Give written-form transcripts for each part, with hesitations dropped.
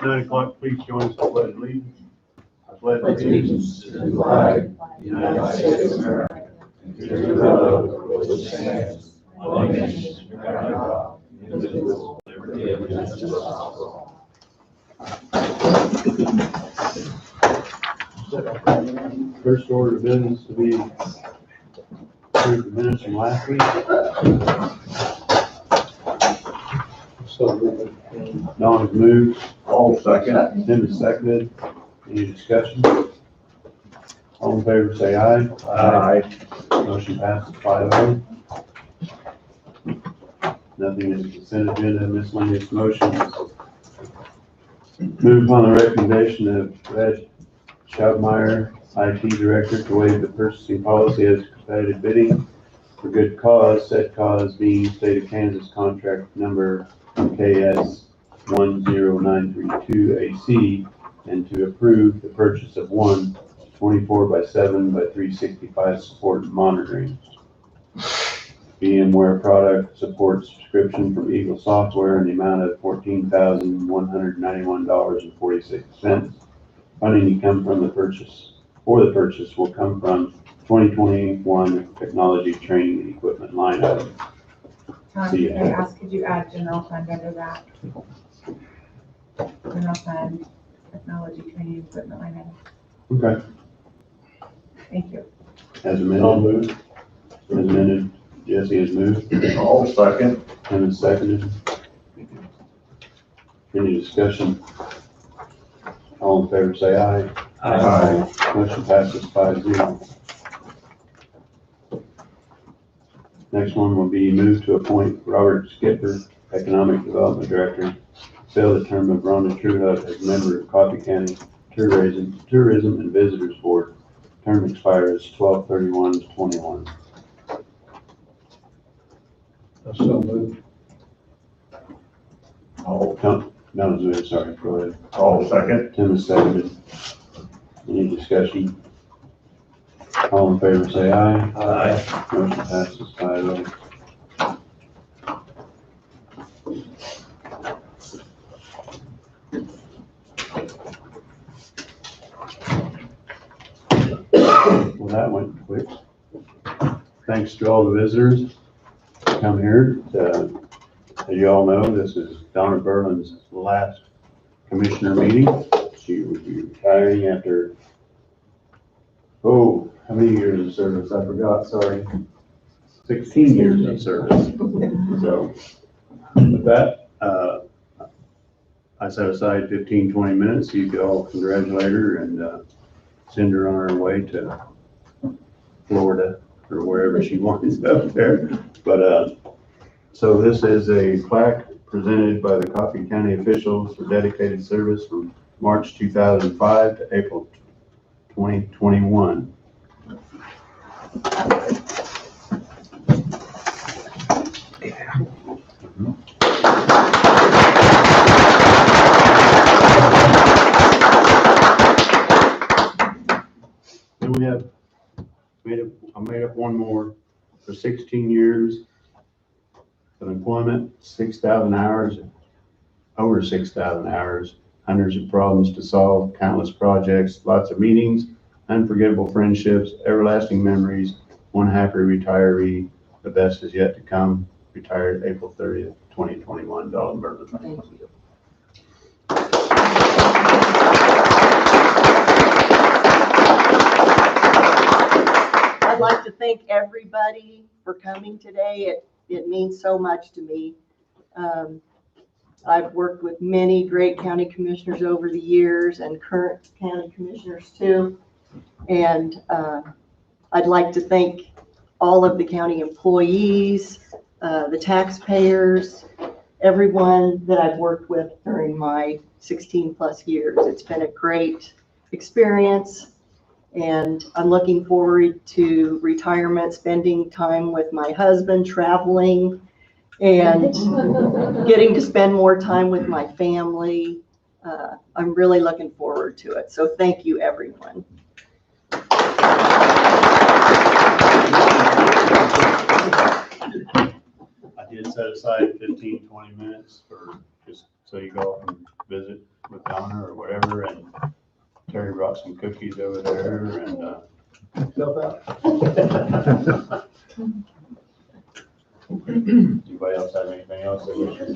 9 o'clock, please join us for pledge allegiance. I pledge Allegiance to the flag of the United States of America, and to the republic which stands one nation under God, indivisible, with liberty and justice for all. First order of business to be approved the minutes from last week. Don has moved. All second. Tim has seconded. Any discussion? All in favor say aye. Aye. Motion passes 5-0. Nothing is consent agenda, miscellaneous motions. Move on the recommendation of Ed Schaubmeyer, IT Director, to waive the purchasing policy as competitive bidding for good cause, said cause being State of Kansas contract number KS 10932 AC, and to approve the purchase of one 24x7x365 support and monitoring VMware product support subscription from Eagle Software in the amount of $14,191.46. Funding to come from the purchase, or the purchase will come from 2021 technology training equipment line item. Could I ask, could you add general fund under that? General fund, technology training equipment line item. Okay. Thank you. As amended. As amended. Jesse has moved. All second. Tim has seconded. Any discussion? All in favor say aye. Aye. Motion passes 5-0. Next one will be moved to appoint Robert Skipper, Economic Development Director, fill the term of Rhonda Truehutt as member of Coffee County Tourism and Visitors Board. Term expires 12/31/21. So moved. No, sorry, go ahead. All second. Tim is seconded. Any discussion? All in favor say aye. Aye. Motion passes 5-0. Well, that went quick. Thanks to all the visitors who come here. As you all know, this is Donna Berlin's last commissioner meeting. She will be retiring after, how many years of service? I forgot, sorry. 16 years of service. So with that, I set aside 15-20 minutes so you could all congratulate her and send her on her way to Florida or wherever she wants up there. But so this is a plaque presented by the Coffee County officials for dedicated service from March 2005 to April 2021. Then we have I made up one more for 16 years of employment, 6,000 hours, over 6,000 hours, hundreds of problems to solve, countless projects, lots of meetings, unforgettable friendships, everlasting memories, one happy retiree. The best is yet to come. Retired April 30th, 2021. Dawn Berlin. Thank you. I'd like to thank everybody for coming today. It means so much to me. I've worked with many great county commissioners over the years and current county commissioners too. And I'd like to thank all of the county employees, the taxpayers, everyone that I've worked with during my 16 plus years. It's been a great experience. And I'm looking forward to retirement, spending time with my husband, traveling, and getting to spend more time with my family. I'm really looking forward to it. So thank you, everyone. I did set aside 15, 20 minutes for just so you go up and visit with Donna or whatever, and Terry brought some cookies over there, and anybody else have anything else that you should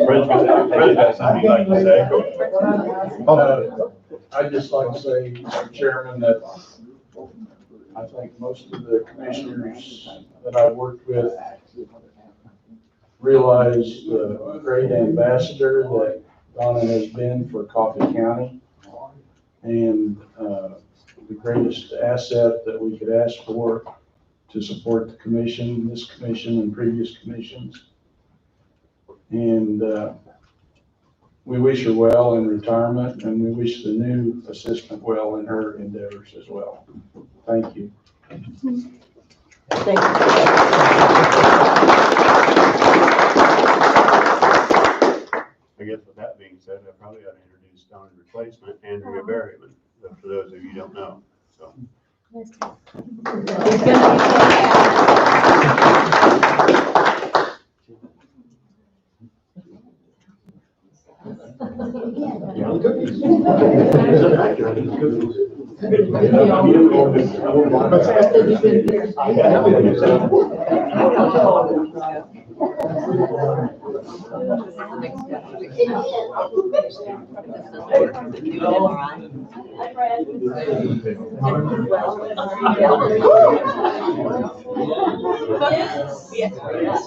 Fred's got something he'd like to say. I'd just like to say, Mr. Chairman, that I think most of the commissioners that I've worked with realize the great ambassador that Donna has been for Coffee County, and the greatest asset that we could ask for to support the commission, this commission and previous commissions. And we wish her well in retirement, and we wish the new assistant well in her endeavors as well. Thank you. Thank you. I guess with that being said, I probably ought to introduce Donna's replacement, Andrea Berryman, for those of you who don't know, so.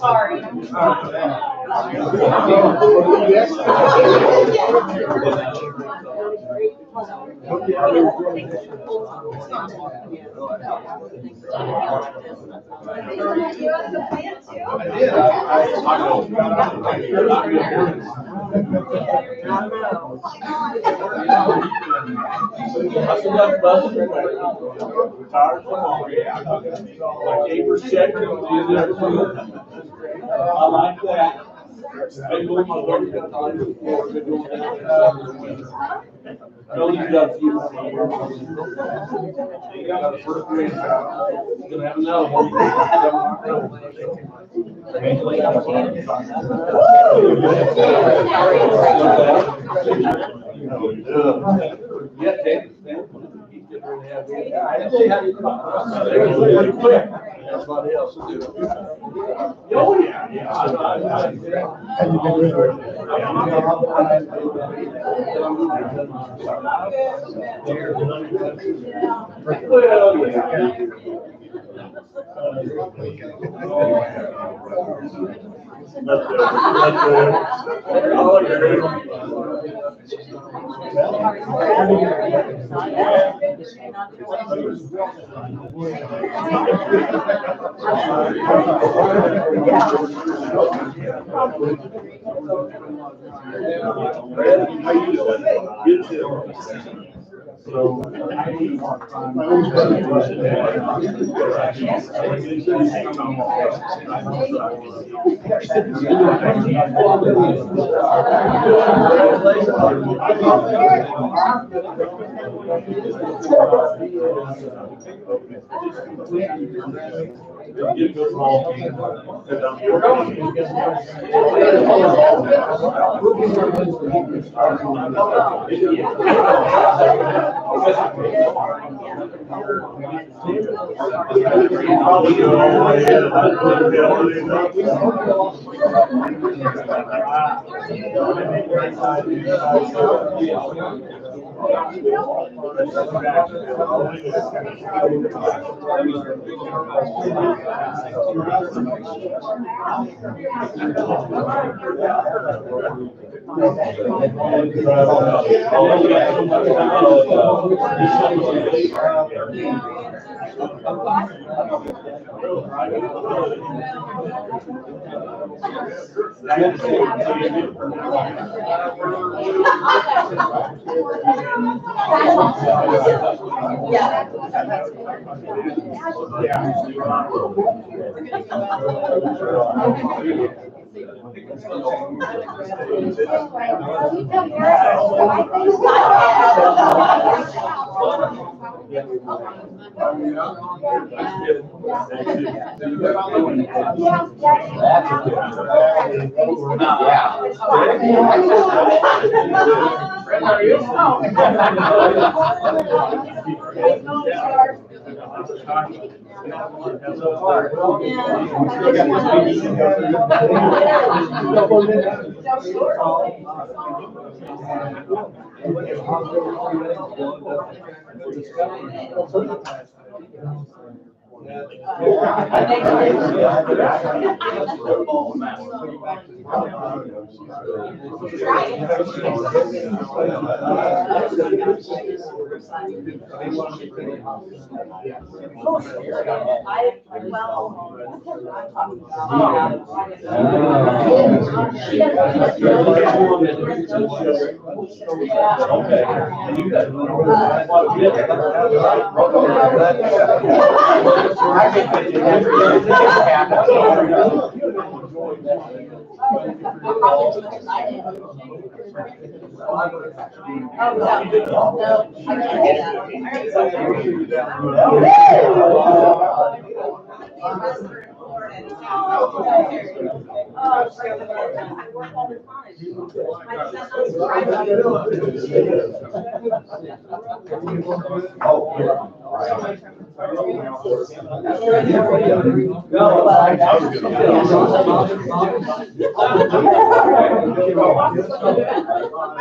Sorry. I like that. Don't you got you got a first grade child. You're gonna have another one. Yeah, Dave. Everybody else will do it. Oh, yeah,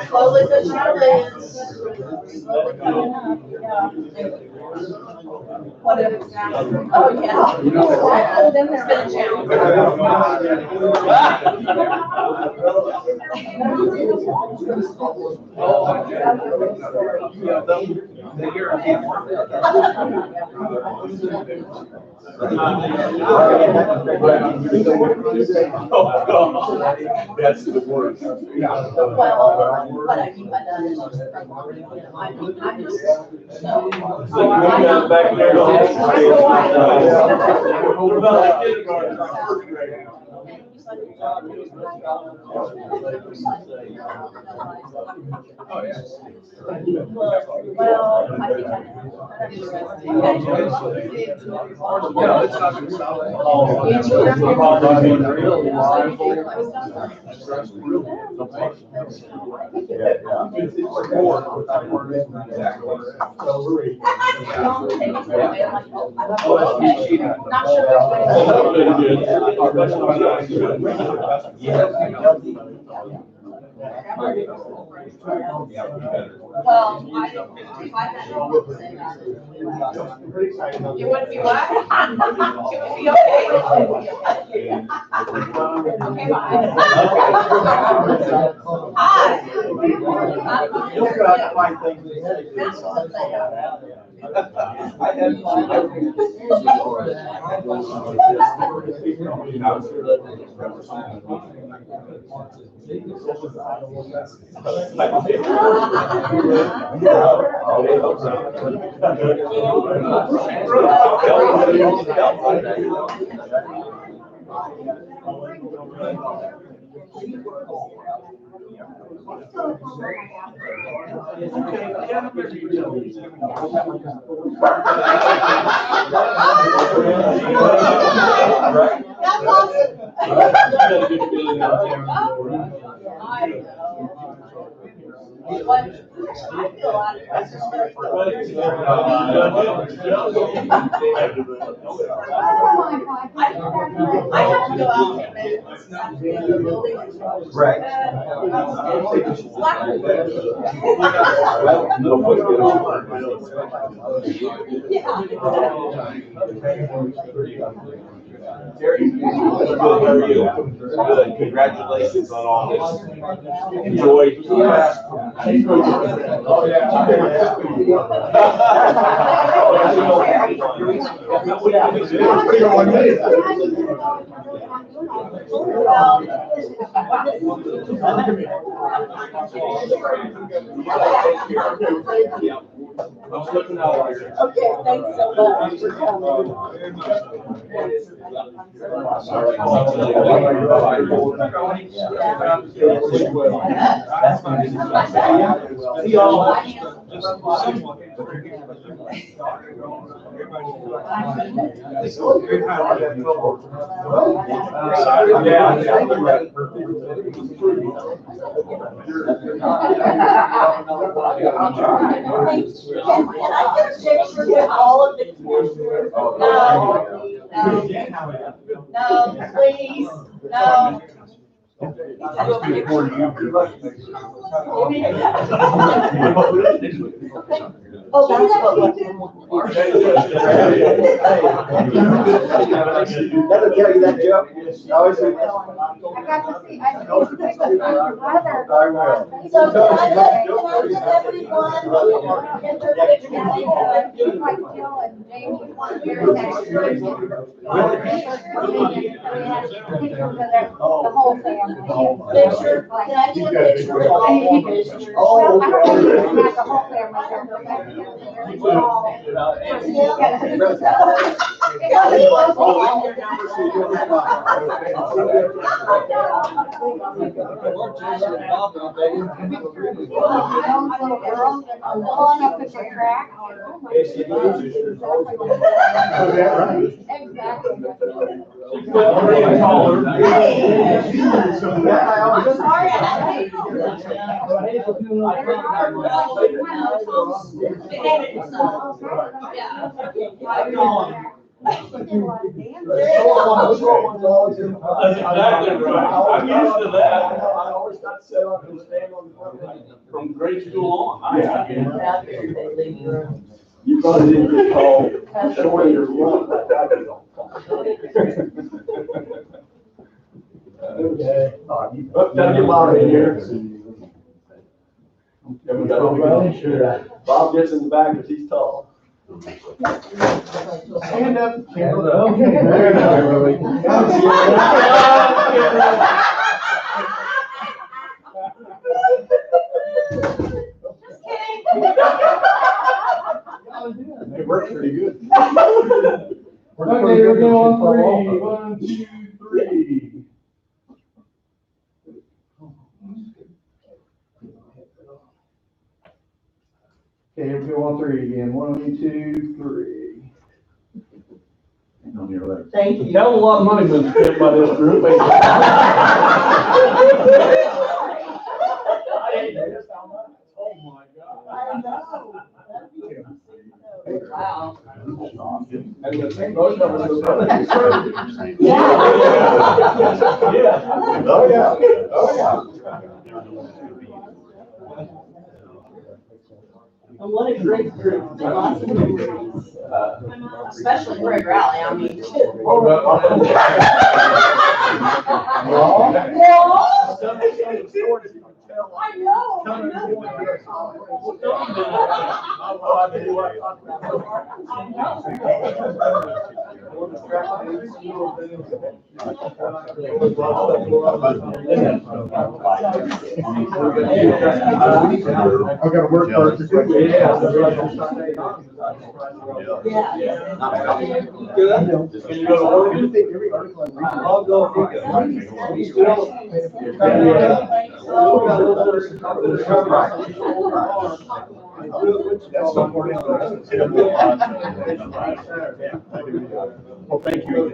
Slowly but surely. Oh, yeah. It's been a That's the worst. Well, what I mean by that is, I'm just, so. Back there. What about the kindergarten? Well, you wouldn't be what? You would be okay. Okay, bye. Hi. That's awesome. I feel a lot of pressure. I have to go out and make measurements. Right. Terry, good, how are you? Good, congratulations on all this. Enjoy. Okay, thanks so much for coming. Can I get a picture with all of the commissioners? No, please, no. Oh, that's what That'll tell you that, Joe. I got to see, I think the weather. So can I get everyone in their picture? Like Jill and Jamie, one here next to the whole family. Picture, can I get a picture with all the commissioners? Well, I don't think you can have the whole family there, but they're all. Going up with your crack. That's exactly right. I'm used to that. I always got to sit up and stand on the front. From grade school on. You probably didn't recall showing your run. Okay. Gotta get Bob in here. Bob gets in the back because he's tall. Stand up. Okay. There you It worked pretty good. Okay, we're going on three. 1, 2, 3. Okay, here we go on 3 again. 1, 2, 3. On your legs. Thank you. Hell of a lot of money been spent by this group. Oh my God. I know. Wow. And the thing, most of us are. Yeah. Oh, yeah. Oh, yeah. And what a great group. Lots of memories. Especially Greg Raleigh, I mean. I know. I've got to work first. Yeah. Can you go to Oregon? I'll go. Well, thank you.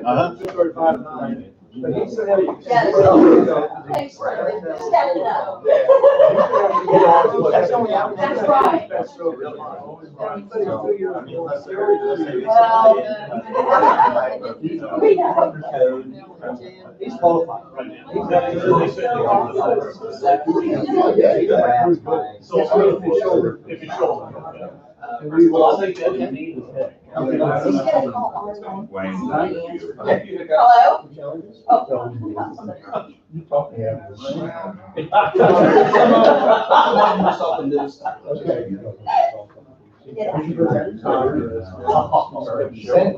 Yes. Thanks for stepping up. That's right. He's qualified. If you show Well, I think that you need is Wayne. Hello?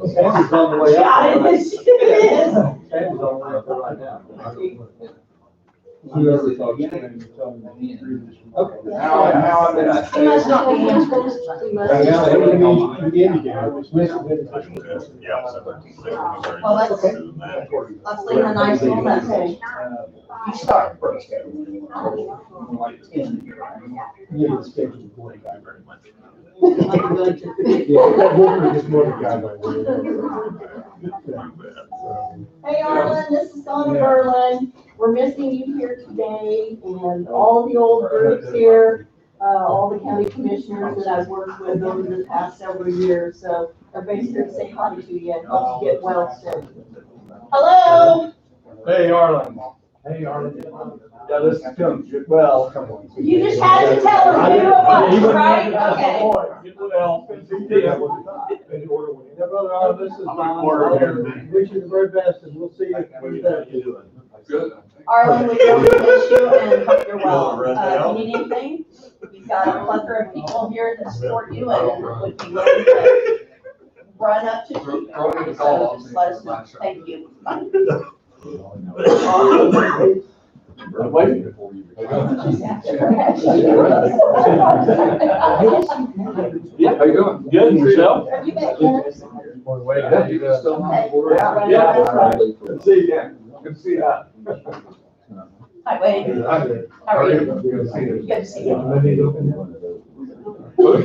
Sandy's on the way up. Yeah, it is. Sandy's on the way up right now. Whoever thought you were going to tell me. Okay. How did I He must not be answering. He must be- Well, let's leave a nice little message. You start. Hey, Arlen, this is Donna Berlin. We're missing you here today, and all of the old groups here, all the county commissioners that I've worked with over the past several years. So everybody's here to say hi to you and hope you get well soon. Hello? Hey, Arlen. Hey, Arlen. Yeah, this is Tim. Well, come on. You just had to tell us who it was, right? Okay. Well, yeah, brother, Arlen, this is Don. Wish you the very best, and we'll see you. Good. Arlen, we really miss you and hope you're well. If you need anything, we've got a plethora of people here that support you and would be willing to run up to you. So just let us know. Thank you. Bye. Yeah, how you doing? Good, and yourself? You bet, Dennis. Yeah, you guys still on board? Yeah. Good to see you again. Good to see you. Hi, Wade. How are you? Good to see you. Good to see you. How you doing? Well,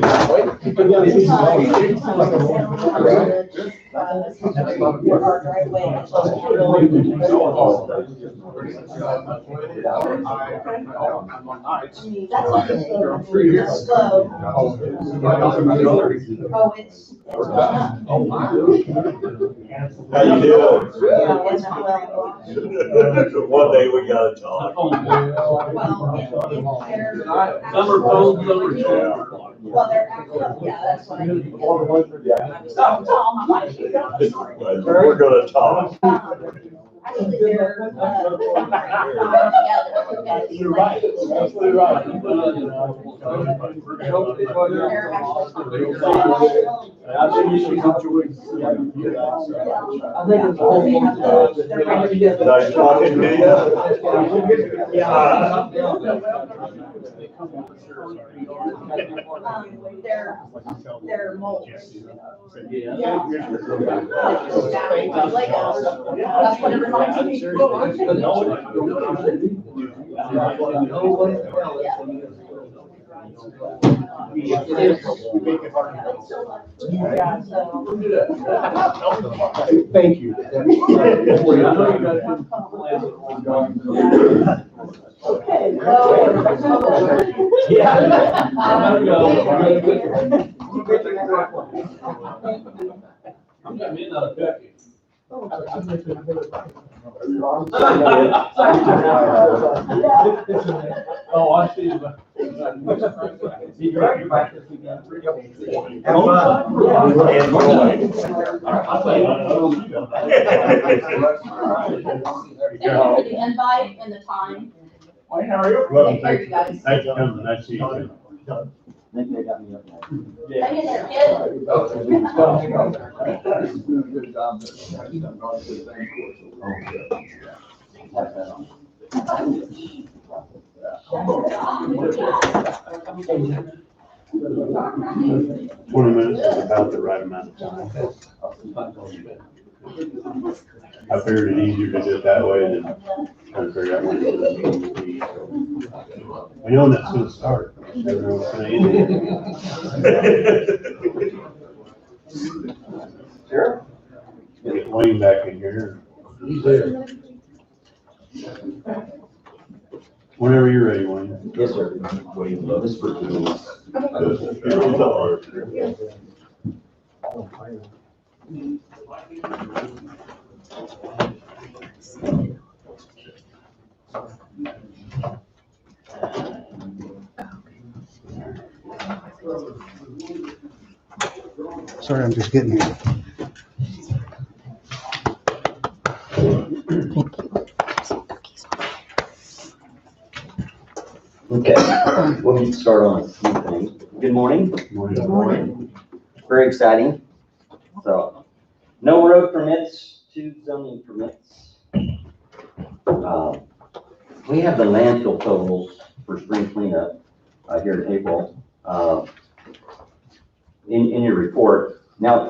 One day we gotta talk. Summer phones, summer chat. well, they're, yeah, that's what I mean. So, Tom, I might shoot up. We're gonna talk. Actually, they're, You're right. Absolutely right. I think you should enjoy. Nice talking to you. They're molds. That's what it reminds me Thank you. Okay. Oh, I see. Thank you for the invite and the time. How are you? Take care, you guys. Thanks for coming, nice to see you. Hang in there, kid. Good job. Twenty minutes is about the right amount of time. I figured it easier to do it that way than trying to figure out when the meeting will be. We know when that's gonna start. Never know what's gonna end. Sure. Get Wayne back in here. He's there. Whenever you're ready, Wayne. Yes, sir. Wait, this for Sorry, I'm just getting here. Okay, let me start on a few things. Good morning. Good morning. Very exciting. So, no road permits, 2 zoning permits. we have the landfill totals for spring cleanup, here in April, in your report. Now,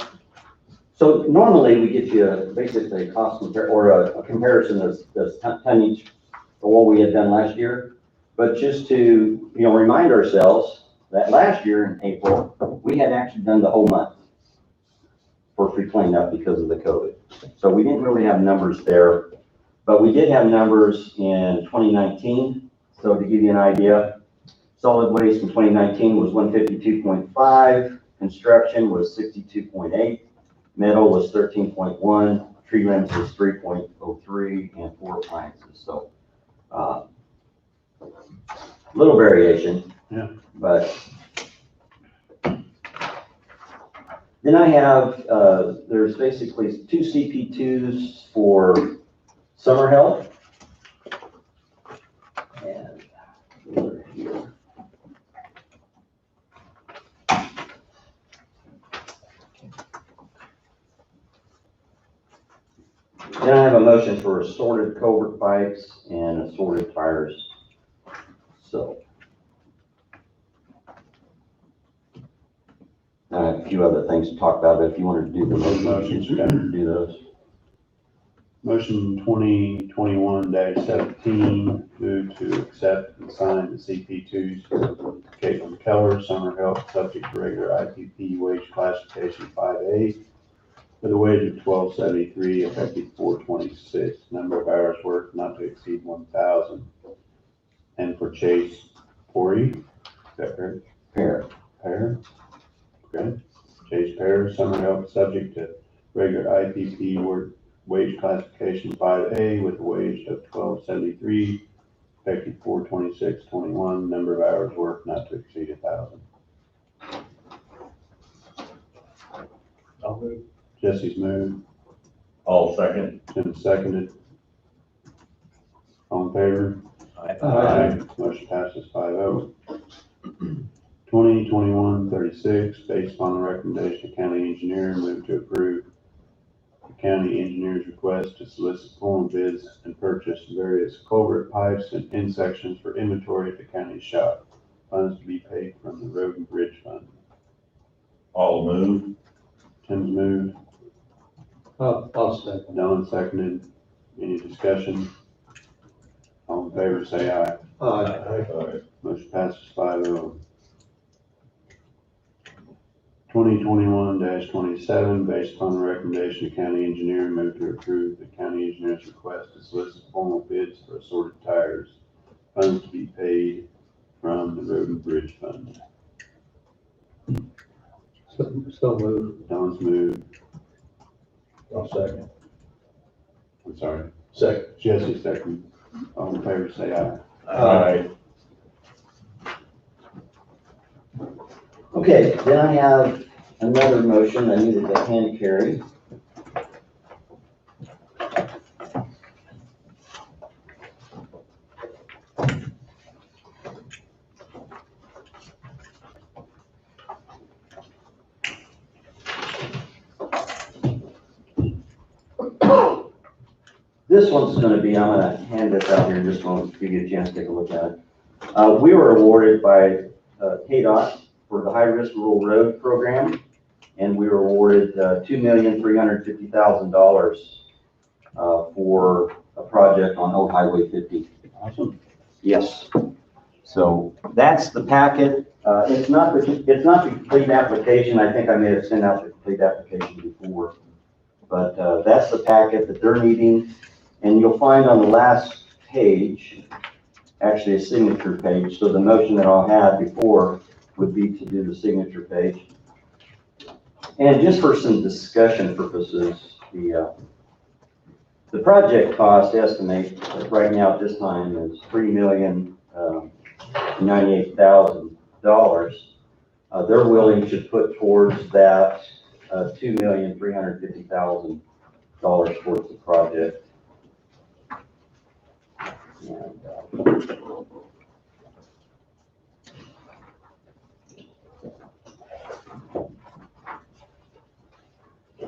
so normally we get you basically a cost or a comparison of tonnage for what we had done last year. But just to, remind ourselves that last year in April, we had actually done the whole month for free cleanup because of the COVID. So we didn't really have numbers there, but we did have numbers in 2019. So to give you an idea, solid waste in 2019 was 152.5, construction was 62.8, metal was 13.1, tree limbs was 3.03, and 4 appliances. So little variation. Yeah. But then I have, there's basically 2 CP2s for summer help. And over here. Then I have a motion for assorted culvert pipes and assorted tires. So. I have a few other things to talk about, but if you wanted to do the motions, you can do those. Motion 2021-17, move to accept and sign the CP2s for Caitlin Keller, summer help, subject to regular IPP wage classification 5A, with a wage of $12.73, effective 4/26. Number of hours worked not to exceed 1,000. And for Chase Pori, is that right? Here. Pear. Okay. Chase Pear, summer help, subject to regular IPP wage classification 5A, with a wage of $12.73, effective 4/26/21. Number of hours worked not to exceed 1,000. I'll move. Jesse's moved. All second. Tim seconded. All in favor? Aye. Motion passes 5-0. 2021-36, based upon the recommendation of county engineer, move to approve the county engineer's request to solicit formal bids and purchase various culvert pipes and end sections for inventory at the county shop. Funds to be paid from the road and bridge fund. All move. Tim's moved. I'll second. Don seconded. Any discussion? All in favor, say aye. Aye. Motion passes 5-0. 2021-27, based upon the recommendation of county engineer, move to approve the county engineer's request to solicit formal bids for assorted tires. Funds to be paid from the road and bridge fund. So moved. Don's moved. I'll second. I'm sorry. Second. Jesse second. All in favor, say aye. Aye. Okay, then I have another motion I needed to hand carry. This one's gonna be, I'm gonna hand this out here in just a moment to give you a chance to take a look at it. We were awarded by KDOT for the high-risk rural road program, and we were awarded $2,350,000 for a project on Old Highway 50. Awesome. Yes. So that's the packet. It's not the complete application. I think I may have sent out the complete application before, but that's the packet that they're needing. And you'll find on the last page, actually a signature page. So the motion that I'll have before would be to do the signature page. And just for some discussion purposes, the project cost estimate right now at this time is $3,098,000. They're willing to put towards that $2,350,000 towards the project. And,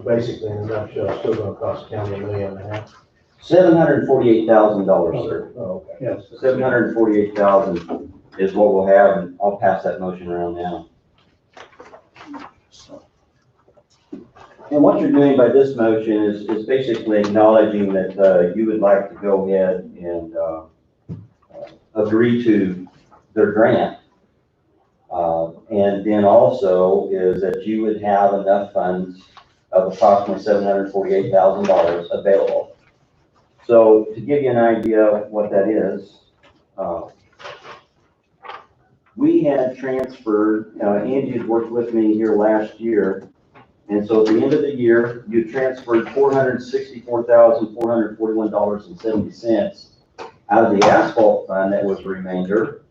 Basically, in a nutshell, it's still gonna cost the county $1.5 million. $748,000, sir. Oh, okay. Yes. 748,000 is what we'll have, and I'll pass that motion around now. And what you're doing by this motion is basically acknowledging that you would like to go ahead and agree to their grant. And then also is that you would have enough funds of approximately $748,000 available. So to give you an idea of what that is, we had transferred, Angie had worked with me here last year, and so at the end of the year, you transferred $464,441.70 out of the asphalt fund that was remainder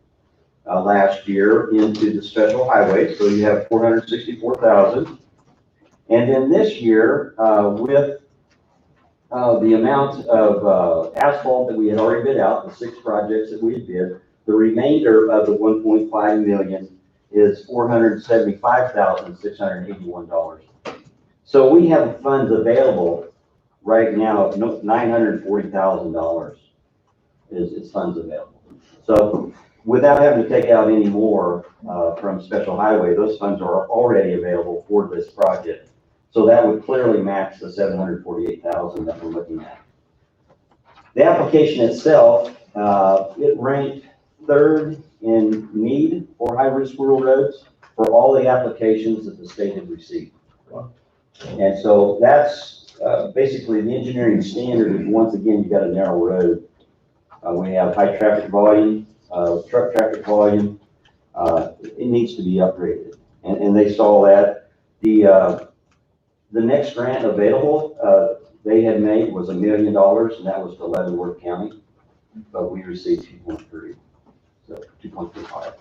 last year into the special highway. So you have 464,000. And then this year, with the amount of asphalt that we had already bid out, the 6 projects that we had bid, the remainder of the 1.5 million is $475,681. So we have funds available right now of $940,000 is funds available. So without having to take out any more from special highway, those funds are already available for this project. So that would clearly match the 748,000 that we're looking at. The application itself, it ranked 3rd in need for high-risk rural roads for all the applications that the state had received. And so that's basically the engineering standard is, once again, you got a narrow road. We have high traffic volume, truck traffic volume. It needs to be upgraded. And they saw that. The next grant available they had made was $1 million, and that was to Leavenworth County. But we received 2.3, so 2.35.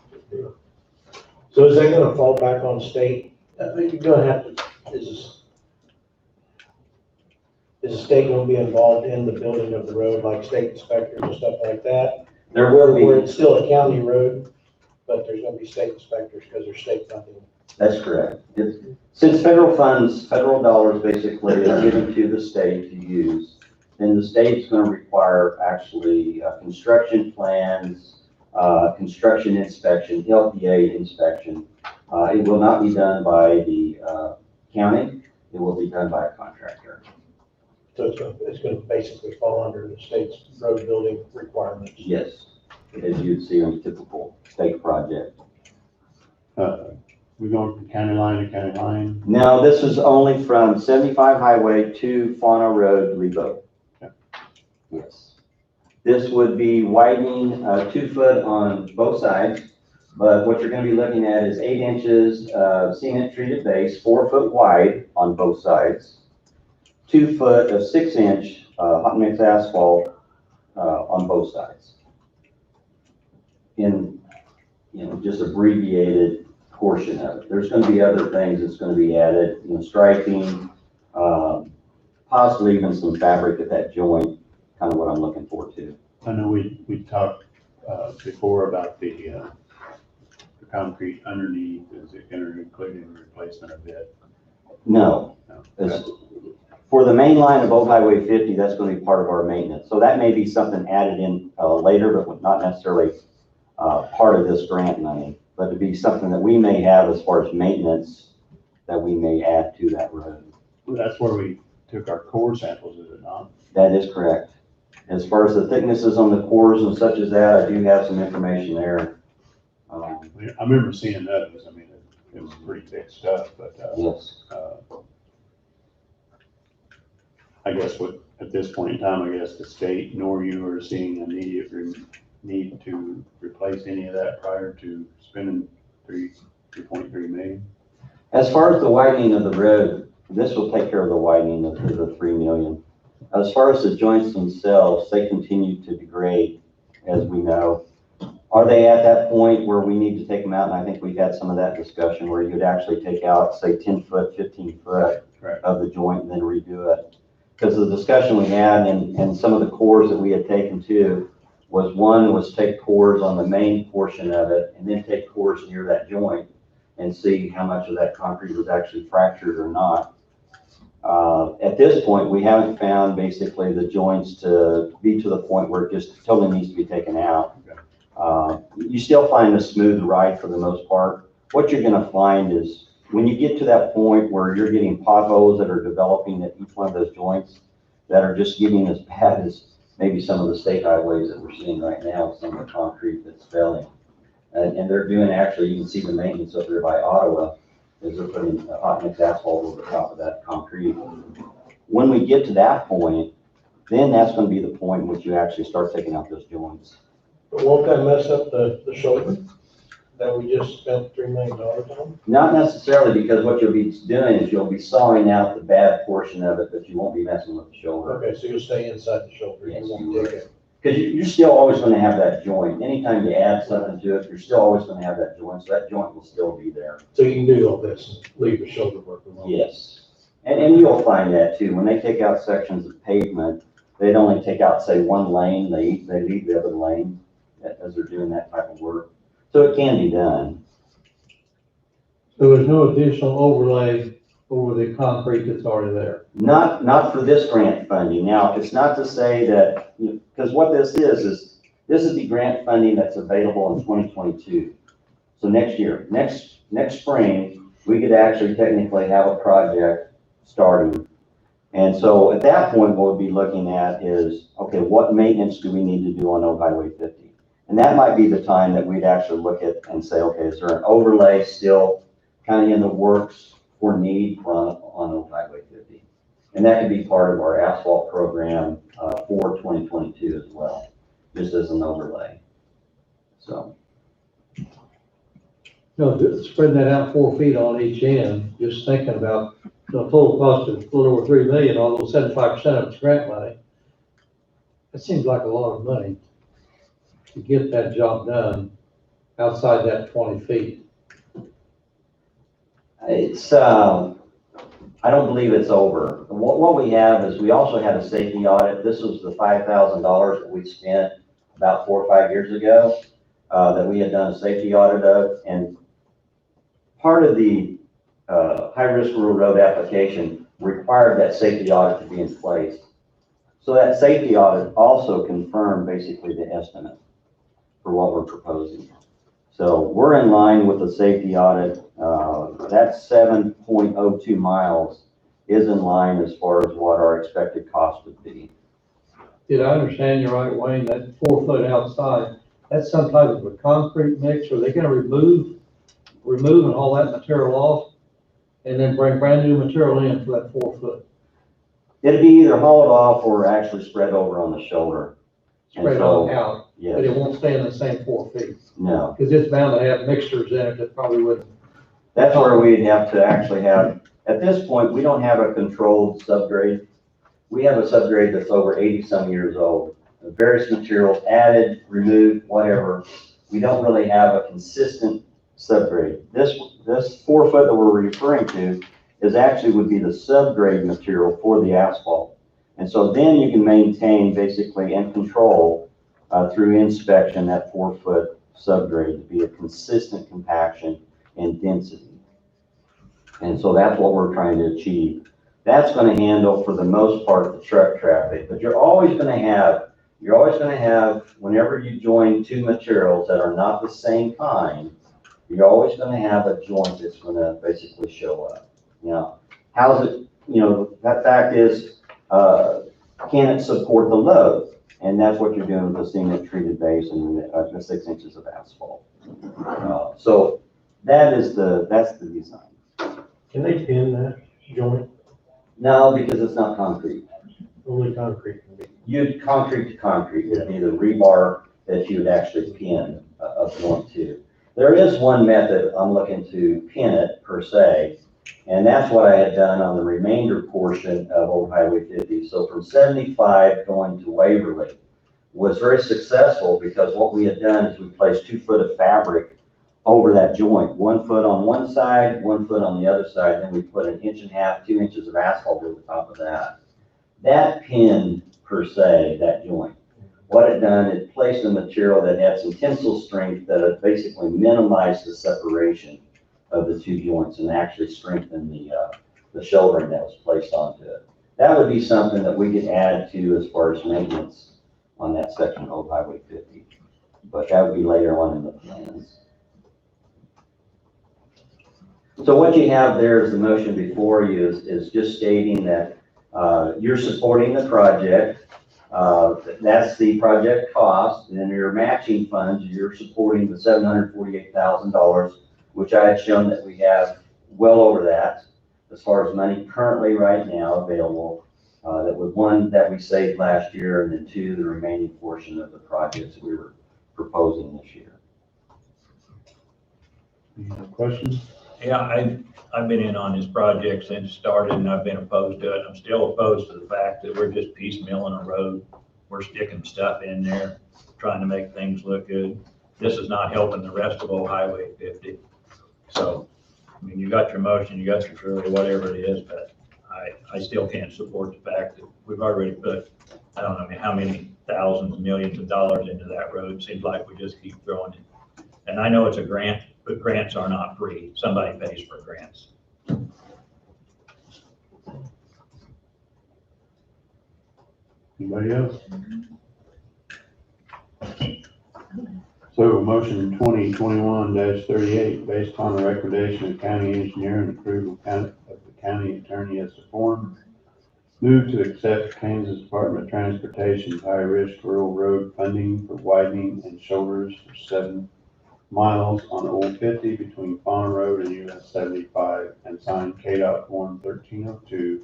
So is that gonna fall back on state? I think you're gonna have to, is the state gonna be involved in the building of the road, like state inspectors and stuff like that? There will Where be, it's still a county road, but there's gonna be state inspectors because there's state funding. that's correct. Since federal funds, federal dollars basically is given to the state to use, then the state's going to require actually construction plans, construction inspection, LPA inspection. It will not be done by the county. It will be done by a contractor. So it's gonna basically fall under the state's road building requirements. Yes, as you'd see on a typical state project. We're going from county line to county line. Now, this is only from 75 Highway to Fauna Road, Lebo. Okay. Yes. This would be widening 2 foot on both sides, but what you're going to be looking at is 8 inches cement treated base, 4 foot wide on both sides, 2 foot of 6 inch hot mix asphalt on both sides. In, just abbreviated portion of it. There's going to be other things that's going to be added, striping, possibly even some fabric at that joint, kind of what I'm looking forward to. I know we talked before about the concrete underneath. Is it going to include any replacement of it? No. Okay. For the main line of Old Highway 50, that's going to be part of our maintenance. So that may be something added in later, but not necessarily part of this grant money, but to be something that we may have as far as maintenance that we may add to that road. Well, that's where we took our core samples, is it not? That is correct. As far as the thicknesses on the cores and such as that, I do have some information there. I remember seeing those. I mean, it was pretty thick stuff, but Yes. I guess at this point in time, I guess the state nor you are seeing immediate need to replace any of that prior to spending 3.3 million. As far as the widening of the road, this will take care of the widening of the 3 million. As far as the joints themselves, they continue to degrade, as we know. Are they at that point where we need to take them out? And I think we've had some of that discussion where you'd actually take out, say, 10 foot, 15 foot of the joint and then redo it. Because the discussion we had and some of the cores that we had taken too, was take cores on the main portion of it and then take cores near that joint and see how much of that concrete was actually fractured or not. At this point, we haven't found basically the joints to be to the point where it just totally needs to be taken out. You still find a smooth ride for the most part. What you're gonna find is when you get to that point where you're getting potholes that are developing at each one of those joints that are just getting as bad as maybe some of the state highways that we're seeing right now, some of the concrete that's failing. And they're doing, actually, you can see the maintenance up there by Ottawa, is they're putting hot mix asphalt over the top of that concrete. When we get to that point, then that's gonna be the point in which you actually start taking out those joints. But won't that mess up the shoulder that we just spent $3 million on? Not necessarily, because what you'll be doing is you'll be sawing out the bad portion of it, but you won't be messing with the shoulder. Okay, so you'll stay inside the shoulder, Yes, you won't you will. dig it. Because you're still always gonna have that joint. Anytime you add something to it, you're still always gonna have that joint, so that joint will still be there. So you can do all this and leave the shoulder work alone? Yes. And you'll find that too. When they take out sections of pavement, they'd only take out, say, one lane, they leave the other lane as they're doing that type of work. So it can be done. So there's no additional overlay over the concrete that's already there? Not for this grant funding. Now, it's not to say that, because what this is this is the grant funding that's available in 2022. So next year, next spring, we could actually technically have a project starting. And so at that point, what we'll be looking at is, okay, what maintenance do we need to do on Old Highway 50? And that might be the time that we'd actually look at and say, okay, is there an overlay still kind of in the works or need on Old Highway 50? And that could be part of our asphalt program for 2022 as well, just as an overlay. So. No, spreading that out 4 feet on each end, just thinking about the total cost of a little over 3 million, although 75% of it's grant money. That seems like a lot of money to get that job done outside that 20 feet. It's, I don't believe it's over. What we have is we also had a safety audit. This was the $5,000 that we spent about 4 or 5 years ago that we had done a safety audit of. And part of the high-risk rural road application required that safety audit to be in place. So that safety audit also confirmed basically the estimate for what we're proposing. So we're in line with the safety audit. That 7.02 miles is in line as far as what our expected cost would be. Did I understand you right, Wayne, that 4 foot outside, that's some type of a concrete mix? Are they gonna remove and haul that material off and then bring brand new material in for that 4 foot? It'd be either hauled off or actually spread over on the shoulder. And Spread so, on out, yes, but it won't stay in the same 4 feet? no. Because it's bound to have mixtures in it that probably wouldn't. That's where we'd have to actually have, at this point, we don't have a controlled subgrade. We have a subgrade that's over 80-some years old. Various materials added, removed, whatever. We don't really have a consistent subgrade. This 4 foot that we're referring to is actually would be the subgrade material for the asphalt. And so then you can maintain basically and control through inspection that 4 foot subgrade to be a consistent compaction and density. And so that's what we're trying to achieve. That's going to handle for the most part the truck traffic, but you're always going to have, whenever you join two materials that are not the same kind, you're always going to have a joint that's going to basically show up. Now, how's it, that fact is, can it support the load? And that's what you're doing with the cement treated base and the 6 inches of asphalt. So that's the design. Can they pin that joint? No, because it's not concrete. Only concrete can be. You'd concrete to concrete would be the rebar that you would actually pin a joint to. There is one method I'm looking to pin it per se, and that's what I had done on the remainder portion of Old Highway 50. So from 75 going to Waverly was very successful because what we had done is we placed 2 foot of fabric over that joint, 1 foot on one side, 1 foot on the other side. Then we put 1.5 inches, 2 inches of asphalt over the top of that. That pinned per se that joint. What it done, it placed a material that had some tensile strength that had basically minimized the separation of the two joints and actually strengthened the shouldering that was placed onto it. That would be something that we could add to as far as maintenance on that section of Old Highway 50. But that would be later on in the plans. So what you have there is the motion before you is just stating that you're supporting the project. That's the project cost, and then your matching funds, you're supporting the $748,000, which I had shown that we have well over that as far as money currently right now available. That was one that we saved last year, and then two, the remaining portion of the projects we were proposing this year. Any other questions? Yeah, I've been in on this project since it started, and I've been opposed to it. I'm still opposed to the fact that we're just piecemealing a road. We're sticking stuff in there, trying to make things look good. This is not helping the rest of Old Highway 50. So, I mean, you got your motion, you got your survey, whatever it is, but I still can't support the fact that we've already put, I don't know how many thousands, millions of dollars into that road. Seems like we just keep throwing it. And I know it's a grant, but grants are not free. Somebody pays for grants. Anybody else? So motion 2021-38, based on the recommendation of county engineer and approval of the county attorney as to form, move to accept Kansas Department of Transportation's high-risk rural road funding for widening and shoulders for 7 miles on Old 50 between Fawn Road and US 75, and sign KDOT Form 1302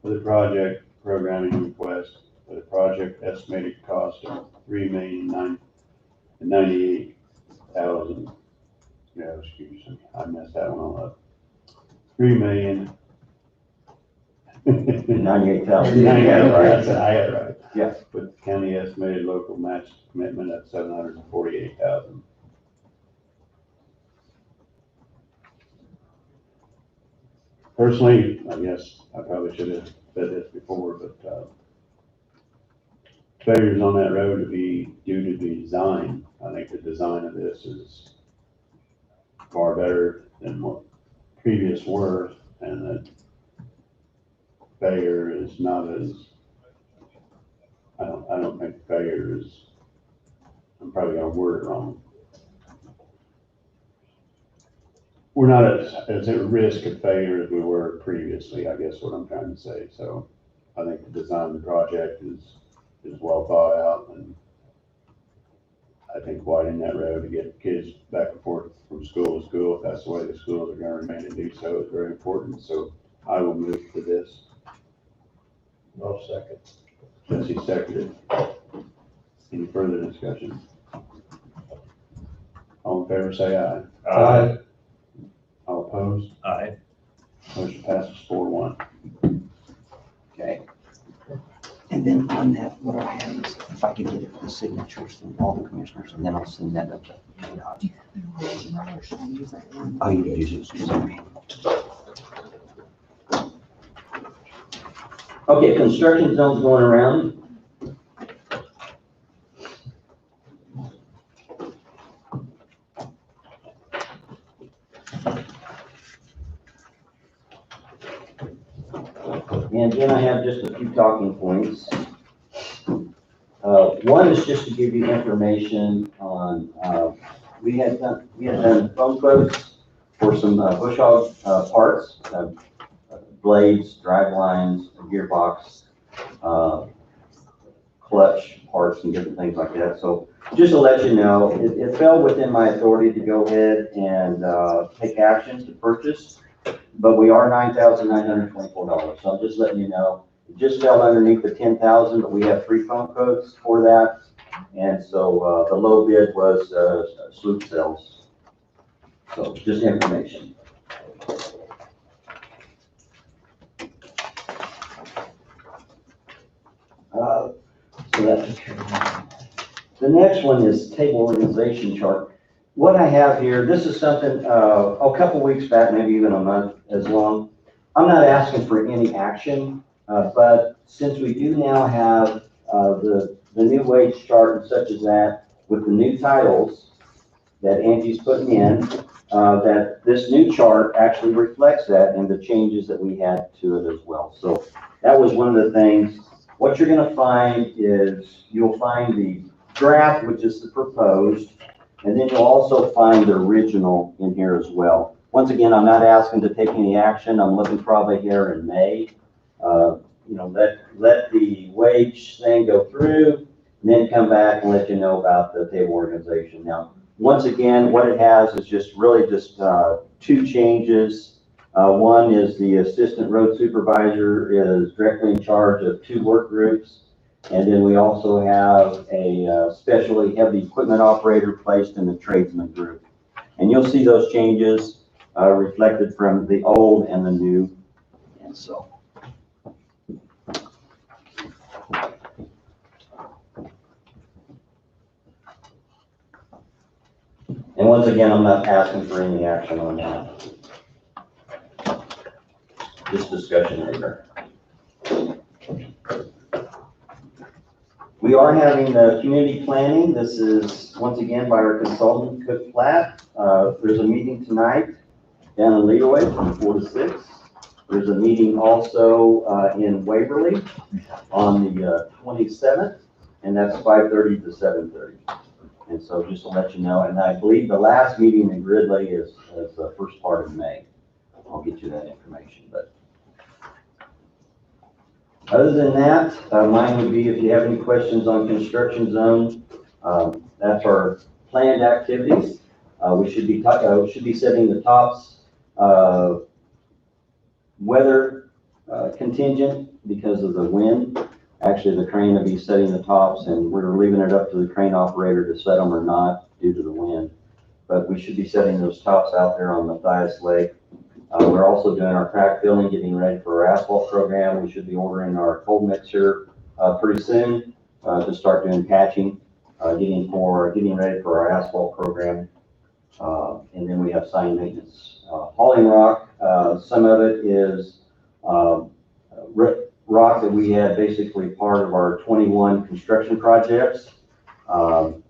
for the project programming request for the project estimated cost of $3,098,000. Yeah, excuse me, I messed that one all up. $3,098,000. 98,000. I had it right. I had it right. Yeah. With the county estimated local match commitment at $748,000. Personally, I guess I probably should have said this before, but failures on that road to be due to the design. I think the design of this is far better than what previous were, and that failure is not as, I don't think failure is, I'm probably gonna word it wrong. We're not as at risk of failure as we were previously, I guess what I'm trying to say. So I think the design of the project is well thought out, and I think widening that road to get kids back and forth from school to school, if that's the way the schools are gonna remain and do so, is very important. So I will move to this. No second. Jesse seconded. Any further discussion? All in favor, say aye. Aye. All opposed? Aye. Motion passes 4-1. Okay. And then on that, what I have is, if I could get it, the signatures from all the commissioners, and then I'll send that up to KDOT. Oh, you can use it. Okay, construction zones going around. And then I have just a few talking points. One is just to give you information on, we had done phone quotes for some bush hog parts, blades, drive lines, gearbox, clutch parts and different things like that. So just to let you know, it fell within my authority to go ahead and take action to purchase, but we are $9,924. So I'm just letting you know, it just fell underneath the 10,000, but we have 3 phone quotes for that. And so the low bid was sloop cells. So just information. So that's the next one is table organization chart. What I have here, this is something a couple weeks back, maybe even a month as long. I'm not asking for any action, but since we do now have the new wage chart and such as that with the new titles, that Angie's putting in, that this new chart actually reflects that and the changes that we had to it as well. So that was one of the things. What you're gonna find is you'll find the draft, which is the proposed, and then you'll also find the original in here as well. Once again, I'm not asking to take any action. I'm looking probably here in May. You know, let the wage thing go through, and then come back and let you know about the table organization. Now, once again, what it has is just really just two changes. One is the assistant road supervisor is directly in charge of 2 work groups. And then we also have a specially heavy equipment operator placed in the tradesman group. And you'll see those changes reflected from the old and the new. And so. And once again, I'm not asking for any action on that. Just discussion later. We are having the community planning. This is once again by our consultant, Cook Flat. There's a meeting tonight down in Leroy from 4 to 6. There's a meeting also in Waverly on the 27th, and that's 5:30 to 7:30. And so just to let you know, and I believe the last meeting in Gridley is the first part of May. I'll get you that information, but. Other than that, mine would be if you have any questions on construction zone, that's our planned activities. We should be setting the tops, weather contingent because of the wind. Actually, the crane will be setting the tops, and we're leaving it up to the crane operator to set them or not due to the wind. But we should be setting those tops out there on Matthias Lake. We're also doing our crack filling, getting ready for our asphalt program. We should be ordering our cold mixer pretty soon to start doing patching, getting ready for our asphalt program. And then we have sign maintenance. Hauling rock, some of it is rock that we had basically part of our 21 construction projects. And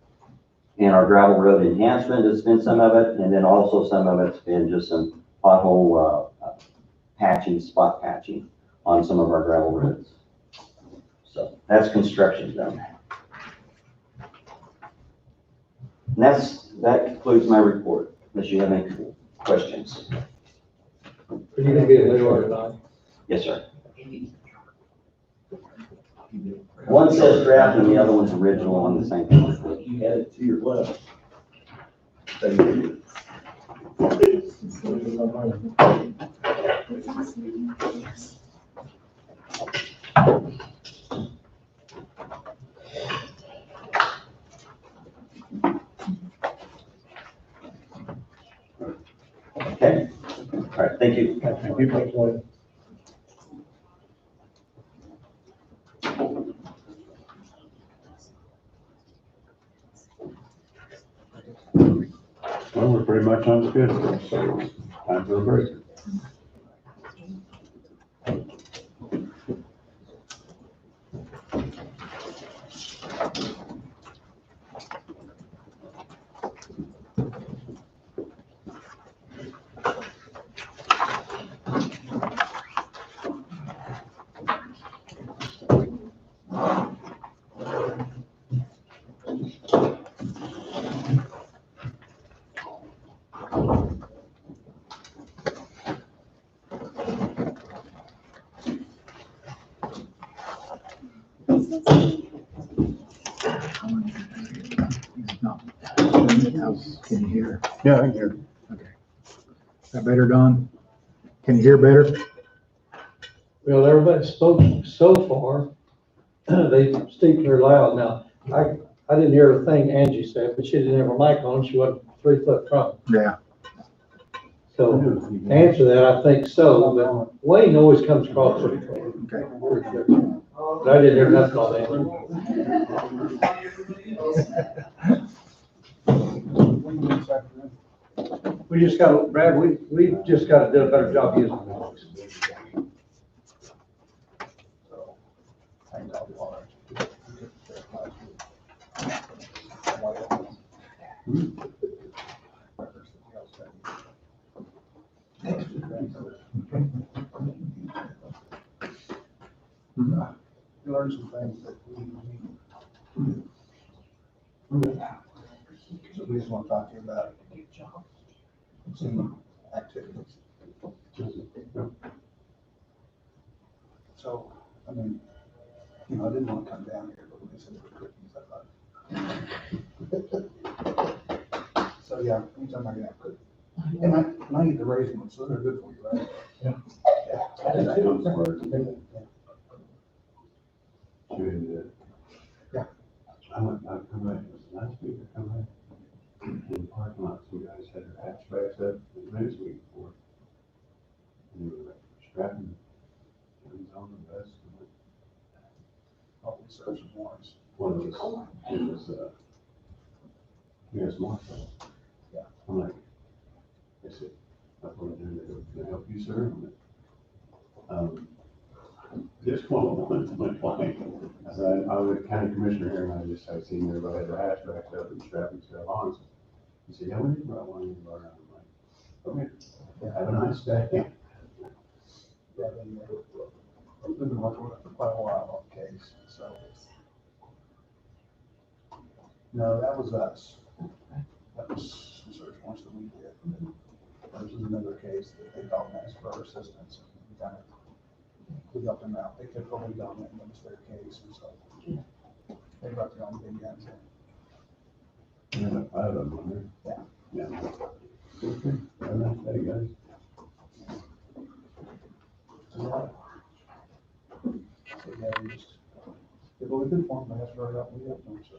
our gravel road enhancement has been some of it, and then also some of it's been just some pothole patching, spot patching on some of our gravel roads. So that's construction done. And that concludes my report, unless you have any questions. Are you gonna be at Leroy tonight? Yes, sir. One says draft and the other one's original on the same page. You had it to your left. Thank you. Okay. All right, thank you. Thank you. Well, we're pretty much on schedule, so time for a break. Can you hear? Yeah, I can hear. Is that better, Don? Can you hear better? Well, everybody spoke so far. They speak very loud. Now, I didn't hear a thing Angie said, but she didn't have her mic on. She wasn't 3 foot from. Yeah. So to answer that, I think so, but Wayne always comes across pretty clear. Okay. But I didn't hear nothing on that. We just gotta, Brad, we just gotta do a better job using the dogs. You learn some things that so we just want to talk to you about some activities. So, I mean, you know, I didn't want to come down here, but when they said there were cookies, I thought. So, yeah, anytime I get out cookies. And I eat the raisin ones, so they're good for you, right? Yeah. Yeah. Yeah. I come back, it was last week, I come back, in the parking lot, some guys had their hats backed up, the next week before. And they were like strapping guns on the vest. Oh, we serve some ones. One of those, it was, U.S. Marshal. Yeah. I'm like, I said, I put it in there, can I help you, sir? I'm like, this one went flying. I said, I was a county commissioner here, and I just, I seen everybody had their hats backed up and strapping stuff on. He said, yeah, we didn't brought one in the bar. I'm like, okay, have a nice day. Yeah, we've been working with it for quite a while on the case, so. No, that was us. That was some search warrants that we did. There was another case that they called and asked for our assistance. We helped them out. They took what we done and it was their case, and so they brought their own big guns in. Yeah, 5 of them on there. Yeah. Yeah. Okay, have a nice day, guys. So, yeah, we just, yeah, but we did form the last very up, we helped them, so.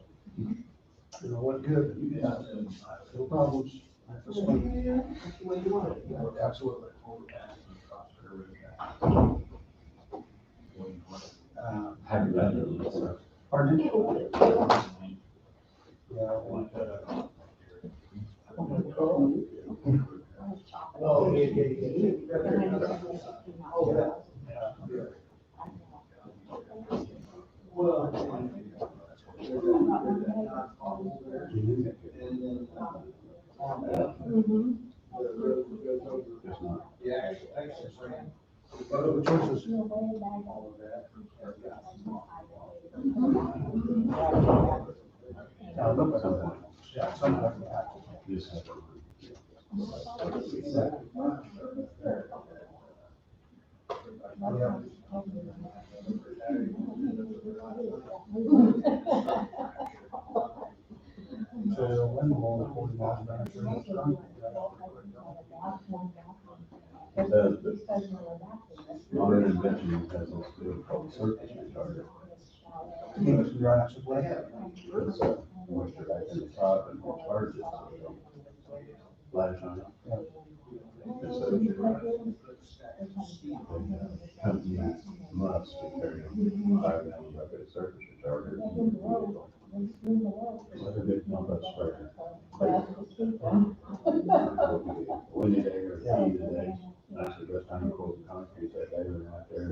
You know, what good, yeah, no problems. Just wait. Yeah, absolutely. Haven't done it, so. Pardon me? Yeah. Oh, yeah. Just not. The choices. Yeah, sometimes. This is. So when will 40 miles an hour? It does, but modern invention has this thing called surface retarder. Keep us from drying out some way. Puts moisture back in the top and retards it, so it don't flash on it. And so companies must carry a 5 gallon bucket of surface retarder. Let a big pump up sprayer. Windy day or heat day, I suggest time to cool the concrete that day when out there.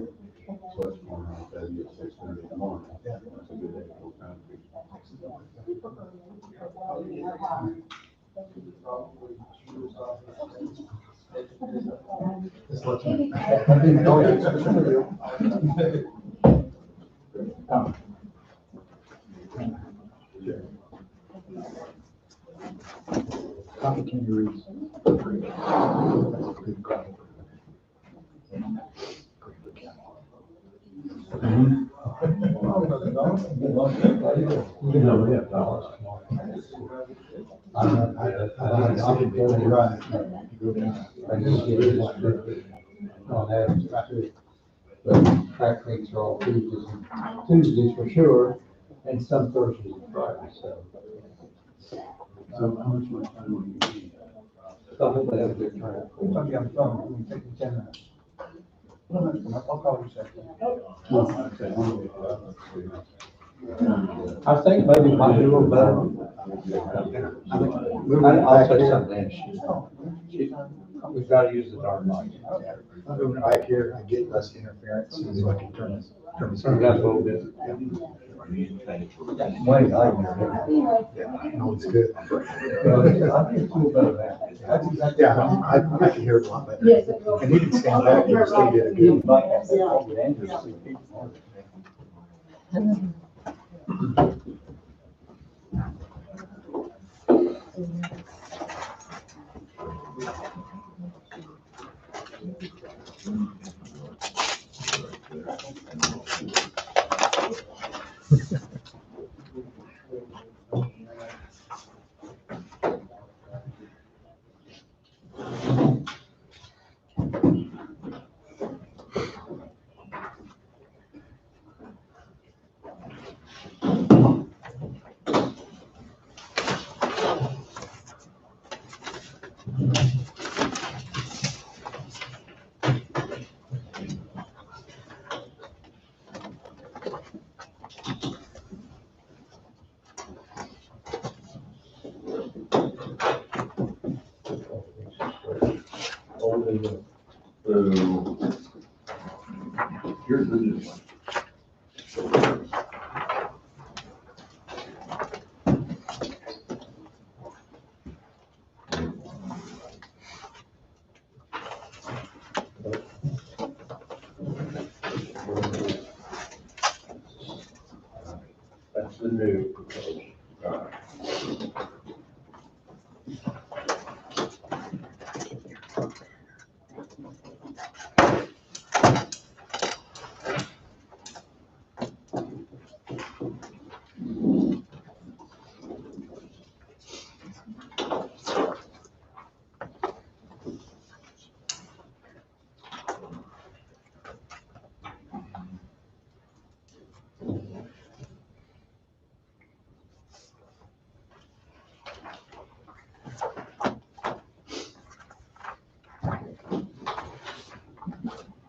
So it's pouring like that at 6:30 in the morning. That's a good day to cool concrete. Just let you. I didn't know you. Copy can you read? Good copy. No, we have dollars. I didn't get it right. I just get it like that. On that, but track meets are all Tuesdays for sure, and some Thursdays and Fridays, so. So how much more time will you need? I hope they have a good track. I'll be on the phone, it'll take me 10 minutes. I'll call you second. Okay, I think maybe it might be a little better. I'll say something. We've got to use the dark light. I'm moving back here, I get less interference, so I can turn this. Turn it up a little bit. Wayne, I know. No, it's good. I think it's cool better now. That's exactly. Yeah, I can hear it a lot better. And he can stand back and stay did a good. Here's the new one. That's the new proposal.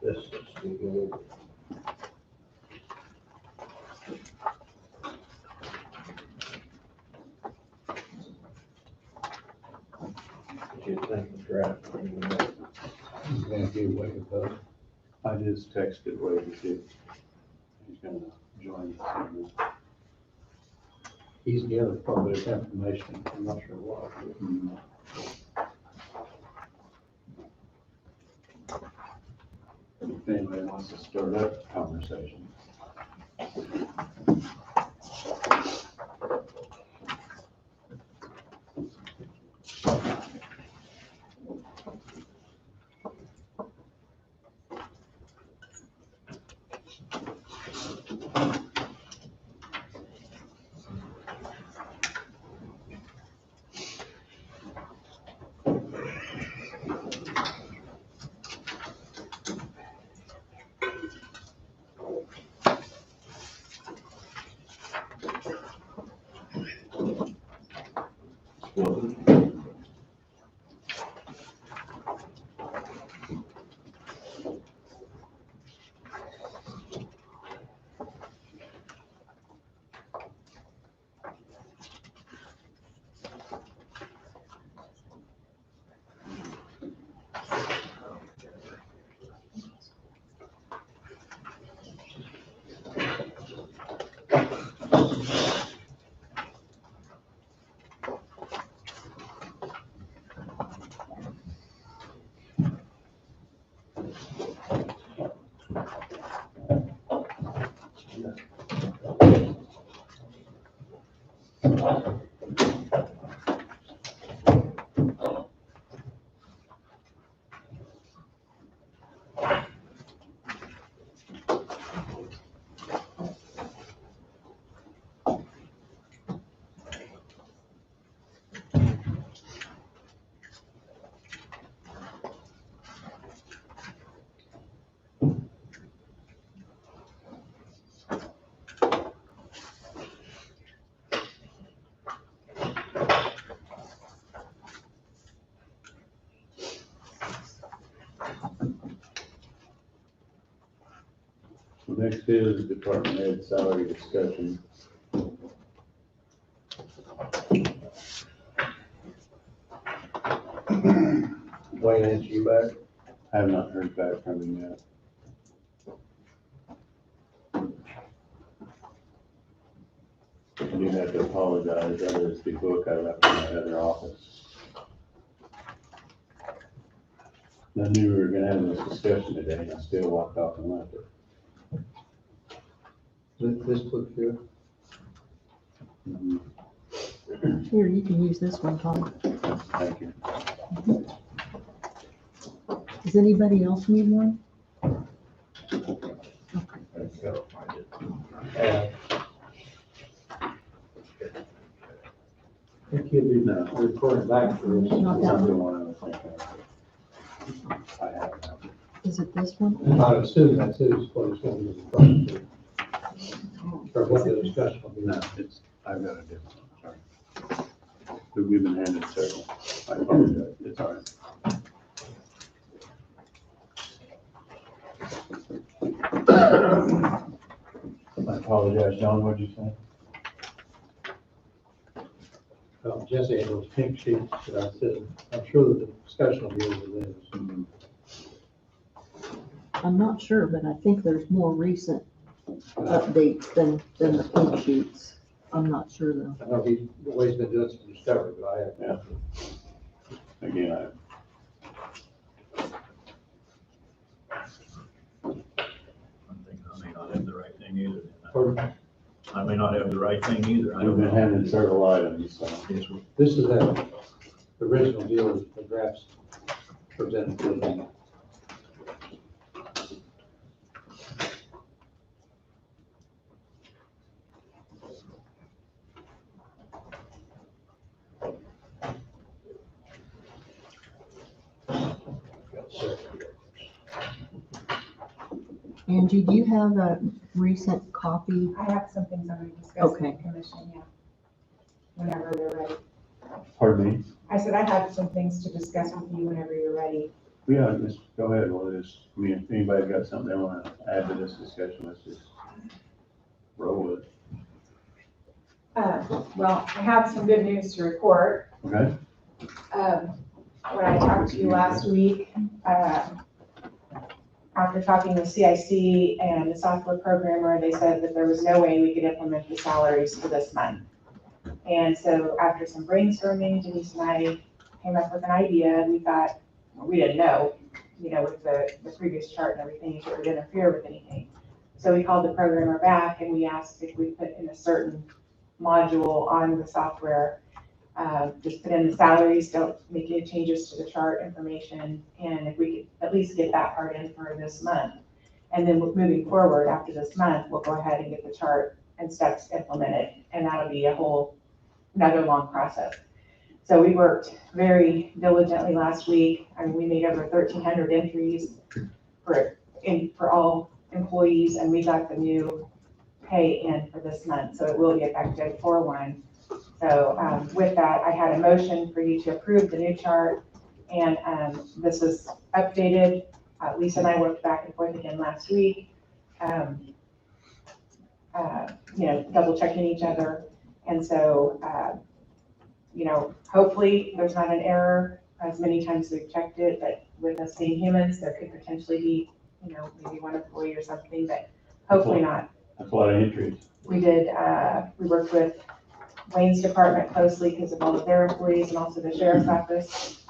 This is the new. What you think of draft? Thank you, Wayne, but I just texted Wade to see if he's gonna join us. he's gathered quite a bit of information, I'm not sure why. If anybody wants to start that conversation. So next is department head salary discussion. Wayne, answer you back? I have not heard back from him yet. do have to apologize, that is the book I left in my other office. I knew we were gonna have this discussion today, and I still walked off and left it. This book here. Mhm. Here, you can use this one, Tom. Thank you. Does anybody else need one? I think you'll be reporting back for us. Not that Not the one. one I was thinking of. I have it now. Is it this one? I assume that's what it's going to be referring to. Or what the discussion will be. No, it's, I've got a different one, sorry. But we've been handed several. I apologize, it's all right. I apologize, John, what'd you say? Jesse had those pink sheets that I said, I'm sure that the discussion will be over this. I'm not sure, but I think there's more recent updates than the pink sheets. I'm not sure though. I know the way he's been doing some discovery, but I have. Yeah. Again, I think I may not have the right thing either. Pardon? I may not have the right thing either. I we've don't been know. handed several items, so. This is that original deal that the drafts presented to them. Angie, do you have a recent copy? I have some things I'm going to discuss with Okay. the commission, yeah. Whenever they're ready. Pardon me? I said I have some things to discuss with you whenever you're ready. Yeah, just go ahead, well, just, I mean, if anybody's got something they wanna add to this discussion, let's just roll with it. Well, I have some good news to report. Okay? When I talked to you last week, after talking with CIC and the software programmer, they said that there was no way we could implement the salaries for this month. And so after some brainstorming, Denise and I came up with an idea. We thought, well, we didn't know, with the previous chart and everything, if it would interfere with anything. So we called the programmer back and we asked if we put in a certain module on the software, just put in the salaries, don't make any changes to the chart information, and if we could at least get that part in for this month. And then moving forward after this month, we'll go ahead and get the chart and steps implemented, and that'll be another long process. So we worked very diligently last week. I mean, we made over 1,300 entries for all employees, and we got the new pay in for this month, so it will be effective 4/1. So with that, I had a motion for you to approve the new chart, and this is updated. Lisa and I worked back and forth again last week, double checking each other. And so, hopefully there's not an error. As many times we've checked it, but with us being humans, there could potentially be, maybe one employee or something, but hopefully not. That's a lot of entries. We worked with Wayne's department closely because of all of their employees and also the sheriff's office.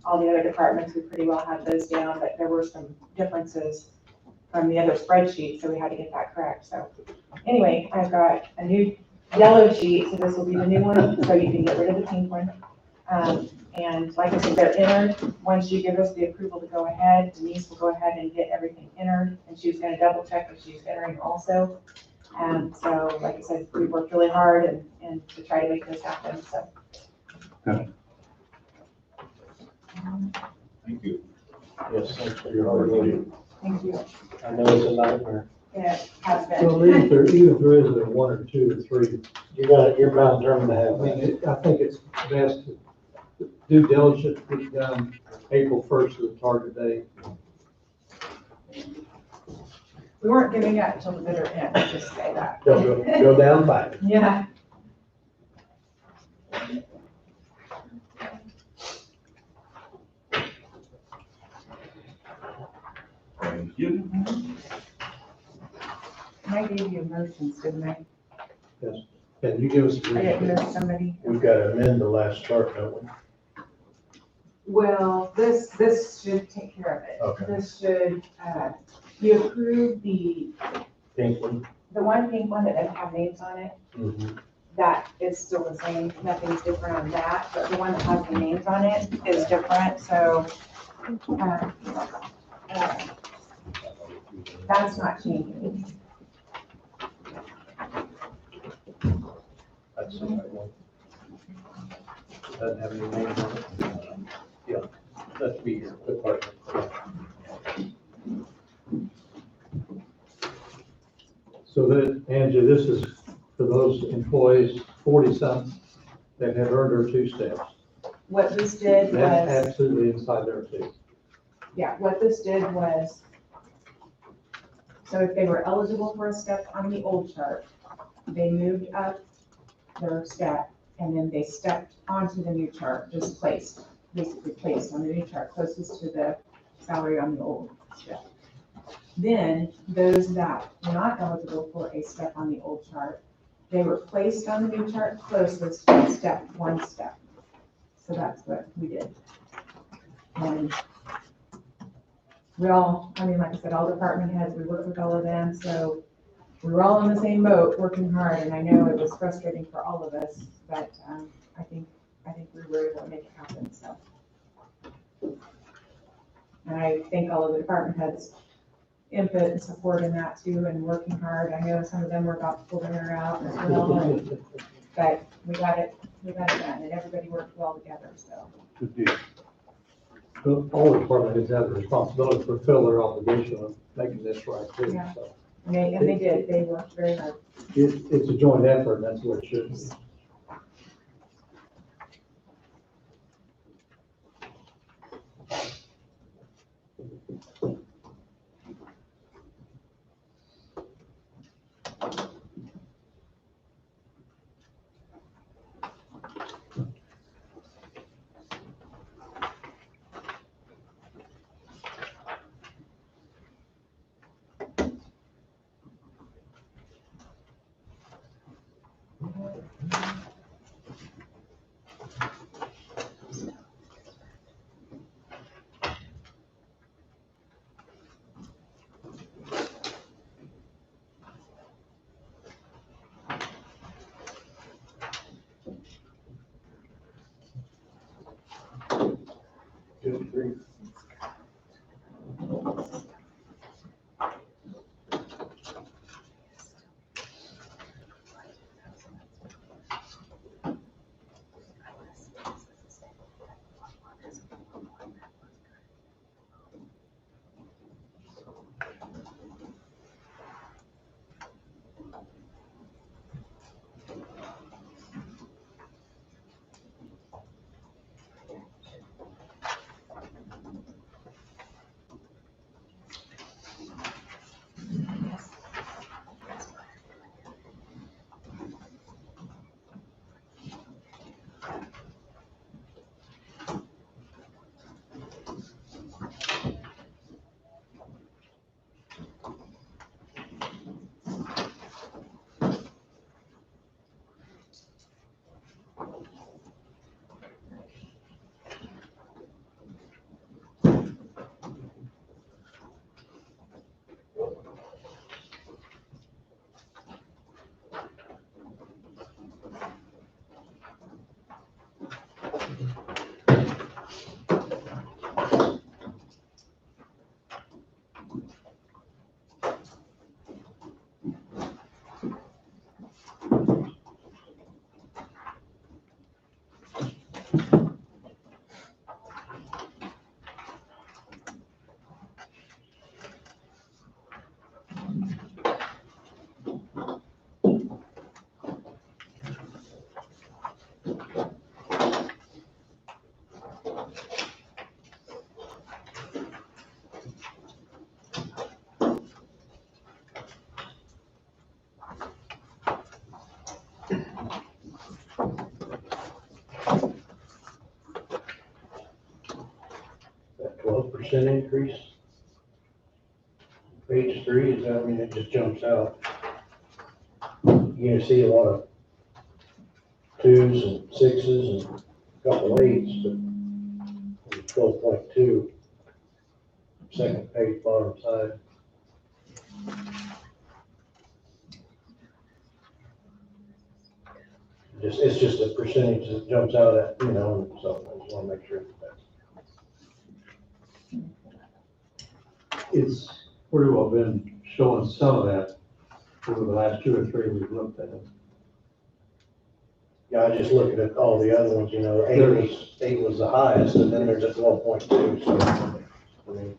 All the other departments, we pretty well had those down, but there were some differences from the other spreadsheet, so we had to get that correct. So anyway, I've got a new yellow sheet, so this will be the new one, so you can get rid of the pink one. And like I said, they're entered. Once you give us the approval to go ahead, Denise will go ahead and get everything entered, and she's gonna double check if she's entering also. So like I said, we worked really hard and to try to make this happen, so. Thank you. Yes, thanks for your hard work. Thank you. I know it's a nightmare. It has Well, been. even if there is a one or two or three, you're bound determined to have. I mean, I think it's best to due diligence be done April 1st is the target date. We weren't giving up until the bitter end, let's just say that. Go down by. Yeah. Thank you. I gave you emotions, didn't I? Yes. Can you give us a I didn't brief? miss somebody. We've got to amend the last chart, don't we? Well, this should take care of it. Okay. This should, you approve the Pink one? one pink one that doesn't have names on it, Mm-hmm. that is still the same, nothing's different on that, but the one that has the names on it is different, so, that's not changing. That's the right one. Doesn't have any names on it. Yeah, that's be your department. So that, Angie, this is for those employees, 40-some, that have earned their 2 steps. What this did That's was, absolutely inside there too. yeah, what this did was, so if they were eligible for a step on the old chart, they moved up their step, and then they stepped onto the new chart, just placed, basically placed on the new chart, closest to the salary on the old step. Then, those that were not eligible for a step on the old chart, they were placed on the new chart closest to step, 1 step. So that's what we did. And we all, I mean, like I said, all department heads, we worked with all of them, so we were all in the same boat, working hard, and I know it was frustrating for all of us, but, I think we were able to make it happen, so. And I thank all of the department heads' input and support in that too, and working hard. I know some of them were about to pull their hair out as well, but we got it done, and everybody worked well together, so. Good deal. So all the department heads have the responsibility to fulfill their obligation of making this right too, Yeah. so. And they did, they worked very hard. It's a joint effort, and that's what it should be. Good grief. That 12% increase. Page 3, is that, I mean, it just jumps out. You're gonna see a lot of twos and sixes and a couple eights, but 12.2, second page, bottom side. It's just a percentage that jumps out at, so I just want to make sure that it's pretty well been showing some of that over the last 2 or 3 we've looked at it. Yeah, I just looked at all the other ones, eight was the highest, and then there's a 12.2, so, I mean.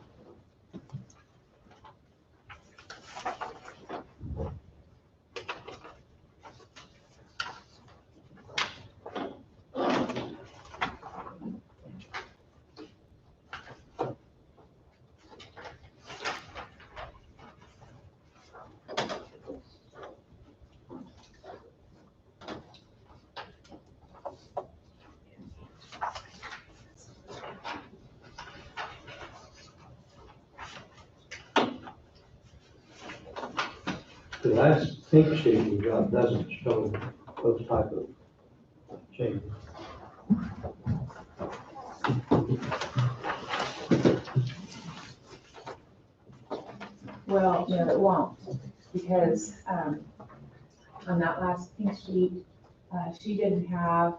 The last pink sheet we got doesn't show those type of changes. Well, no, it won't, because, on that last pink sheet, we didn't have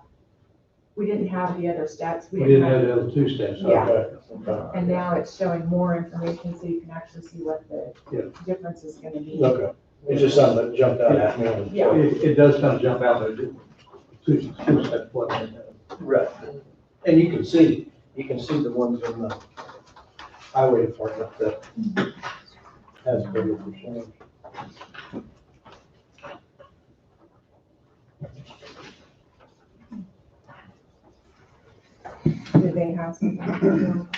the other steps. We didn't have the other 2 steps. Yeah. Okay. And now it's showing more information, so you can actually see what the Yeah. difference is gonna be. Okay. It's just something that jumped out at me. Yeah. It does kind of jump out, but two steps wasn't it? Right. And you can see the ones in the highway department that has bigger percentage. Do they have something?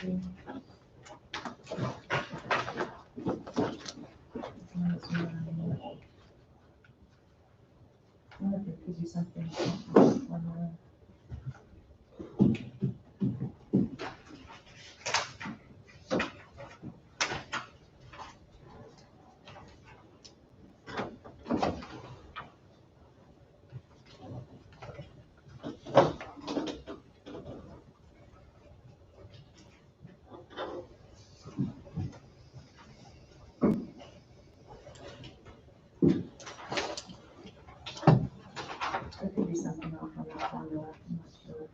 I wonder if it gives you something. There could be something off on that formula, I'm not sure.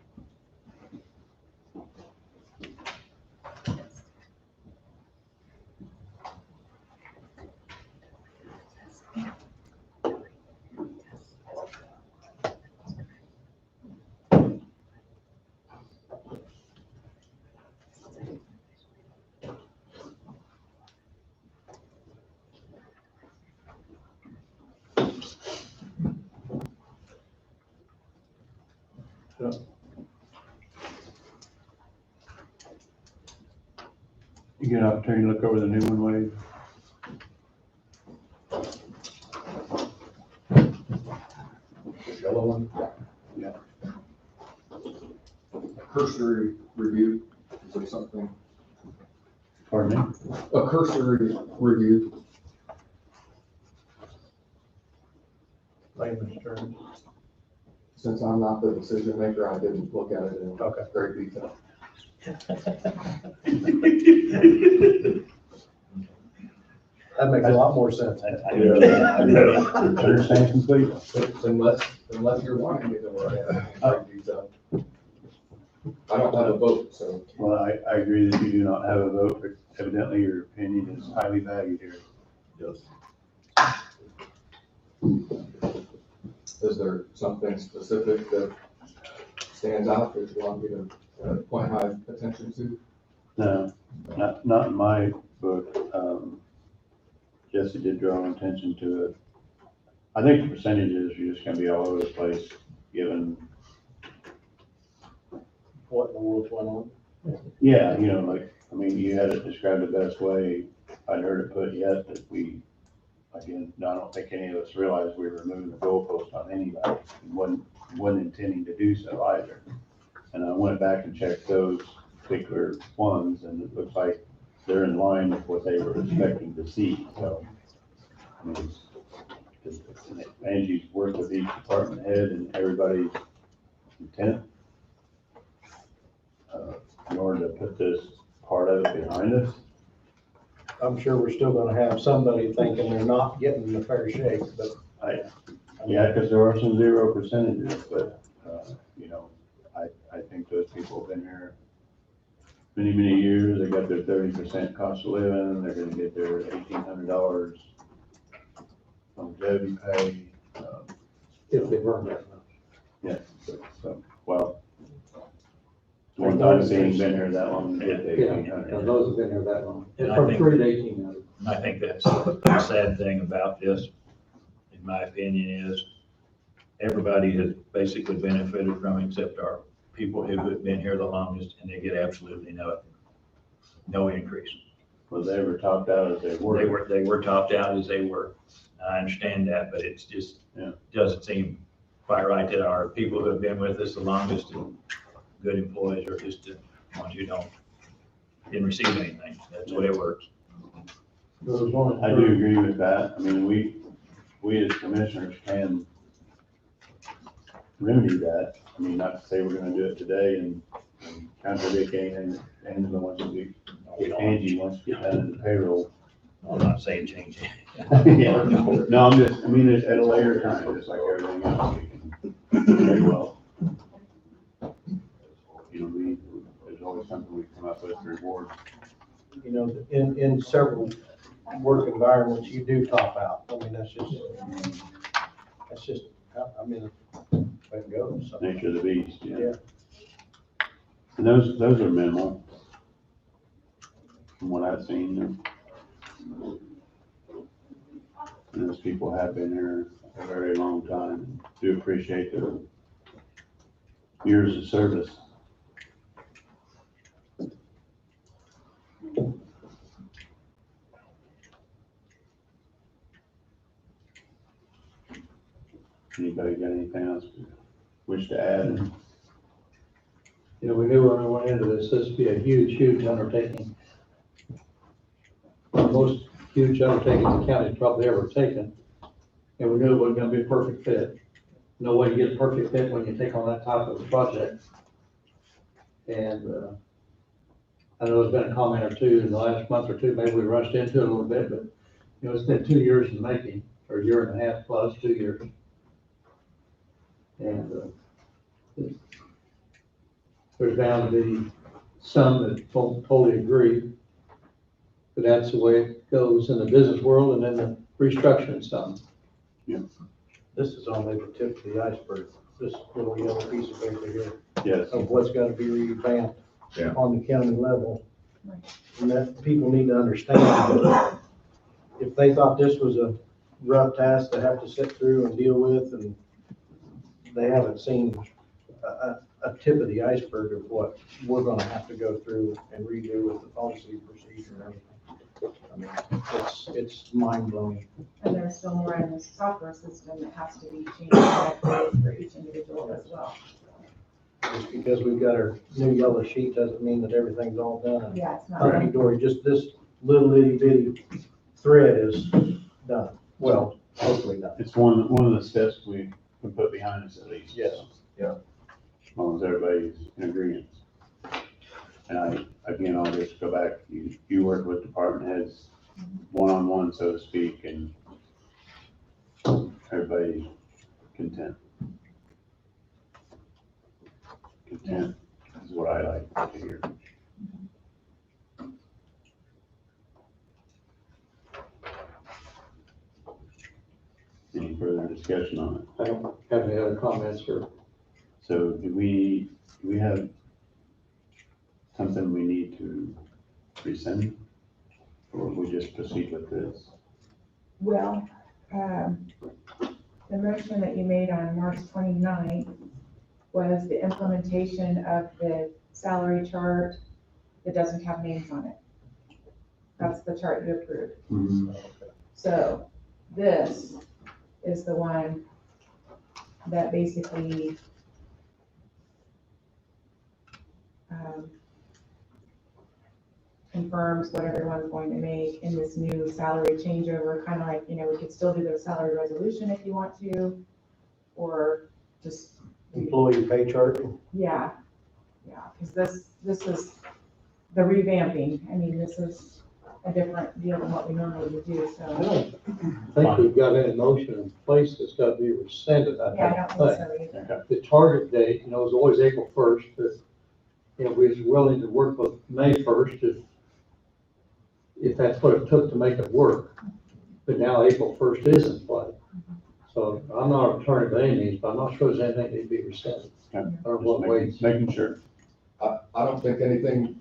You get an opportunity to look over the new one, Wade? The yellow one? Yeah. Cursory review, is there something? Pardon me? A cursory review, Layman's terms. since I'm not the decision maker, I didn't look at it in Okay. great detail. That makes a lot more sense. Understand completely. Unless you're wanting me to look at it in great detail. I don't have a vote, so. Well, I agree that you do not have a vote, but evidently your opinion is highly valued here. Yes. Is there something specific that stands out that you want me to point my attention to? No, not in my book. Jesse did draw attention to it. I think the percentages are just gonna be all over the place, given, What in the world's went on? yeah, you had it described the best way I'd heard it put yet, that we, again, I don't think any of us realized we were moving the goalpost on anybody. Wasn't intending to do so either. And I went back and checked those particular ones, and it looks like they're in line with what they were expecting to see, so. I mean, Angie's worked with each department head, and everybody's intent in order to put this part of it behind us. I'm sure we're still gonna have somebody thinking they're not getting the fair shake, but. Yeah, because there are some 0%, but, you know, I think those people have been here many, many years. They got their 30% cost of living. They're gonna get their $1,800 longevity pay. If they earn that much. Yeah, so, well, one time being been here that long to get the Yeah, 1,800. those have been here that long. And I From think- 3 to 1,800. And I think that's the sad thing about this, in my opinion, is everybody has basically benefited from it except our people who have been here the longest, and they get absolutely no increase. Was they ever topped out as they were? They were topped out as they were. I understand that, but it's just, Yeah. doesn't seem quite right that our people who have been with us the longest and good employees are just the ones who didn't receive anything. That's the way it works. There was one. I do agree with that. I mean, we as commissioners can remedy that. I mean, not to say we're gonna do it today and contradict anything that Angela wants to do. Angie wants to get done in the payroll. I'm not saying change it. Yeah, no, I mean, it's at a later time, just like everything else, we can very well. You know, there's always something we come up with to reward. You know, in several work environments, you do top out. I mean, that's just, I mean, way it goes. So, Nature of the beast, Yeah. yeah. And those are minimal. From what I've seen. And those people have been here a very long time. Do appreciate the years of service. Anybody got anything else to wish to add? You know, we knew when we went into this would be a huge, huge undertaking. The most huge undertaking the county's probably ever taken. And we knew it wasn't gonna be a perfect fit. No way you get a perfect fit when you take on that type of a project. And, I know there's been a comment or two in the last month or two, maybe we rushed into it a little bit, but, you know, it's been 2 years in the making, or a year and a half plus, 2 years. And, there's bound to be some that don't totally agree, but that's the way it goes in the business world, and then the restructuring some. this is only the tip of the iceberg, this little yellow piece of paper here, Yes. of what's gotta be revamped Yeah. on the county level. And that people need to understand that if they thought this was a rough task to have to sit through and deal with, and they haven't seen a tip of the iceberg of what we're gonna have to go through and redo with the policy procedure and everything. I mean, it's mind blowing. And there's still more in the software system that has to be changed correctly for each individual as well. Just because we've got our new yellow sheet doesn't mean that everything's all done. And Yeah, it's not. hunky dory, just this little itty bitty thread is done. Well, hopefully done. It's one of the steps we can put behind us at least. Yes, yeah. As long as everybody's in agreement. And again, I'll just go back, you work with department heads one-on-one, so to speak, and everybody's content. Content is what I like to hear. Any further discussion on it? I don't have any other comments or. So do we have something we need to rescind? Or we just proceed with this? Well, the motion that you made on March 29th was the implementation of the salary chart that doesn't have names on it. That's the chart you approved. So this is the one that basically confirms what everyone's going to make in this new salary changeover, kind of like, you know, we could still do the salary resolution if you want to, or just employee pay chart. Yeah, because this is the revamping. I mean, this is a different deal than what we normally would do, I so. don't think we've got any motion in place that's got to be rescinded, Yeah, I I don't don't think think. so either. The target date, is always April 1st, but, we was willing to work with May 1st if that's what it took to make it work. But now April 1st is in play. So I'm not an attorney by any means, but I'm not sure there's anything that needs to be rescinded. Okay. Or what ways. Just making sure. I don't think anything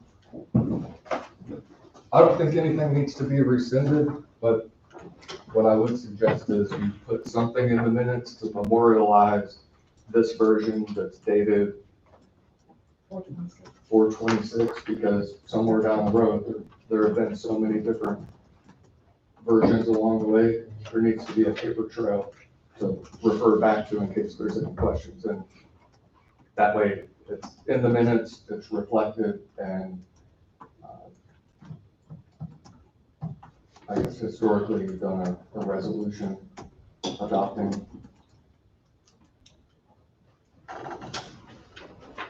needs to be rescinded, but what I would suggest is you put something in the minutes to memorialize this version that's dated 4/26, because somewhere down the road, there have been so many different versions along the way. There needs to be a paper trail to refer back to in case there's any questions, and that way it's in the minutes, it's reflected, and I guess historically, you've done a resolution adopting.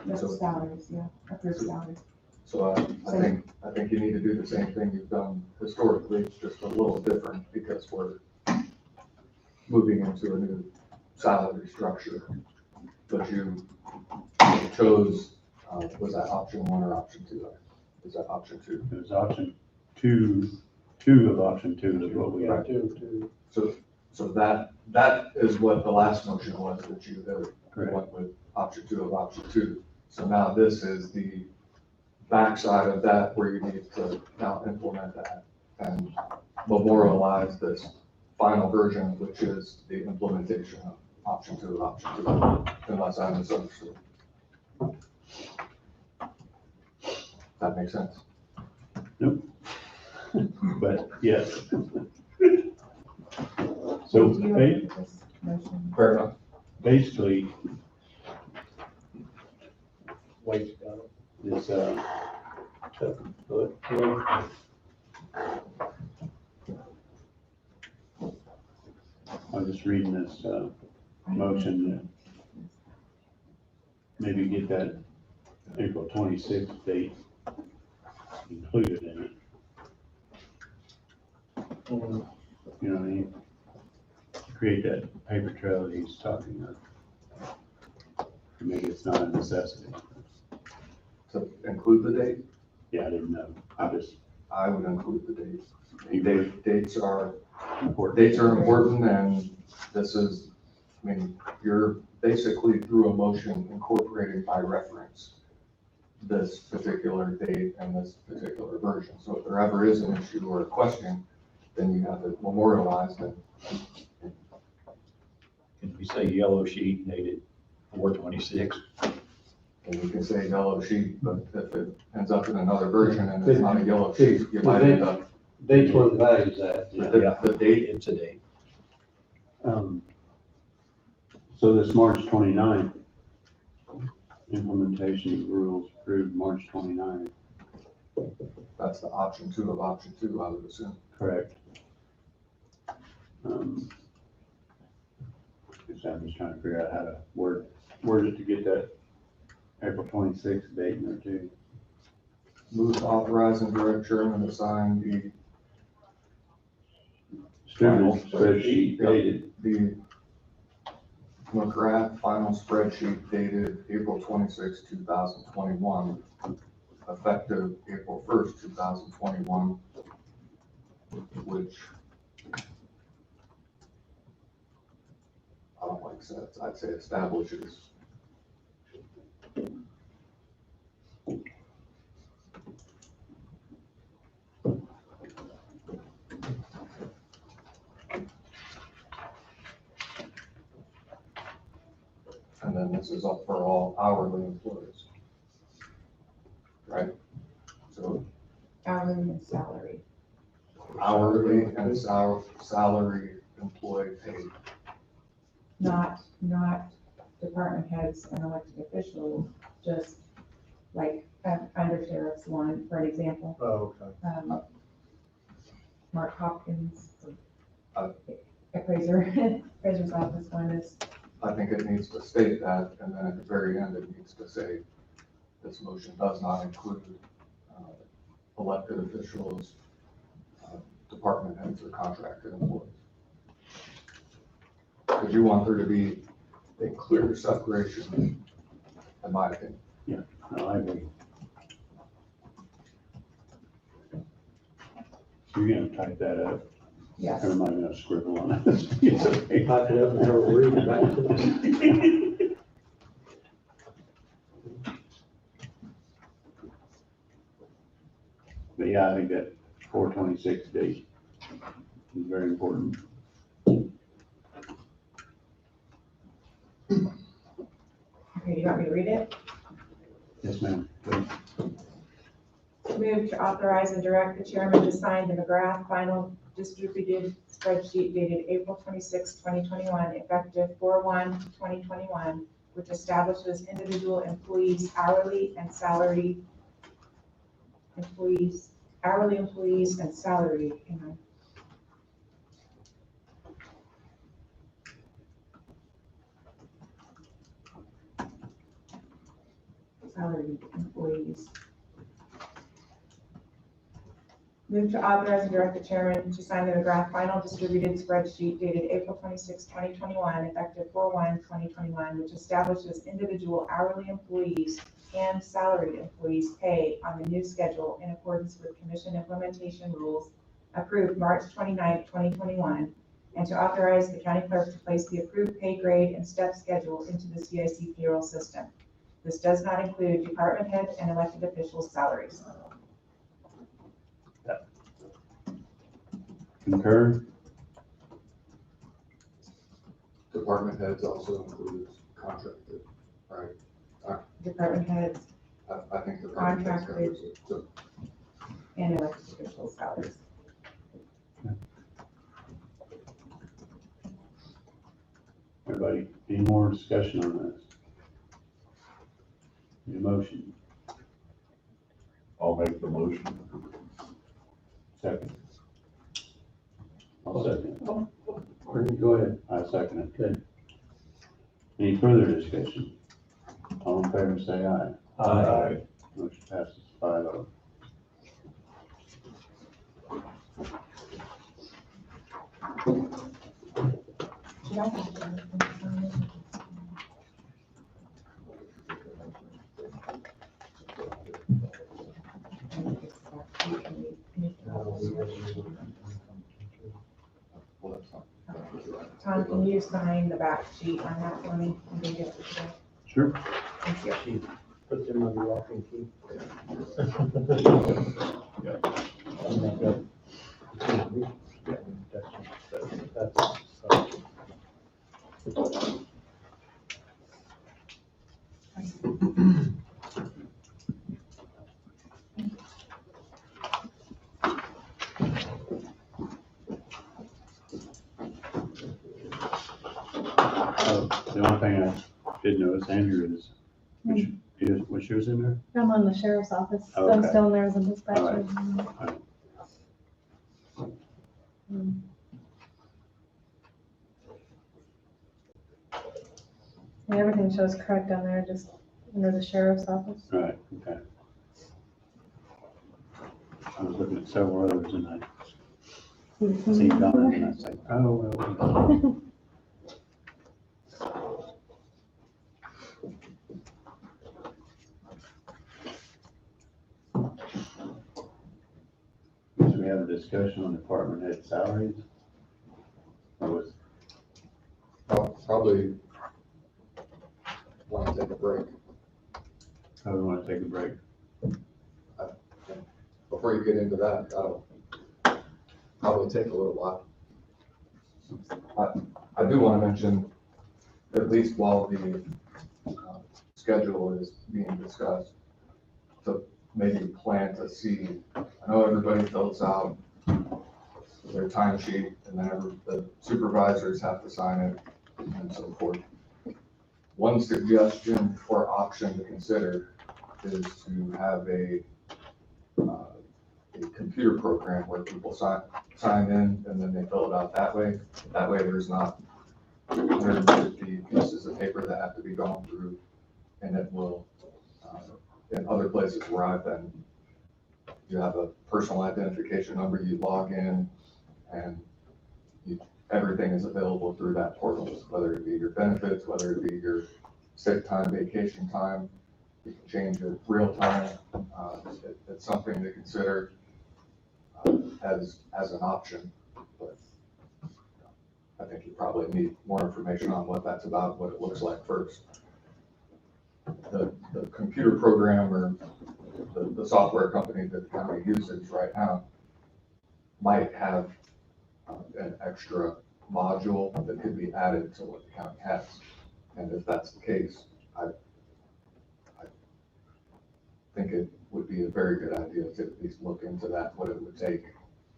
That's salaries, yeah, approved salaries. So I think you need to do the same thing you've done historically, it's just a little different because we're moving into a new salary structure. But you chose, was that option 1 or option 2? Is that option 2? It was option two of option 2 is what we have. So that is what the last motion was, that you Correct. went with option 2 of option 2. So now this is the backside of that where you need to now implement that and memorialize this final version, which is the implementation of option 2 of option 2, unless I misunderstood. That makes sense? But yes. What So do you ba- have for this motion? Fair enough. basically, Wait, this, I'm just reading this, motion, maybe get that April 26th date included in it, you know what I mean? Create that paper trail that he's talking of. Maybe it's not a necessity. To include the date, Yeah, I didn't know. I would include the dates. You would. Dates are Important. important, and this is, I mean, you're basically through a motion incorporating by reference this particular date and this particular version. So if there ever is an issue or a question, then you have it memorialized, and Can we say yellow sheet dated 4/26? you can say yellow sheet, but if it ends up in another version and it's not a yellow sheet, you might end up. Dates where the value's at. The date, It's a date. So this March 29th, implementation rules approved March 29th. that's the option 2 of option 2, I would assume. Correct. Guess I'm just trying to figure out how to word it to get that April 26th date in there too. Move to authorize and direct chairman to sign the Student spreadsheet dated, the McGrath final spreadsheet dated April 26, 2021, effective April 1st, 2021, which I don't like sets, I'd say establishes. And then this is up for all hourly employees. Right? So Hourly and salary. hourly and salary employee paid. Not department heads and elected officials, just like under sheriff's one, for an example. oh, okay. Mark Hopkins, Uh, appraiser, appraiser's office one is I think it needs to state that, and then at the very end, it needs to say, this motion does not include elected officials, department heads, or contracted employees. Because you want there to be a clear separation, in my opinion. No, I agree. So you're gonna type that up? Yes. Or am I gonna scribble on it? It's okay. Type it up and have a read it back to them. But yeah, I think that 4/26 date is very important. Okay, do you want me to read it? Yes, ma'am. Please. Move to authorize and direct the chairman to sign the McGrath final distributed spreadsheet dated April 26, 2021, effective 4/1/2021, which establishes individual employees' hourly and salary employees, hourly employees and salary, salaried employees. Move to authorize and direct the chairman to sign the McGrath final distributed spreadsheet dated April 26, 2021, effective 4/1/2021, which establishes individual hourly employees and salaried employees' pay on the new schedule in accordance with commission implementation rules approved March 29, 2021, and to authorize the county clerk to place the approved pay grade and step schedule into the CIC payroll system. This does not include department head and elected officials' salaries. Concur? Department heads also includes contracted, right? Department heads I think department heads covers it. So and elected officials' salaries. Everybody, any more discussion on this? Any motion? I'll make the motion. Second. I'll second. Go ahead. I second it. Okay. Any further discussion? All in favor, say aye. Aye. Motion passes 5-0. well, that's not. Tom, can you sign the back sheet on that for me? I'm gonna get it today. Sure. Thank you. Put them on the lock and key. The only thing I did notice, Andrew, which yours in there? I'm on the sheriff's office, so Okay. I'm still in there as a dispatcher. Alright. Yeah, everything shows correct on there, just under the sheriff's office. Right, okay. I was looking at several others and I seen Donna and I was like, oh, well. Guess we have a discussion on department head salaries. Or was, Probably want to take a break. I would want to take a break. Before you get into that, that'll probably take a little while. I do want to mention, at least while the schedule is being discussed, to maybe plant a seed. I know everybody fills out their timesheet and then the supervisors have to sign it and so forth. One suggestion or option to consider is to have a computer program where people sign in and then they fill it out that way. That way there's not 150 pieces of paper that have to be gone through, and it will, in other places where I've been, you have a personal identification number, you log in, and everything is available through that portal, whether it be your benefits, whether it be your sick time, vacation time. You can change it real time. It's something to consider as an option, but I think you probably need more information on what that's about, what it looks like first. The computer program or the software company that the county uses right now might have an extra module that could be added to what the county has. And if that's the case, I think it would be a very good idea to at least look into that, what it would take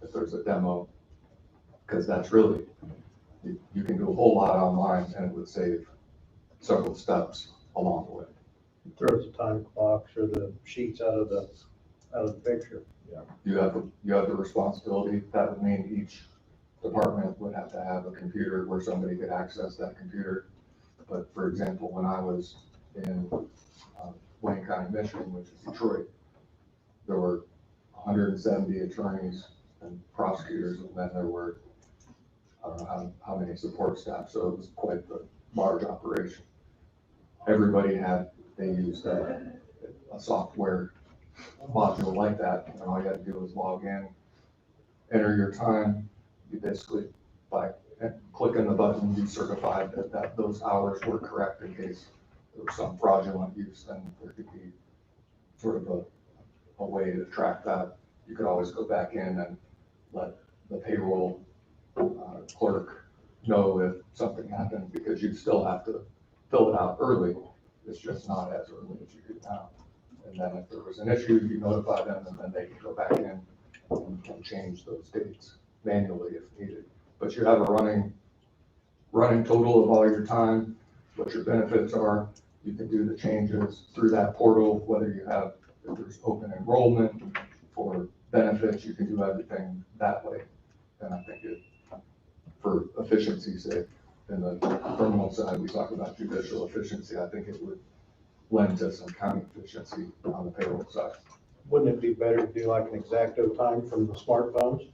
if there's a demo. Because that's really, you can do a whole lot online and it would save several steps along the way. Throws the time clocks or the sheets out of the picture. You have the responsibility. That would mean each department would have to have a computer where somebody could access that computer. But for example, when I was in Wayne County, Michigan, which is Detroit, there were 170 attorneys and prosecutors, and then there were, I don't know how many support staff, so it was quite the large operation. Everybody they used a software module like that, and all you had to do was log in, enter your time. You basically, by clicking the button, you certified that those hours were correct in case there was some fraudulent use, then there could be sort of a way to track that. You could always go back in and let the payroll clerk know if something happened, because you'd still have to fill it out early. It's just not as early as you do now. And then if there was an issue, you notify them, and then they can go back in and change those dates manually if needed. But you have a running total of all your time, what your benefits are. You can do the changes through that portal, whether if there's open enrollment for benefits, you can do everything that way. And I think for efficiency's sake, in the criminal side, we talk about judicial efficiency. I think it would lend to some county efficiency on the payroll side. Wouldn't it be better to do like an exacto time from the smartphones,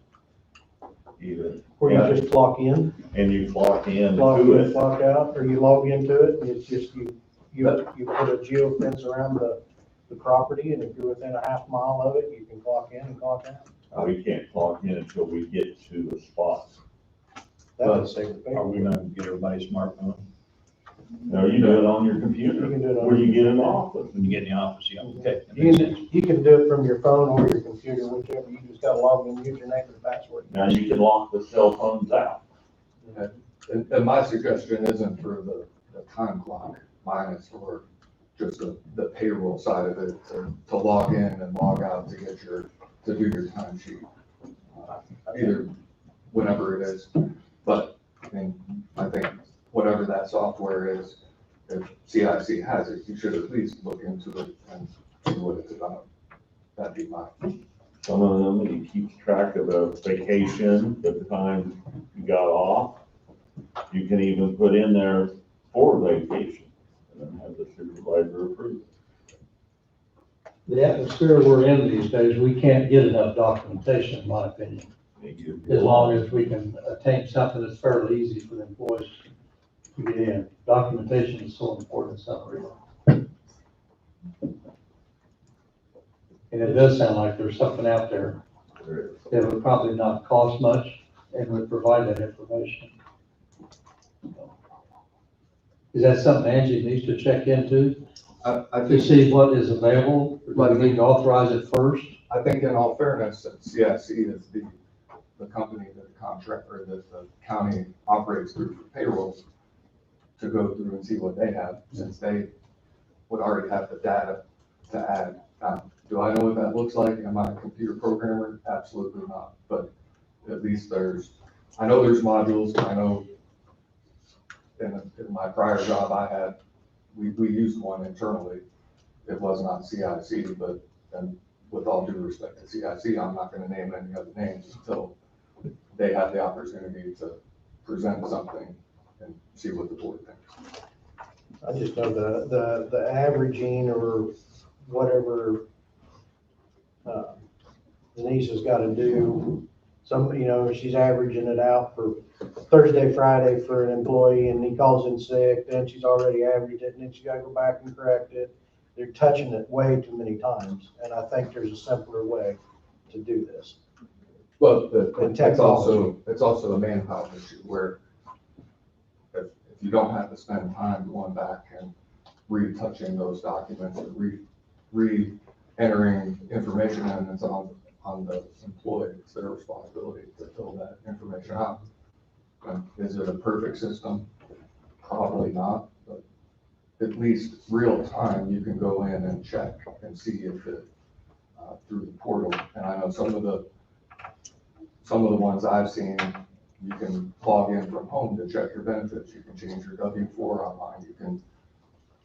Even, where you just clock in, and you clock in clock to in, it. clock out, or you log into it, and it's just you put a geofence around the property, and if you're within a half mile of it, you can clock in and clock out. We can't clock in until we get to the spot. That would save the paper. Are we gonna get everybody's smartphone? No, you do it on your You computer, can do it on. where you get in the office. When you get in the office, yeah, okay. that You makes can, sense. you can do it from your phone or your computer, whichever. You just gotta log in, username and password. Now you can lock the cell phones out. And my suggestion isn't for the time clock, mine is for just the payroll side of it, to log in and log out to do your time sheet. Either whenever it is, but I think whatever that software is, if CIC has it, you should at least look into it and see what it's about. That'd be mine. Some of them, it keeps track of a vacation, the time you got off. You can even put in there for vacation, and then have the supervisor approve it. The atmosphere we're in these days, we can't get enough documentation, in my opinion. As long as we can attain something that's fairly easy for the employees to get in. Documentation is so important in some regards. And it does sound like there's something out there that would probably not cost much and would provide that information. Is that something Angie needs to check into, I to think, see what is available? Or do we need to authorize it first? I think in all fairness, that CIC is the company that the contract, or that the county operates through for payroll, to go through and see what they have, since they would already have the data to add. Do I know what that looks like? Am I a computer programmer? Absolutely not. But at least I know there's modules. I know in my prior job I had, we used one internally. It was not CIC, but, and with all due respect to CIC, I'm not gonna name any other names until they have the opportunity to present something and see what the board thinks. I just know the averaging or whatever, Denise has got to do. She's averaging it out for Thursday, Friday for an employee, and he calls in sick, then she's already averaged it, and then she got to go back and correct it. They're touching it way too many times, and I think there's a simpler way to do this. But And it's also a manpower issue where if you don't have to spend time going back and retouching those documents and re-entering information in, it's on the employee. It's their responsibility to fill that information out. Is it a perfect system? Probably not, but at least real time, you can go in and check and see if it, through the portal. And I know some of the ones I've seen, you can log in from home to check your benefits. You can change your W-4 online. You can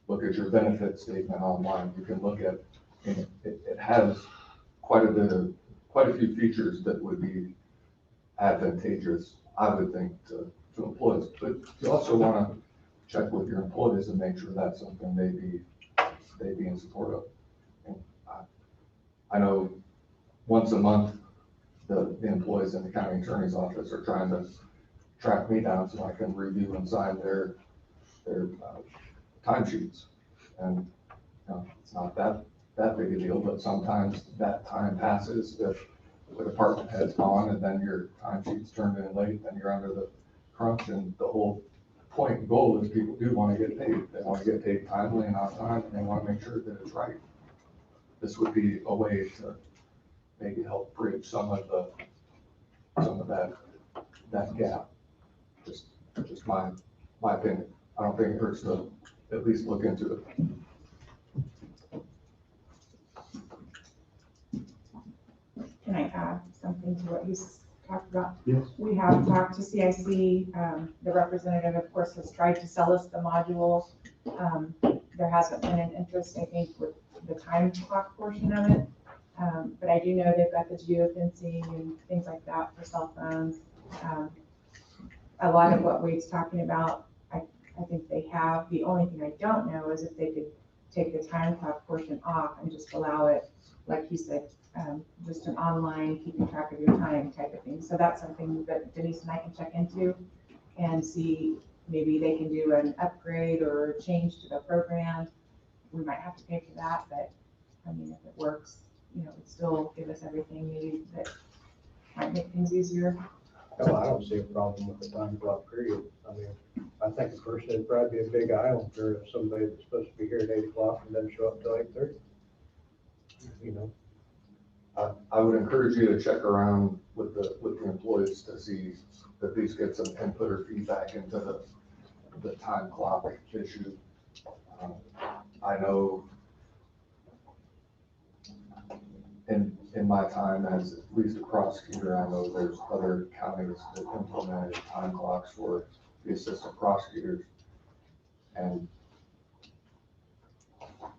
look at your benefit statement online. You can look at, and it has quite a few features that would be advantageous, I would think, to employees. But you also want to check with your employees and make sure that's something they'd be in support of. And I know once a month, the employees in the county attorney's office are trying to track me down so I can review and sign their timesheets. And it's not that big a deal, but sometimes that time passes if the department head's gone and then your timesheet's turned in late, then you're under the crunch. And the whole point and goal is people do want to get paid. They want to get paid timely and on time, and they want to make sure that it's right. This would be a way to maybe help bridge some of that gap. Just my opinion. I don't think it hurts to at least look into it. Can I add something to what he's talked about? Yes. We have talked to CIC, the representative, of course, has tried to sell us the module. There hasn't been an interest, I think, with the time clock portion of it. But I do know they've got the geofencing and things like that for cell phones. A lot of what Wade's talking about, I think they have. The only thing I don't know is if they could take the time clock portion off and just allow it, like you said, just an online keeping track of your time type of thing. So that's something that Denise and I can check into and see, maybe they can do an upgrade or change to the program. We might have to pay for that, but I mean, if it works, it'd still give us everything maybe that might make things easier. No, I don't see a problem with the time clock period. I mean, I think a person would probably be a big island for if somebody that's supposed to be here at 8 o'clock and doesn't show up till 8:30. I would encourage you to check around with the employees to see, at least get some input or feedback into the time clock issue. I know in my time as at least a prosecutor, I know there's other counties that implemented time clocks for the assistant prosecutors. And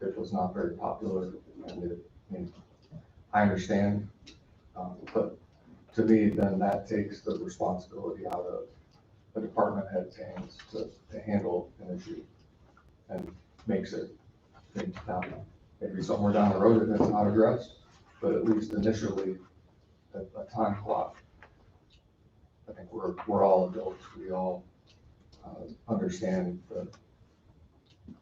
it was not very popular, and I understand, but to me, then that takes the responsibility out of the department head's hands to handle an issue and makes it, maybe somewhere down the road if it's not addressed, but at least initially, a time clock. I think we're all adults. We all understand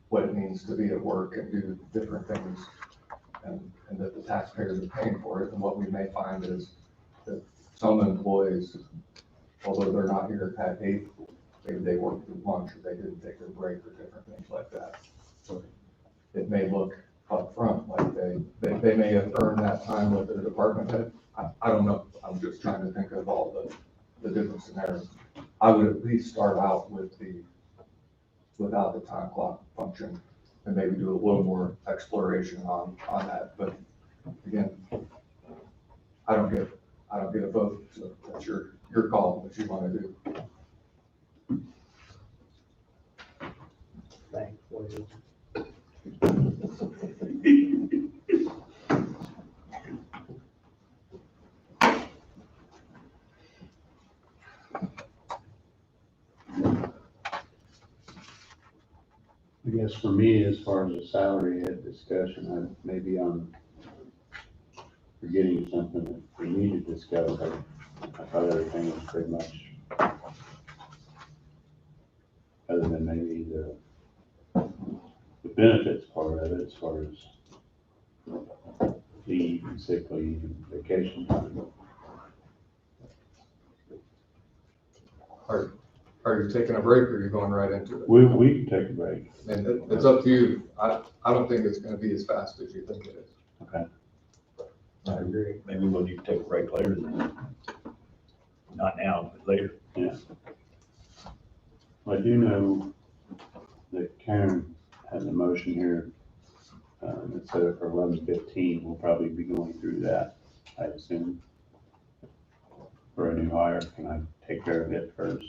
what it means to be at work and do different things, and that the taxpayers are paying for it. And what we may find is that some employees, although they're not here at 8, maybe they worked through lunch or they didn't take their break or different things like that. So it may look up front like they may have earned that time with their department head. I don't know. I'm just trying to think of all the different scenarios. I would at least start out without the time clock function and maybe do a little more exploration on that. But again, I don't get a vote, so that's your call, what you want to do. Thankfully. guess for me, as far as the salary head discussion, maybe I'm forgetting something that we need to discuss. I thought everything was pretty much, other than maybe the benefits part of it, as far as leave and sick leave and vacation time. Are you taking a break or are you going right into it? We can take a break. And it's up to you. I don't think it's gonna be as fast as you think it is. Okay. I agree. Maybe we'll need to take a break later then. Not now, but later. Yeah. Well, I do know that Karen has a motion here, that's set up for 11:15. We'll probably be going through that, I assume. For a new hire, can I take care of it first?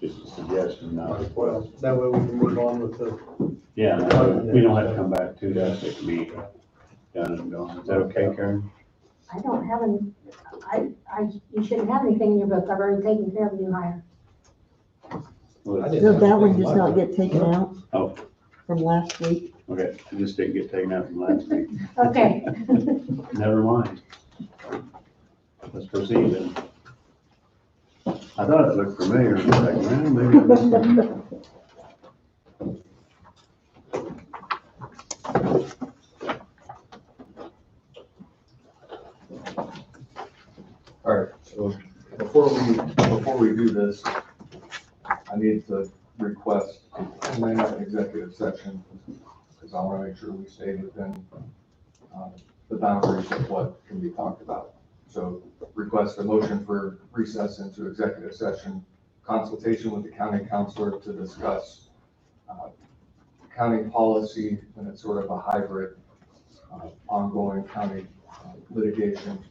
Just a suggestion, not. Well, that way we can move on with the, Yeah, no, we don't have to come back to that, it can be done and gone. Is that okay, Karen? I don't have any, you shouldn't have anything in your book, I've already taken care of the new hire. Well, I didn't So have that one anything does in my not get taken out? Oh. From last week? Okay, I just didn't get taken out from last week. Okay. Never mind. Let's proceed then. I thought it looked familiar, I was like, well, maybe I missed it. All right, so before we do this, I need to request a 10-minute executive session, because I want to make sure we stay within the boundaries of what can be talked about. So request a motion for recess into executive session, consultation with the county counselor to discuss county policy, and it's sort of a hybrid, ongoing county litigation,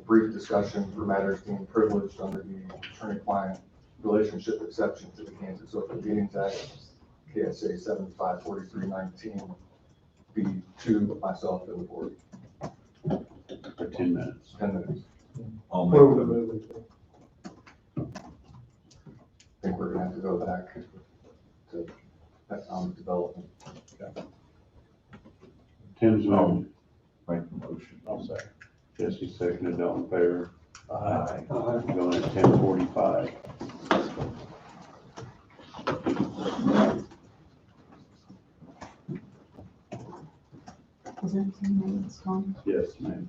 brief discussion for matters deemed privileged under the attorney-client relationship exception to the Kansas Open Meetings Act, KSA 754319, B2, myself and the board. For 10 minutes. 10 minutes. I'll where make we the, moving to. I think we're gonna have to go back to economic development. Tim's moving. make the motion. I'll say. Jesse seconded, all in favor? Aye. Going at 10:45. Is that 10 minutes long? Yes, ma'am.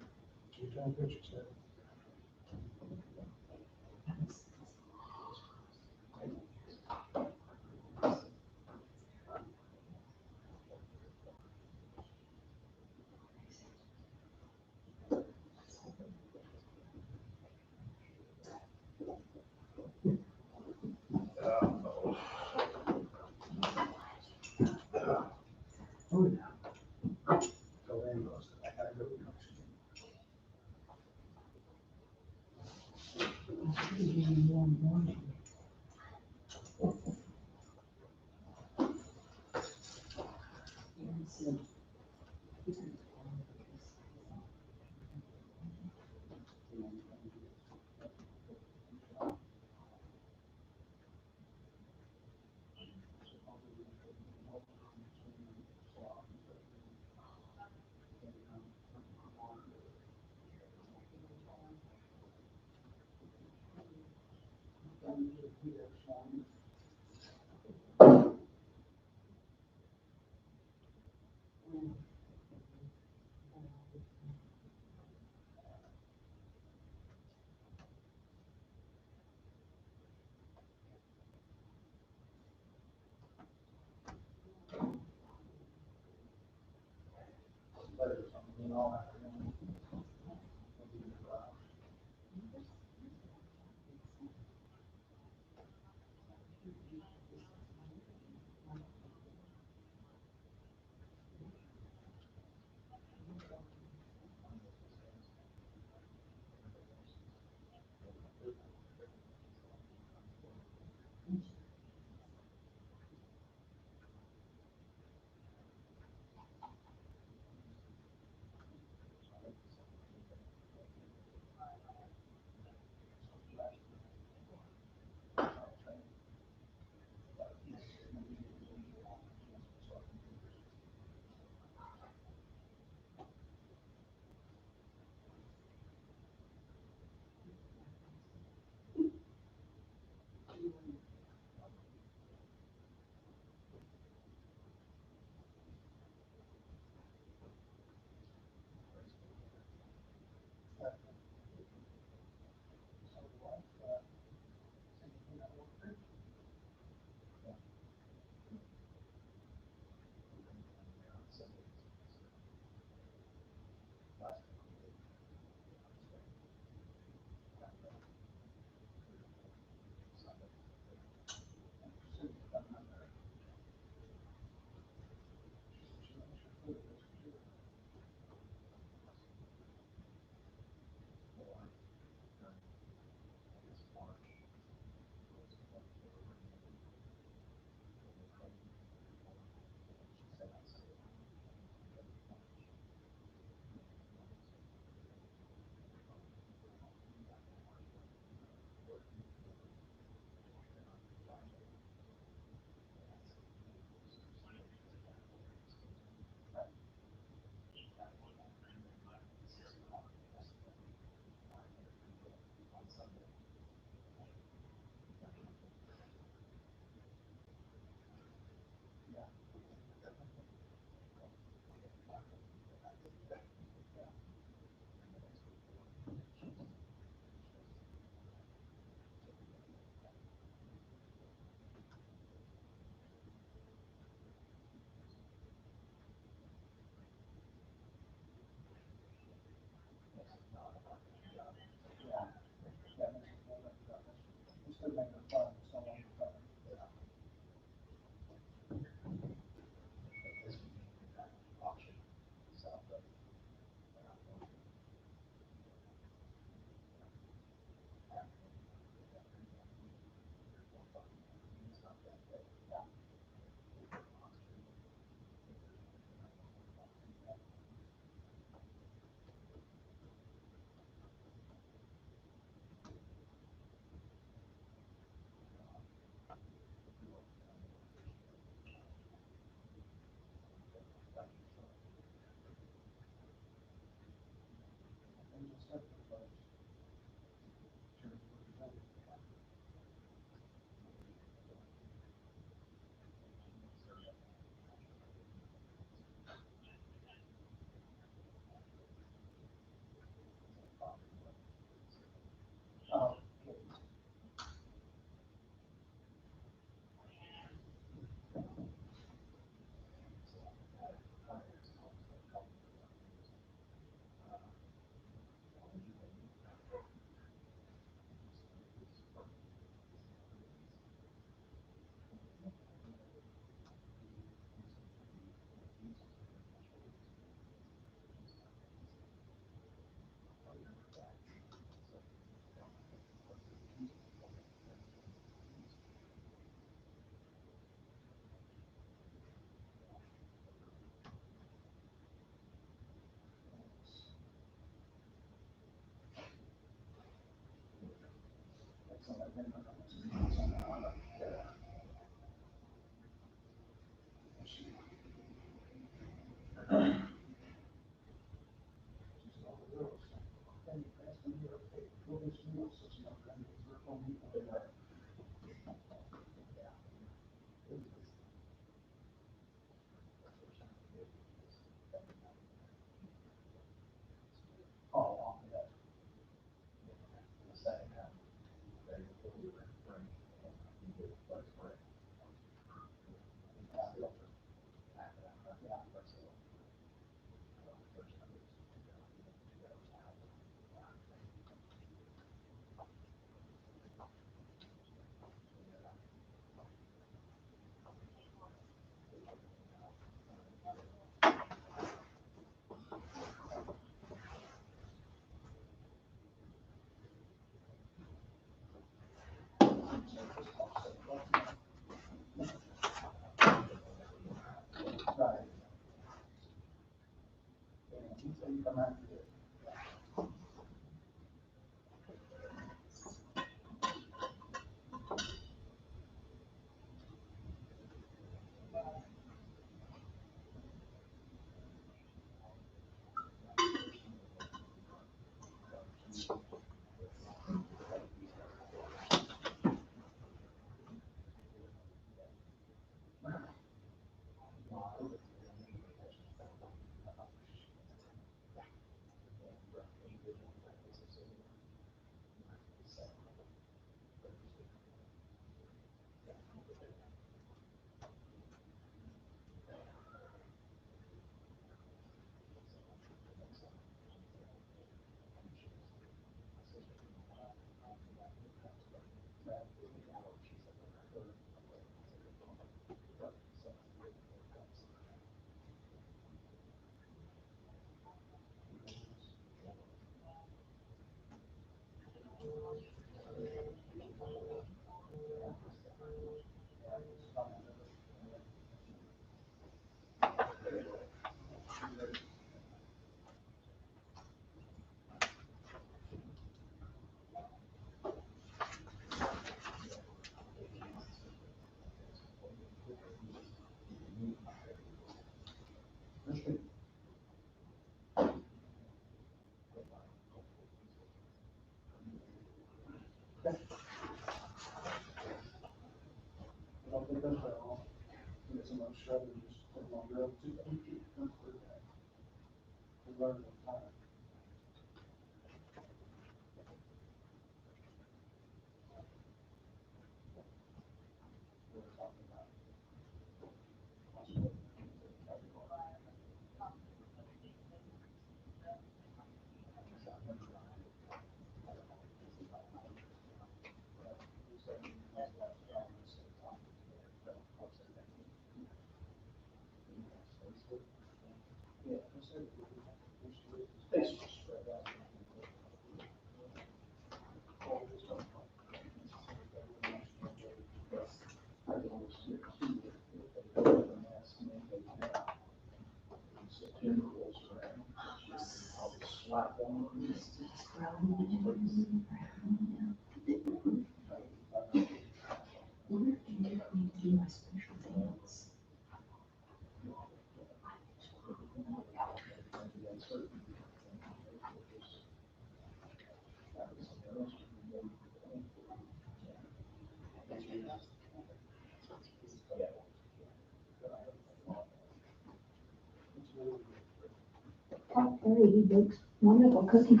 How very he bakes wonderful cookies.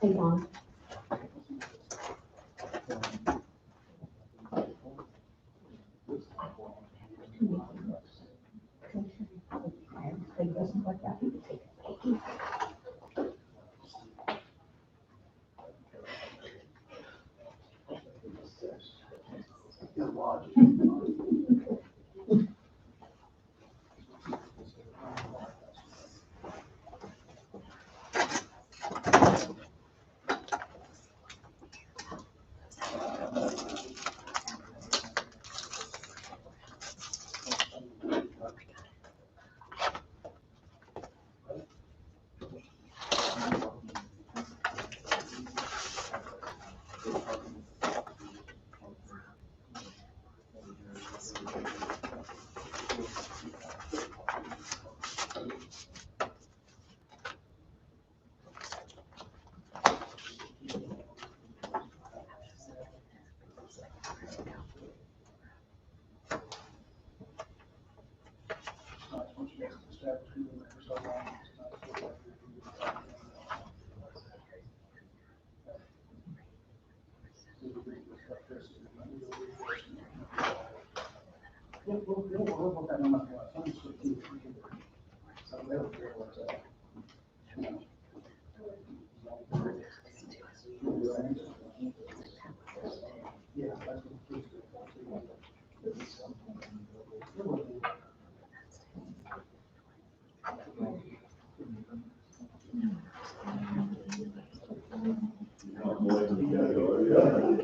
Hey, Mom. He doesn't like that. He would take it.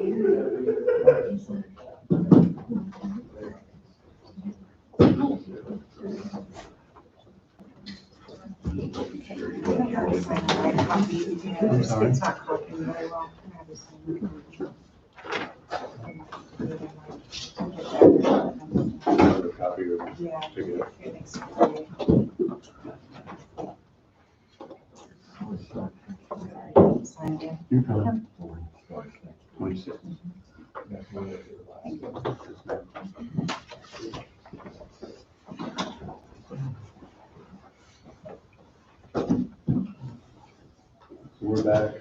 I'm sorry. It's not copying very well. Another copy or Yeah. pick it up. It makes it pretty. Signed in. You're fine. 26. We're back.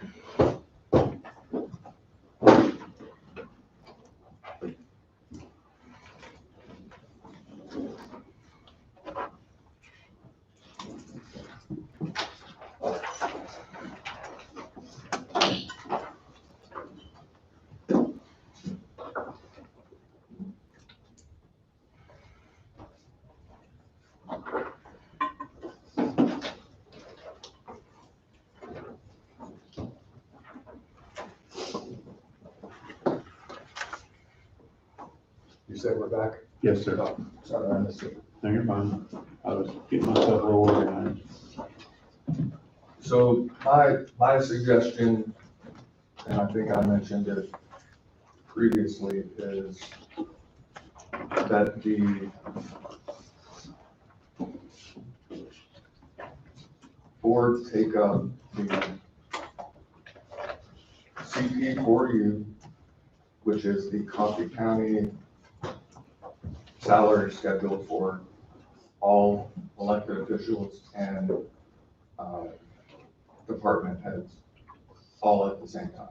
You said we're back? Yes, sir. Oh, sorry, I missed it. No, you're fine. I was getting myself all organized. So my suggestion, and I think I mentioned it previously, is that the board take up the CP4U, which is the Coffee County salary schedule for all elected officials and department heads, all at the same time.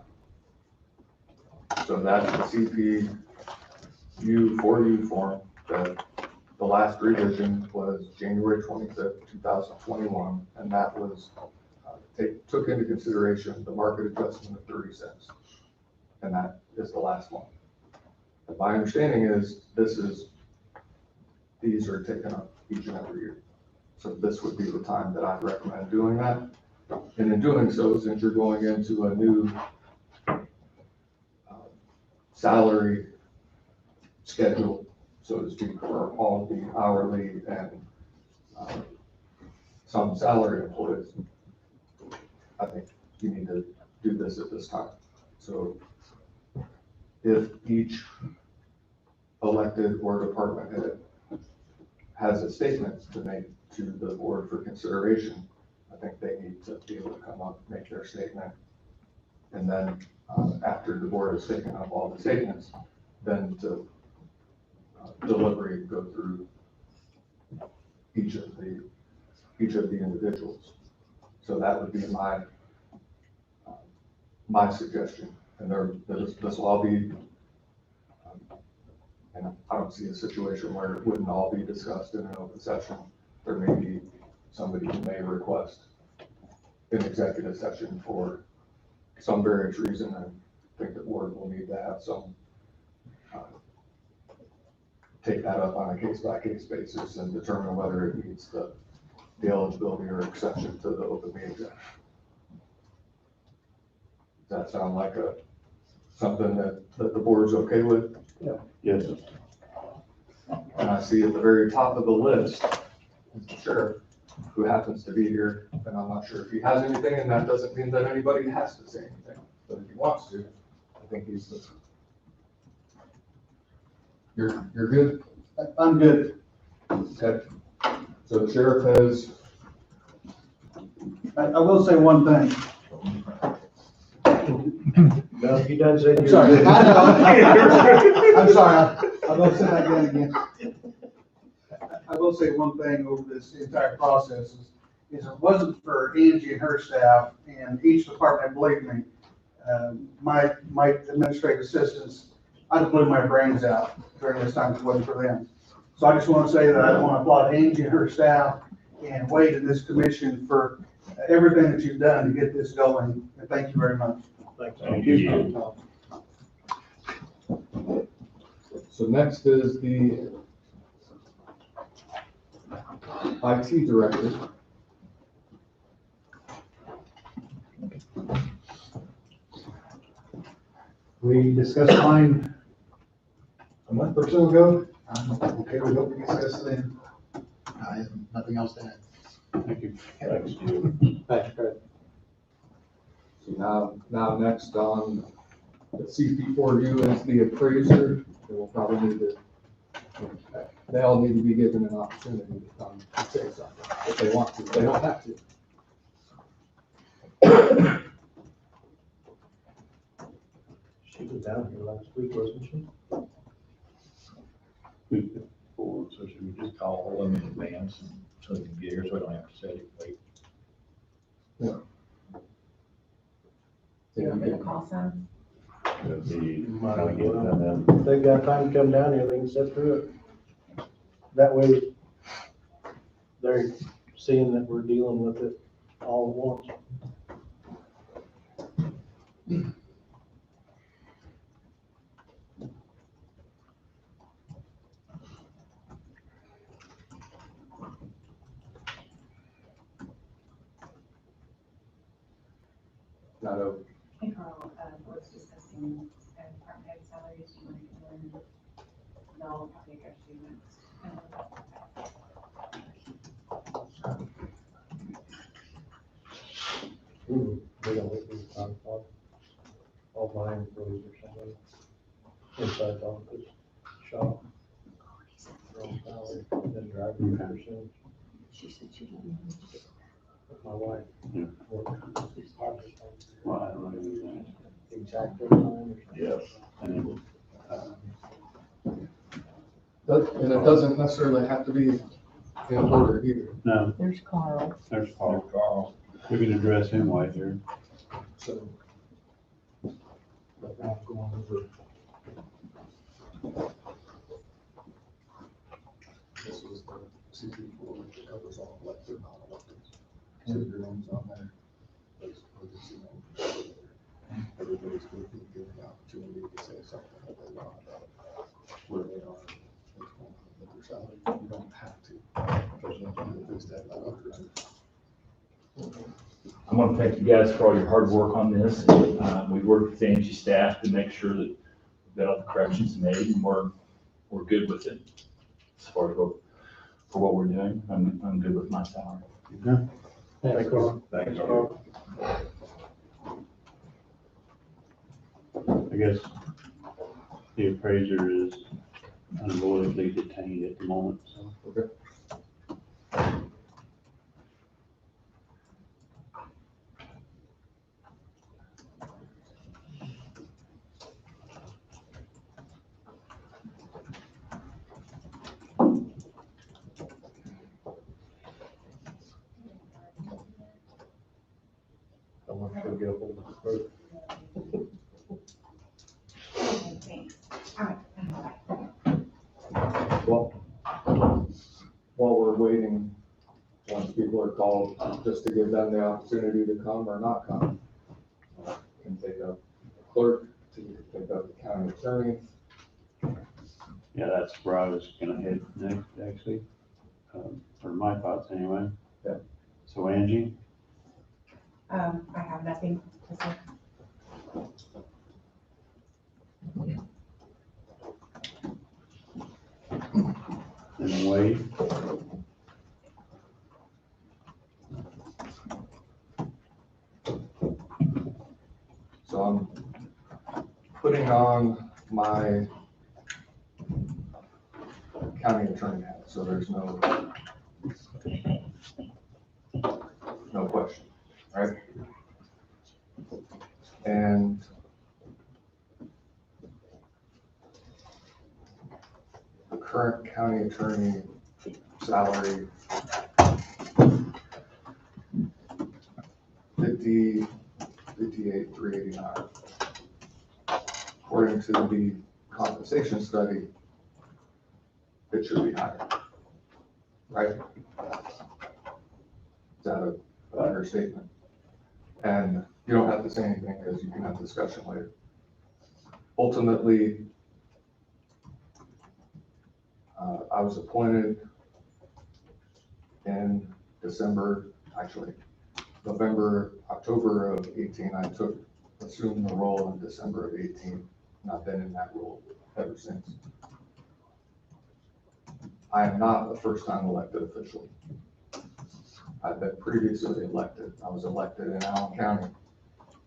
So that's the CP4U form that the last revision was January 25th, 2021, and that was, took into consideration the market adjustment of 30 cents. And that is the last one. And my understanding is these are taken up each and every year. So this would be the time that I'd recommend doing that. And in doing so, since you're going into a new salary schedule, so to speak, for all the hourly and some salary employees, I think you need to do this at this time. So if each elected or department head has a statement to make to the board for consideration, I think they need to be able to come up, make their statement. And then after the board has taken up all the statements, then to deliberate, go through each of the individuals. So that would be my suggestion. And this will all be, and I don't see a situation where it wouldn't all be discussed in an open session. There may be somebody who may request an executive session for some various reason. I think the board will need to have some, take that up on a case-by-case basis and determine whether it meets the eligibility or exception to the open meetings act. Does that sound like something that the board's okay with? Yes. And I see at the very top of the list, is the sheriff, who happens to be here, and I'm not sure if he has anything, and that doesn't mean that anybody has to say anything, but if he wants to, I think he's the. You're good? I'm good. Okay. So the sheriff has, I will say one thing. No, he done said I'm you're sorry. good. I'm sorry, I will say that again. I will say one thing over this entire process is if it wasn't for Angie and her staff and each department, believe me, my administrative assistants, I'd have blew my brains out during this time if it wasn't for them. So I just want to say that I want to applaud Angie and her staff and Wade and this commission for everything that you've done to get this going. And thank you very much. Thank you. so next is the IT director. We discussed mine a month or so ago. Okay, we hope we discuss it then. I have nothing else to add. Thank you. Thanks, Stu. Thanks, Craig. So now next on the CP4U is the appraiser. They will probably need to, they all need to be given an opportunity to come and say something if they want to. They don't have to. She was down here last week, wasn't she? So should we just call them in advance so they can get here, so we don't have to set it late? Do you want me to call some? It'd be, Might how we get as well. them in. If they've got time to come down here, they can sit through it. That way, they're seeing that we're dealing with it all at once. Not open. Hey Carl, was discussing department head salaries, you want to go in? No, I'll probably address you next. They don't make any time for all my employees or something. Inside the office, shop. Their own salary, then driving percentage. She said she didn't know. My wife. Yeah. works Well, I don't know anything. exactly time or something. Yes. And And it doesn't necessarily have to be in order either. no, There's Carl. there's Oh, Paul. Carl. We can address him right there. So. But now going over. This is the CP4, which covers all elected, non-elected. So your name's on there. Everybody's going to be given the opportunity to say something that they want about where they are. With their salary. You don't have to. There's nothing that is that opportunity. I want to thank you guys for all your hard work on this. We've worked with Angie staff to make sure that we've got all the corrections made and we're good with it as far as for what we're doing. I'm good with my salary. Thanks, Carl. Thanks, Carl. I guess the appraiser is unavoidably detained at the moment, so. Okay. I want to get a hold of the clerk. Okay, thanks. All right. Well, while we're waiting, once people are called, just to give them the opportunity to come or not come. Can take up the clerk, to take up the county attorney. Yeah, that's where I was gonna head next, actually, or my thoughts anyway. Yeah. So Angie, I have nothing to say. and Wade, So I'm putting on my county attorney hat, so there's no question, right? And the current county attorney salary, 58,389. According to the compensation study, it should be higher, right? Is that an understatement? And you don't have to say anything because you can have discussion later. Ultimately, I was appointed in December, actually, October of 18, I took assumed the role in December of 18, and I've been in that role ever since. I am not a first-time elected official. I've been previously elected. I was elected in Allen County,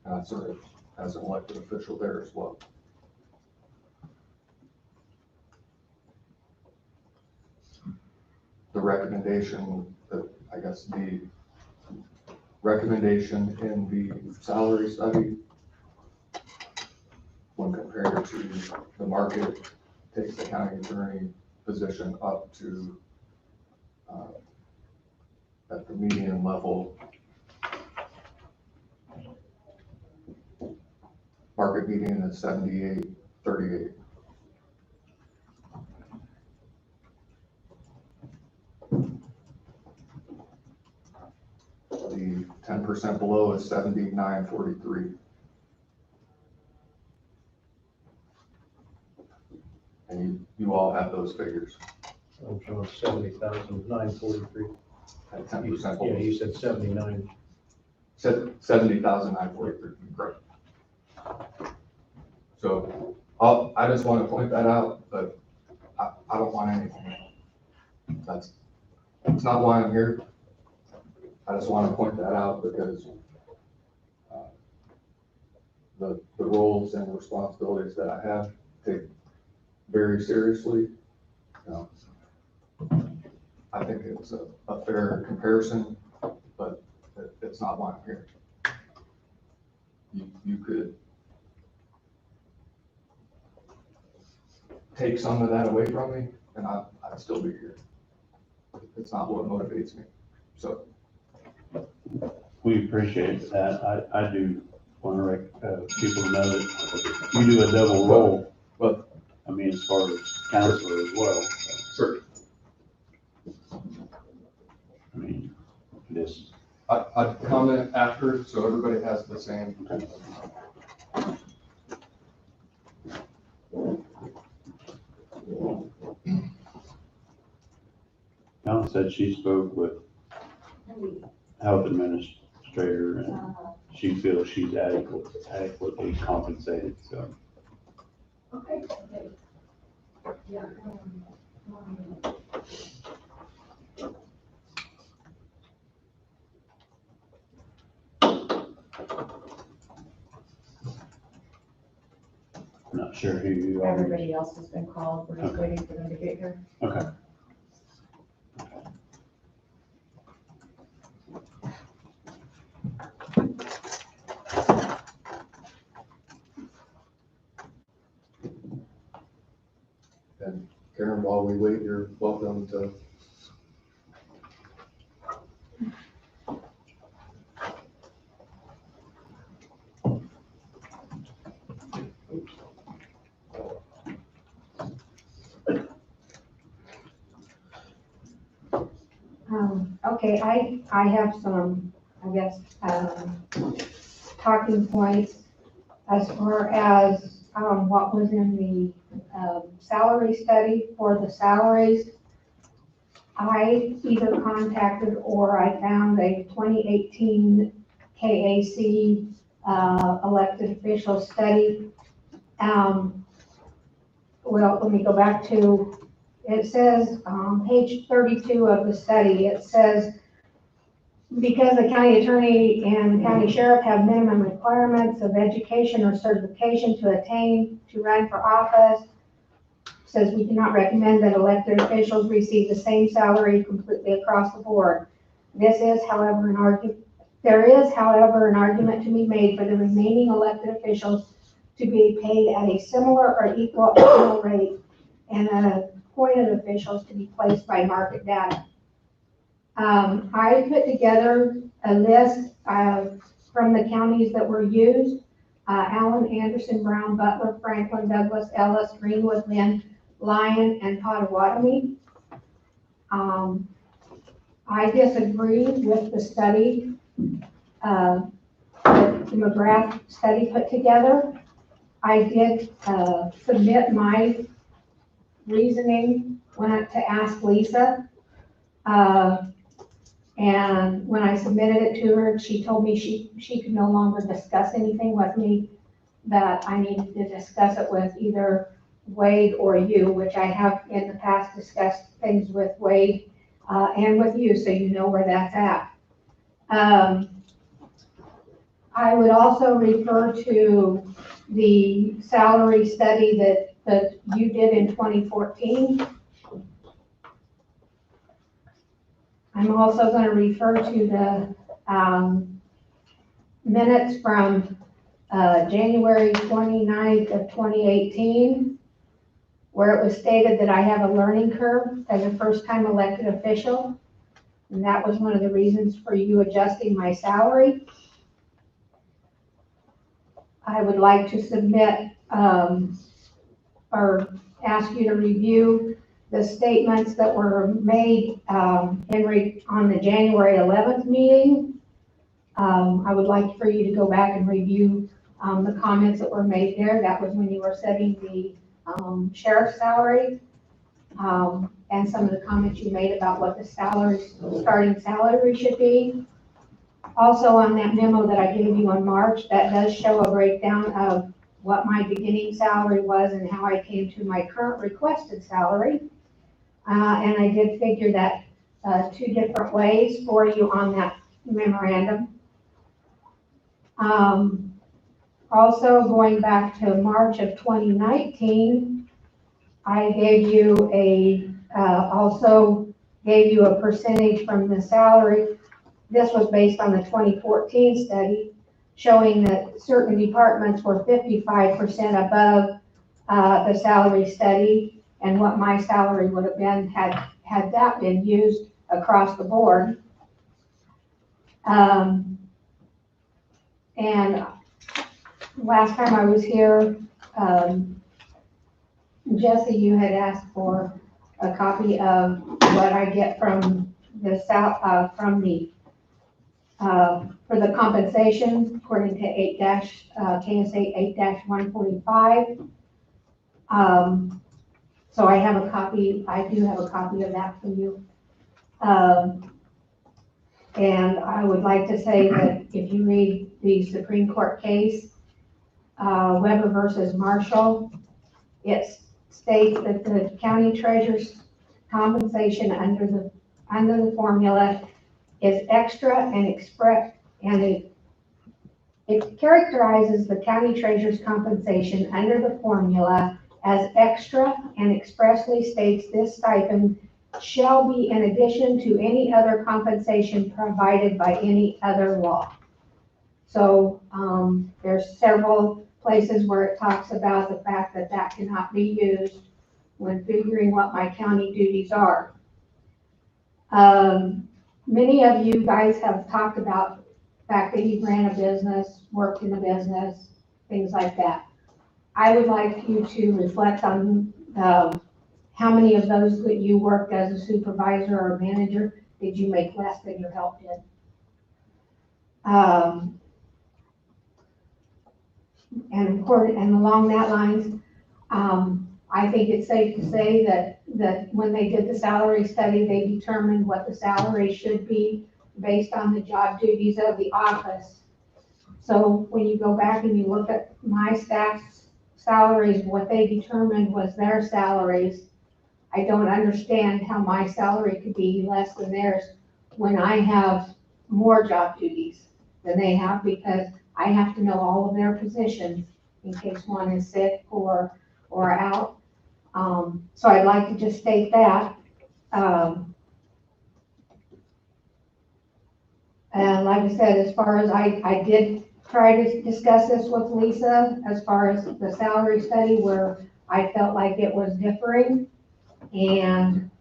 and I served as an elected official there as well. The recommendation, the recommendation in the salary study, when compared to the market, takes the county attorney position up to, at the median level, market median is 78.38. The 10% below is 79.43. And you all have those figures I'm showing 70,943. at 10% Yeah, below. you said 79. Said 70,943, correct. So I just want to point that out, but I don't want anything. That's not why I'm here. I just want to point that out because the roles and responsibilities that I have take very seriously. I think it's a fair comparison, but it's not why I'm here. You could take some of that away from me and I'd still be here. It's not what motivates me. So We appreciate that. I do want to people to know that you do a double role. But I mean, as far as counselor as well. sure, I mean, this, I'd comment after so everybody has the same. Ellen said she spoke with health administrator and she feels she's adequately compensated, so. Okay. Yeah. Not sure who you are. Everybody else has been called, we're just waiting for them to get here. Okay. And Karen, while we wait, you're welcome to. Okay, I have some, I guess, talking points as far as, what was in the, salary study for the salaries. I either contacted or I found a 2018 KAC, elected official study. Well, let me go back to, it says, page 32 of the study, it says, because the county attorney and county sheriff have minimum requirements of education or certification to attain to run for office, says we cannot recommend that elected officials receive the same salary completely across the board. This is, however, an argument. There is, however, an argument to be made for the remaining elected officials to be paid at a similar or equal annual rate and appointed officials to be placed by market data. I put together a list from the counties that were used, Allen, Anderson, Brown, Butler, Franklin, Douglas, Ellis, Greenwood, Lynn, Lyon, and Potawatomi. I disagree with the study, that the McGrath study put together. I did submit my reasoning, went to ask Lisa. And when I submitted it to her, she told me she could no longer discuss anything with me, that I needed to discuss it with either Wade or you, which I have in the past discussed things with Wade, and with you, so you know where that's at. I would also refer to the salary study that you did in 2014. I'm also going to refer to the minutes from January 29th of 2018, where it was stated that I have a learning curve as a first-time elected official, and that was one of the reasons for you adjusting my salary. I would like to submit or ask you to review the statements that were made on the January 11th meeting. I would like for you to go back and review the comments that were made there. That was when you were setting the sheriff's salary, and some of the comments you made about what the starting salary should be. Also, on that memo that I gave you in March, that does show a breakdown of what my beginning salary was and how I came to my current requested salary. And I did figure that 2 different ways for you on that memorandum. Also, going back to March of 2019, I gave you also gave you a percentage from the salary. This was based on the 2014 study, showing that certain departments were 55% above the salary study, and what my salary would have been had that been used across the board. And last time I was here, Jesse, you had asked for a copy of what I get from the for the compensation according to KSA 8-145. So I have a copy, I do have a copy of that for you. And I would like to say that if you read the Supreme Court case, Weber versus Marshall, it states that the county treasurer's compensation under the formula is extra and express, and it characterizes the county treasurer's compensation under the formula as extra and expressly states this stipend shall be in addition to any other compensation provided by any other law. So there's several places where it talks about the fact that that cannot be used when figuring what my county duties are. Many of you guys have talked about the fact that you ran a business, worked in a business, things like that. I would like you to reflect on how many of those that you worked as a supervisor or manager did you make less than your help did? And along that lines, I think it's safe to say that when they did the salary study, they determined what the salary should be based on the job duties of the office. So when you go back and you look at my staff's salaries, what they determined was their salaries. I don't understand how my salary could be less than theirs when I have more job duties than they have, because I have to know all of their positions in case one is sick or out. So I'd like to just state that. And like I said, as far as I did try to discuss this with Lisa, as far as the salary study where I felt like it was differing. And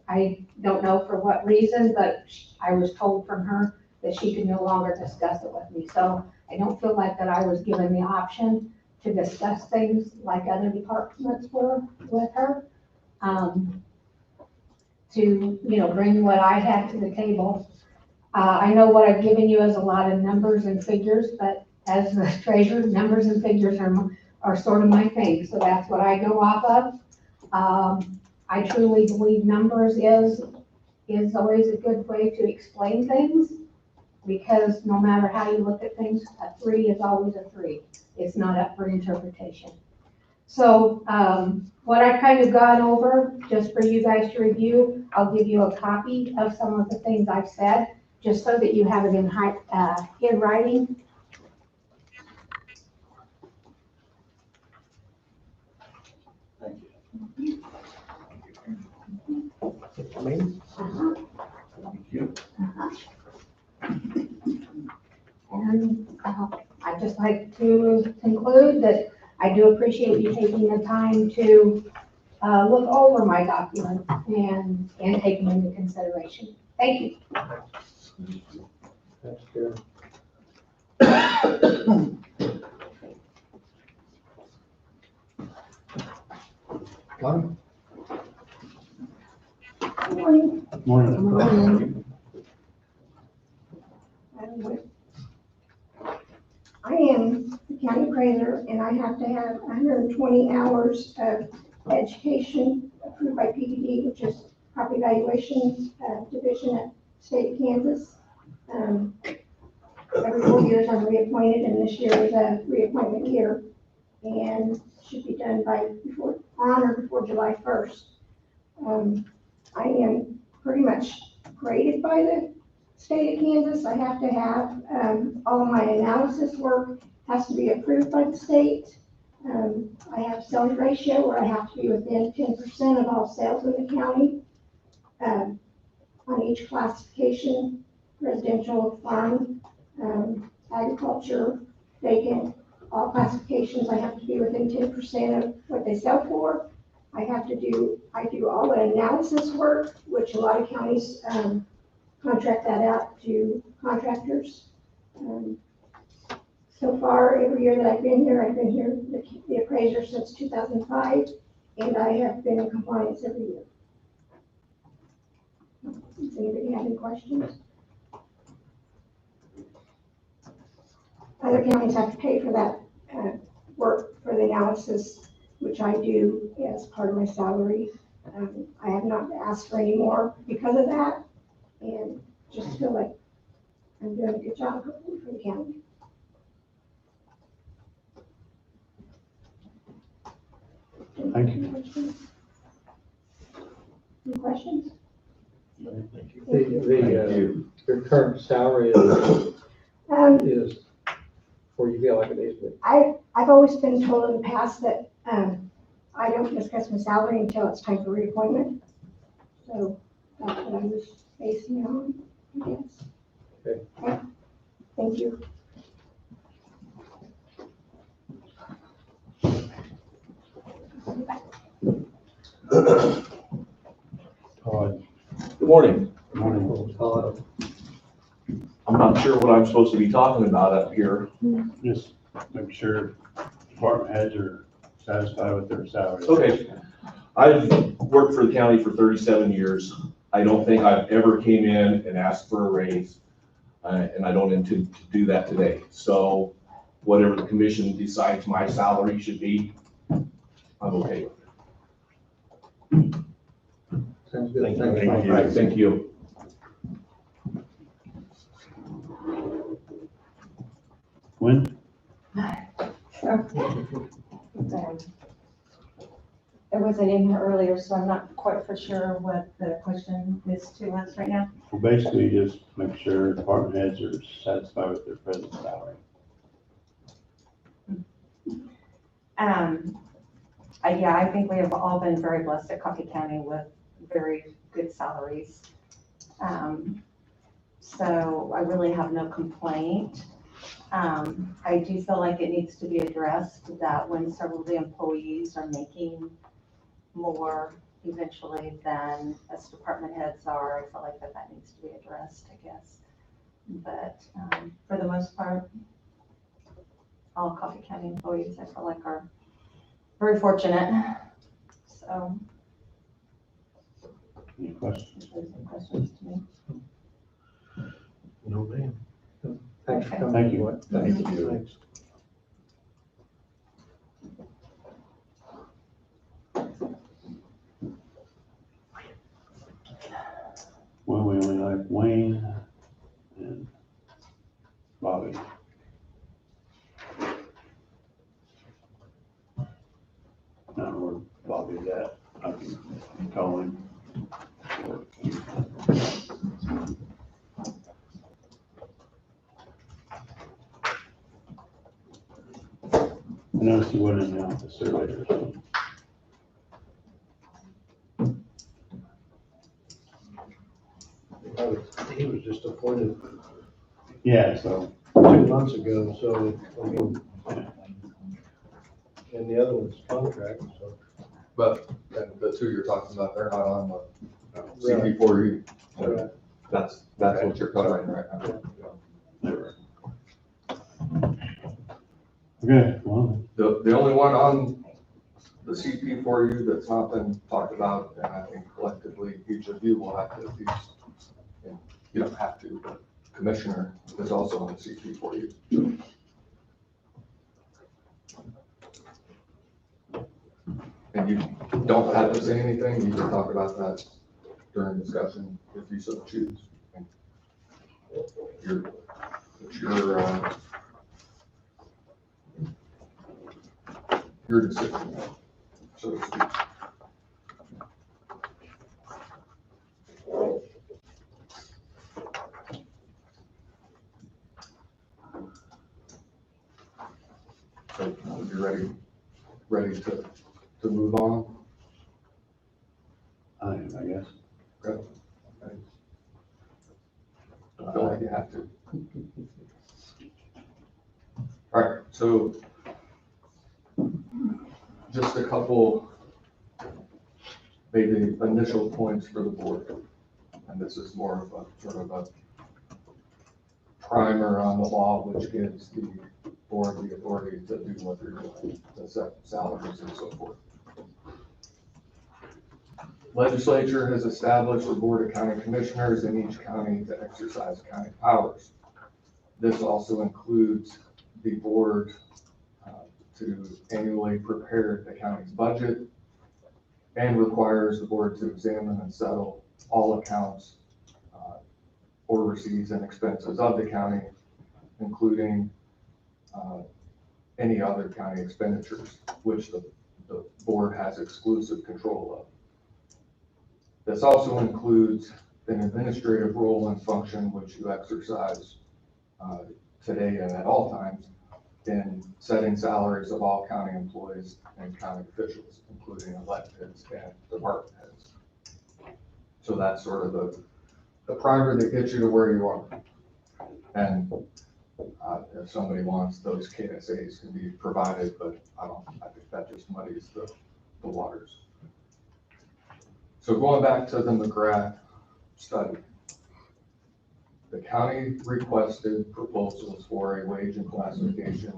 I don't know for what reason, but I was told from her that she could no longer discuss it with me. So I don't feel like that I was given the option to discuss things like other departments were with her, to, bring what I had to the table. I know what I've given you is a lot of numbers and figures, but as the treasurer, numbers and figures are sort of my thing. So that's what I go off of. I truly believe numbers is is always a good way to explain things, because no matter how you look at things, a 3 is always a 3. It's not up for interpretation. So, what I've kind of gone over, just for you guys to review, I'll give you a copy of some of the things I've said, just so that you have it in writing. And I'd just like to conclude that I do appreciate you taking the time to look over my documents and take them into consideration. Thank you. That's good. Lonnie? Good morning. Morning. I am the county appraiser, and I have to have 120 hours of education approved by PDD, which is Property Valuation Division at State of Kansas. Every 4 years I'm reappointed, and this year is a reappointment year, and should be done before July 1st. I am pretty much graded by the state of Kansas. I have to have, all of my analysis work has to be approved by the state. I have sales ratio where I have to be within 10% of all sales in the county, on each classification, residential, farm, agriculture, vacant, all classifications. I have to be within 10% of what they sell for. I do all the analysis work, which a lot of counties, contract that out to contractors. So far, every year that I've been here, the appraiser since 2005, and I have been in compliance every year. Does anybody have any questions? Other counties have to pay for that work for the analysis, which I do as part of my salary. I have not asked for any more because of that, and just feel like I'm doing a good job for the county. Thank you. Any questions? Your current salary is where you feel like it is. I've always been told in the past that I don't discuss my salary until it's time for reappointment. So that's what I was basing it on, I guess. Okay. Thank you. Good morning. Morning. I'm not sure what I'm supposed to be talking about up here. Just make sure department heads are satisfied with their salaries. Okay. I've worked for the county for 37 years. I don't think I've ever came in and asked for a raise, and I don't intend to do that today. So whatever the commission decides my salary should be, I'm okay with it. Sounds good. Thank you. Thank you. When? It wasn't in here earlier, so I'm not quite for sure what the question is to us right now. Well, basically just make sure department heads are satisfied with their present salary. Yeah, I think we have all been very blessed at Coffee County with very good salaries. So I really have no complaint. I do feel like it needs to be addressed that when several of the employees are making more eventually than as department heads are, I feel like that needs to be addressed, I guess. But for the most part, all Coffee County employees, I feel like are very fortunate. So. Any questions? Those are questions to me. No, ma'am. Thanks for Okay. coming. Thank you. Thank you. Thanks. Well, we only left Wayne and Bobby. I don't know where Bobby's at. I can call him. I noticed he wasn't in the office earlier, so. He was just appointed Yeah, so, 2 months ago, so, I mean, and the other one's contract, so. But, and the two you're talking about, they're not on the CP4E. Right. That's what you're covering right now. never. Okay, well, The only one on the CP4U that's not been talked about, and I think collectively, each of you will have to at least, and you don't have to, but Commissioner is also on the CP4U. And you don't have to say anything, you can talk about that during discussion if you so choose. It's your decision, so to speak. So you're ready to move on? I am, I guess. Good. Okay. Don't feel like you have to. All right, so just a couple maybe initial points for the board. And this is more of a sort of a primer on the law, which gives the board the authority to do what they're doing, to set salaries and so forth. Legislature has established a board of county commissioners in each county to exercise county powers. This also includes the board to annually prepare the county's budget and requires the board to examine and settle all accounts or receipts and expenses of the county, including any other county expenditures, which the board has exclusive control of. This also includes an administrative role and function which you exercise today and at all times in setting salaries of all county employees and county officials, including electeds and department heads. So that's sort of the primer that gets you to where you are. And if somebody wants, those KSAs can be provided, but I think that just muddies the waters. So going back to the McGrath study, the county requested proposals for a wage and classification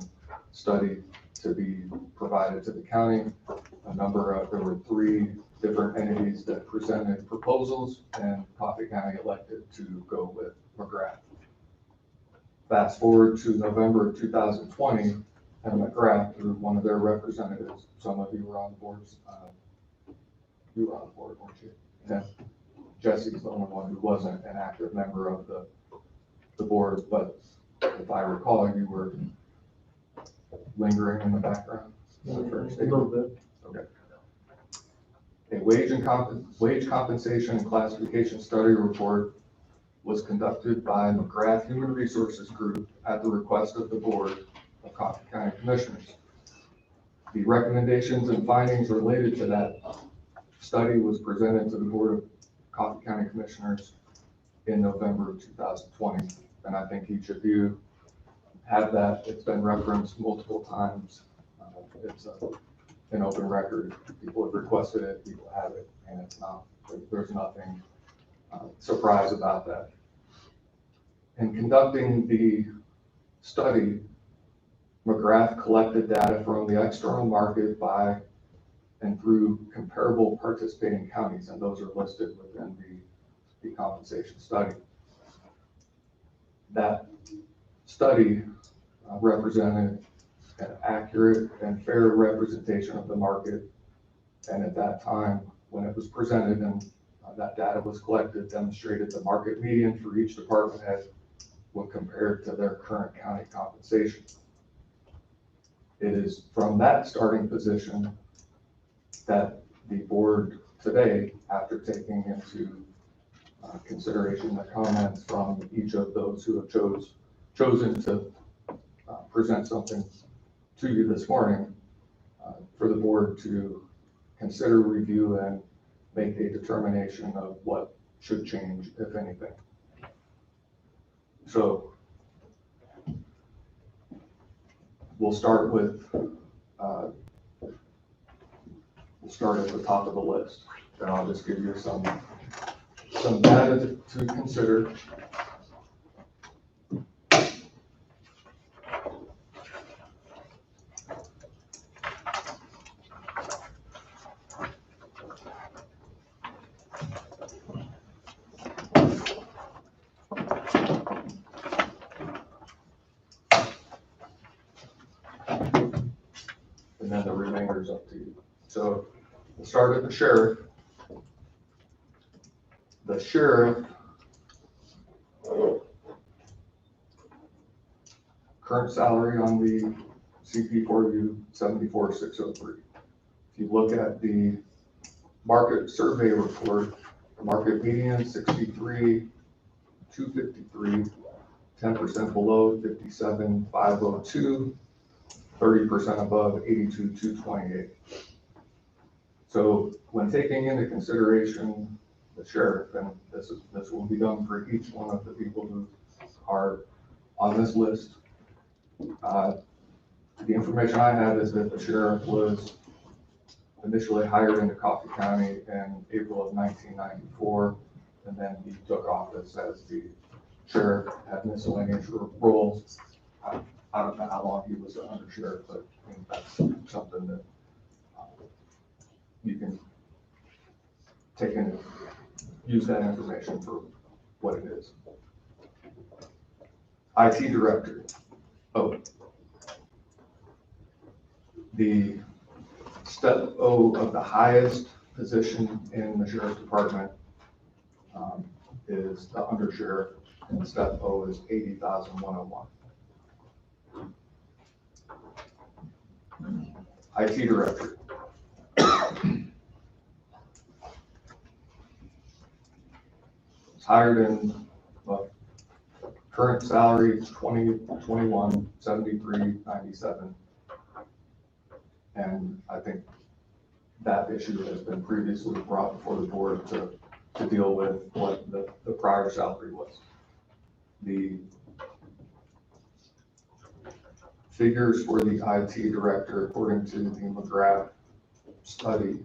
study to be provided to the county. There were 3 different entities that presented proposals, and Coffee County elected to go with McGrath. Fast forward to November of 2020, and McGrath, through one of their representatives, some of you were on the boards, you were on the board, weren't you? Yeah. Jesse's the only one who wasn't an active member of the board, but if I recall, you were lingering in the background. A little bit. Okay. A wage compensation and classification study report was conducted by McGrath Human Resources Group at the request of the Board of Coffee County Commissioners. The recommendations and findings related to that study was presented to the Board of Coffee County Commissioners in November of 2020. And I think each of you have that. It's been referenced multiple times. It's an open record. People have requested it, people have it, and it's not, there's nothing surprise about that. In conducting the study, McGrath collected data from the external market by and through comparable participating counties, and those are listed within the compensation study. That study represented an accurate and fair representation of the market, and at that time, when it was presented in that data was collected, demonstrated the market median for each department head when compared to their current county compensation. It is from that starting position that the board today, after taking into consideration the comments from each of those who have chosen to present something to you this morning, for the board to consider, review, and make a determination of what should change, if anything. So we'll start with, we'll start at the top of the list, and I'll just give you some data to consider. And then the remainder is up to you. So we'll start at the sheriff. The sheriff, current salary on the CP4U 74,603. If you look at the market survey report, the market median 63,253, 10% below 57,502, 30% above 82,228. So when taking into consideration the sheriff, and this will be done for each one of the people who are on this list. The information I have is that the sheriff was initially hired into Coffee County in April of 1994, and then he took office as the sheriff, had miscellaneous roles. I don't know how long he was an under sheriff, but I think that's something that you can take in, use that information for what it is. IT director. Oh, the step O of the highest position in the sheriff's department is the under sheriff, and step O is 80,101. IT director. Hired in, well, current salary is 2021 73.97, and I think that issue has been previously brought before the board to deal with what the prior salary was. The figures for the IT director, according to the McGrath study,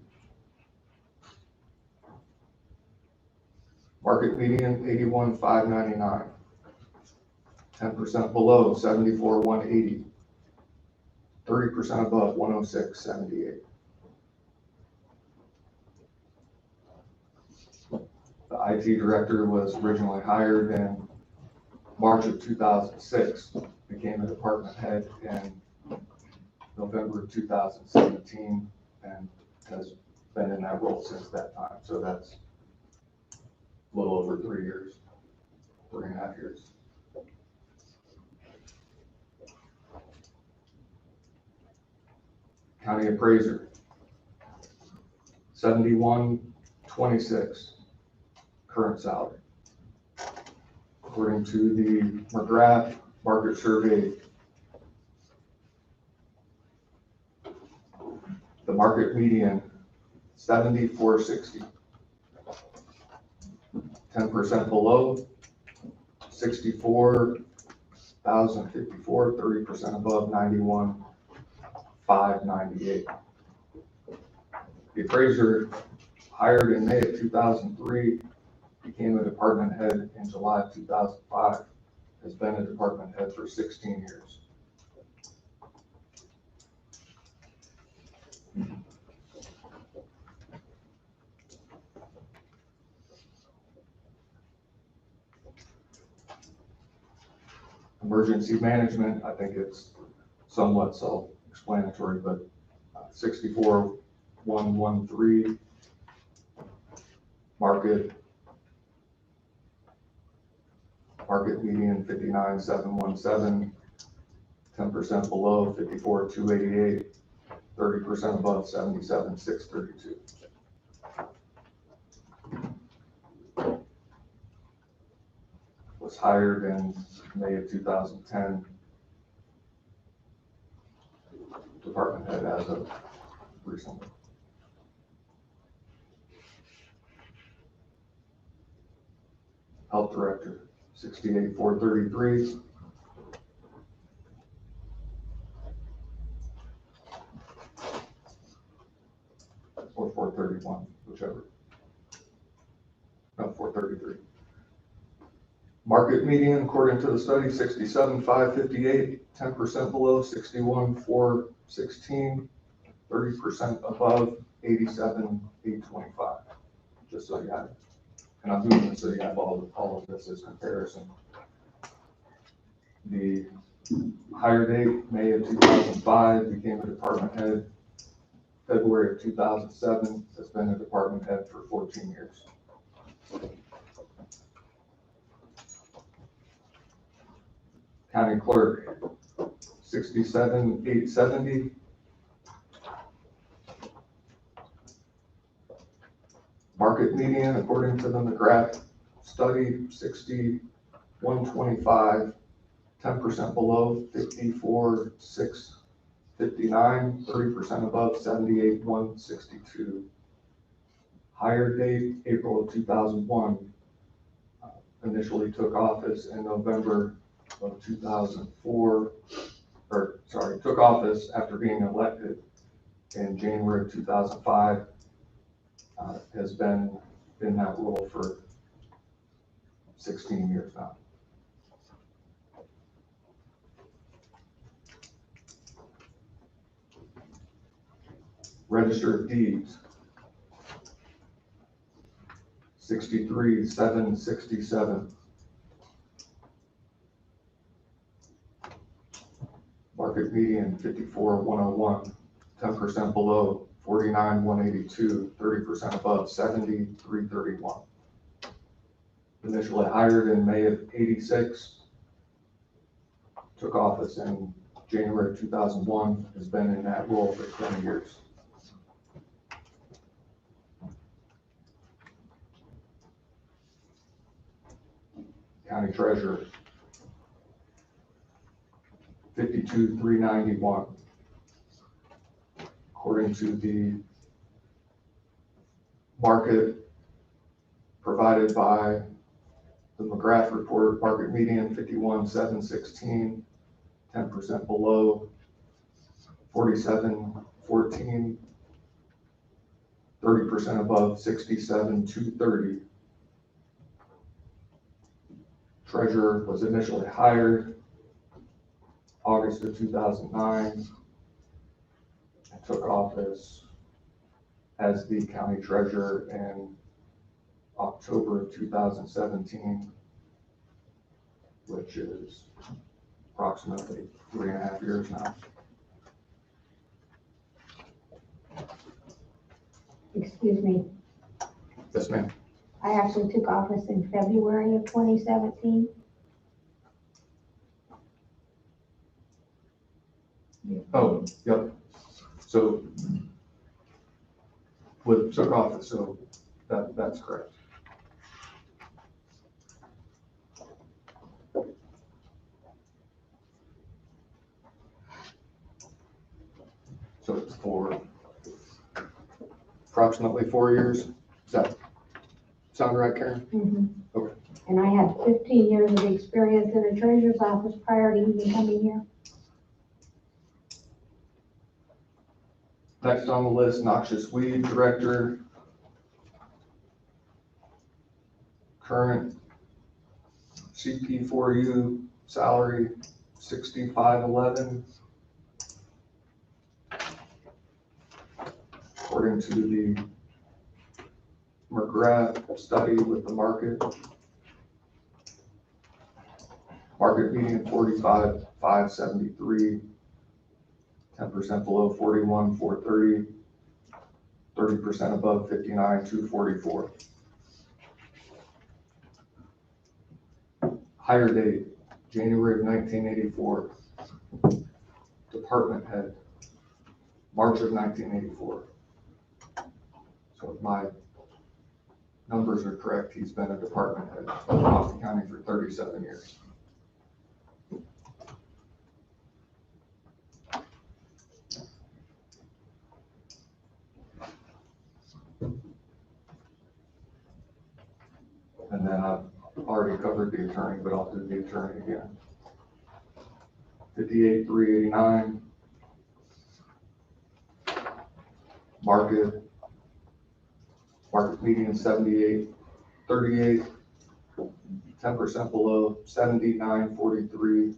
market median 81,599, 10% below 74,180, 30% above 106,78. The IT director was originally hired in March of 2006, became a department head in November of 2017, and has been in that role since that time. So that's a little over 3 years, 3.5 years. County appraiser, 7126 current salary. According to the McGrath market survey, the market median 7460, 10% below 64,054, 30% above 91,598. The appraiser, hired in May of 2003, became a department head in July of 2005, has been a department head for 16 years. Emergency management, I think it's somewhat self-explanatory, but 64,113, Market median 59,717, 10% below 54,288, 30% above 77,632. Was hired in May of 2010. Department head as of recently. Health director, 68,433. Or 431, whichever. No, 433. Market median, according to the study, 67,558, 10% below 61,416, 30% above 87,825. Just so you have it. And I'm doing this so you have all of this as comparison. The hire date, May of 2005, became a department head. February of 2007, has been a department head for 14 years. County clerk, 67,870. Market median, according to the McGrath study, 60,125, 10% below 54,659, 30% above 78,162. Hire date, April of 2001. Initially took office in November of 2004, took office after being elected in January of 2005. Has been in that role for 16 years now. Register of Deeds, 63,767. Market median, 54,101, 10% below 49,182, 30% above 70,331. Initially hired in May of 86, took office in January of 2001, has been in that role for 20 years. County treasurer, 52,391. According to the market provided by the McGrath report, market median 51,716, 10% below 47,14, 30% above 67,230. Treasurer was initially hired August of 2009. Took office as the county treasurer in October of 2017, which is approximately 3.5 years now. Excuse me, Yes, ma'am. I actually took office in February of 2017. Oh, yep. So, took office, so that's correct. So it's for approximately 4 years. Does that sound right, Karen? Mm-hmm. Okay. And I had 15 years of experience in the treasurer's office prior to even coming here. Next on the list, noxious weed director. Current CP4U salary, 6511. According to the McGrath study with the market. Market median 45,573. 10% below 41,430, 30% above 59,244. Hire date, January of 1984. Department head, March of 1984. So if my numbers are correct, he's been a department head of Coffee County for 37 years. And then I've already covered the attorney, but I'll do the attorney again. 58,389. Market median 78,38. 10% below 79,43.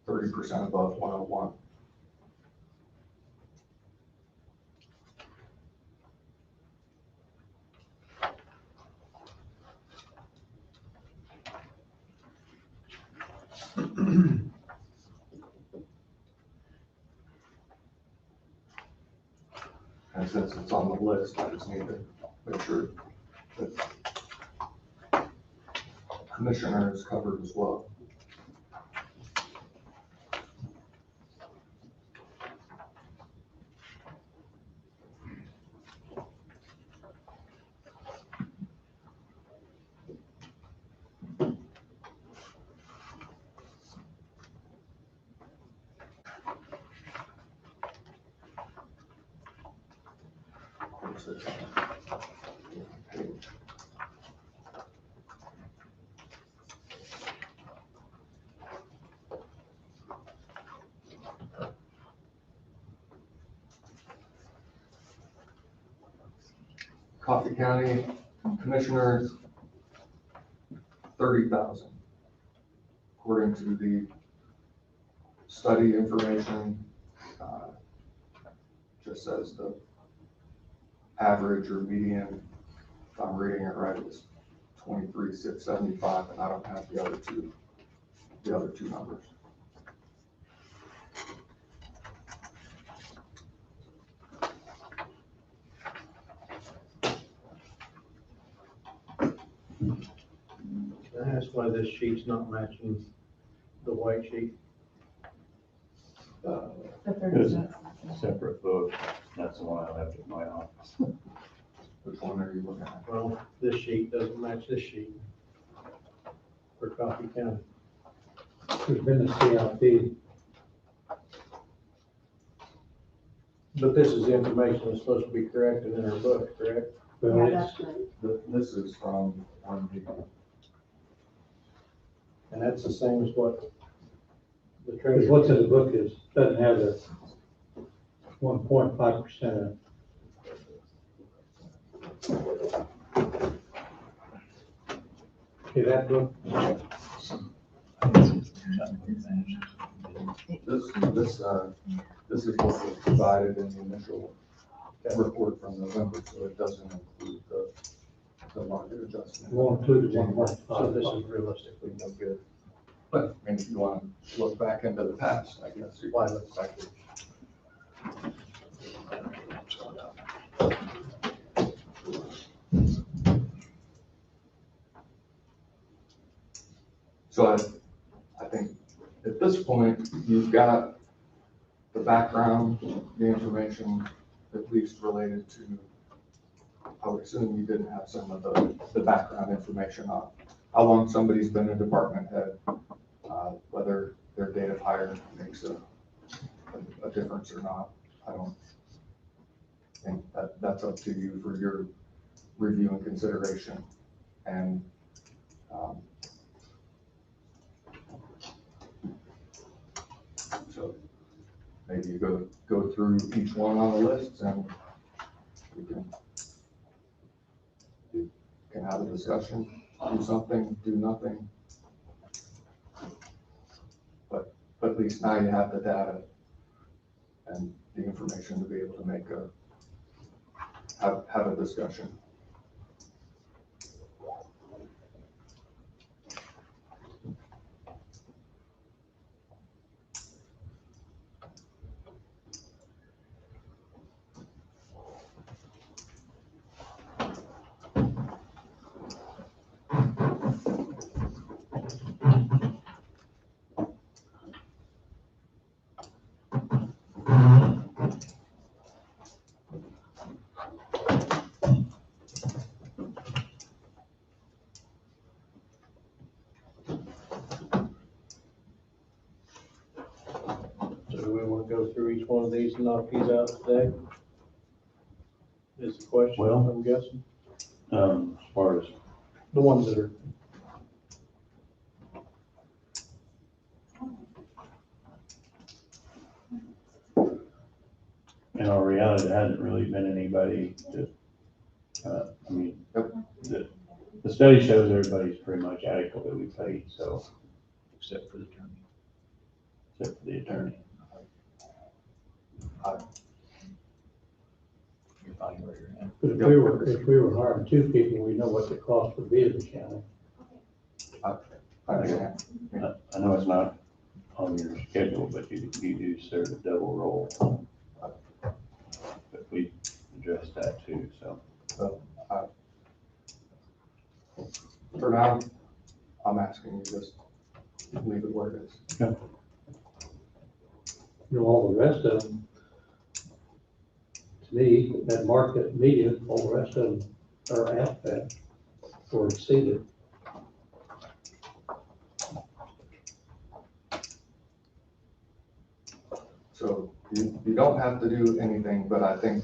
30% above 101. And since it's on the list, I just need to make sure that commissioner is covered as well. Coffee County Commissioners, 30,000. According to the study information, just says the average or median, if I'm reading it right, is 23,675, and I don't have the other two numbers. Can I ask why this sheet's not matching the white sheet? The There's 30. a separate book. That's the one I left at my office. Which one are you looking at? Well, this sheet doesn't match this sheet for Coffee County. There's been a CIP. But this is the information that's supposed to be corrected in our book, correct? Well, Yeah, it's- that's right. This is from Untitled. And that's the same as what the Because treasurer. what's in the book is, doesn't have the 1.5%. Okay, that book, This is what was provided in the initial report from November, so it doesn't include the market adjustment. won't include the So this 1.5. is realistically no good. But, I mean, if you want to look back into the past, I guess. Why look back? So I think at this point, you've got the background, the information, at least related to, I would assume you didn't have some of the background information on how long somebody's been a department head, whether their date of hire makes a difference or not. I don't think that's up to you for your review and consideration. And so maybe you go through each one on the list and we can have a discussion, do something, do nothing. But at least now you have the data and the information to be able to make have a discussion. we want to go through each one of these and knock these out today? Is the question, Well- I'm guessing, As far as, the ones that are, in all reality, there hasn't really been anybody that, I mean, the study shows everybody's pretty much adequately paid, so, Except for the attorney. except for the attorney. You're finding where you're at. But if we were hiring two people, we know what the cost would be to the county. I understand. I know it's not on your schedule, but you do serve a double role. But we addressed that too, so. For now, I'm asking you just leave it where it is. You know, all the rest of them, to me, that market median, all the rest of them are at that or exceeded. So you don't have to do anything, but I think,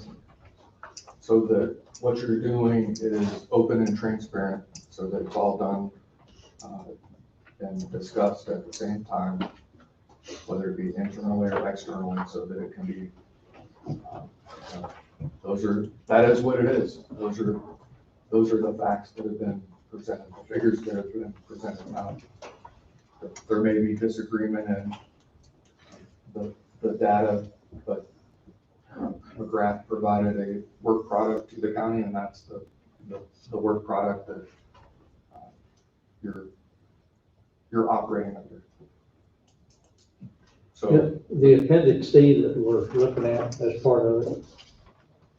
so that what you're doing is open and transparent, so that it's all done and discussed at the same time, whether it be internally or externally, so that it can be, that is what it is. Those are the facts that have been presented, the figures that have been presented. Now, there may be disagreement in the data, but McGrath provided a work product to the county, and that's the work product that you're operating under. So, The appendix C that we're looking at as part of it,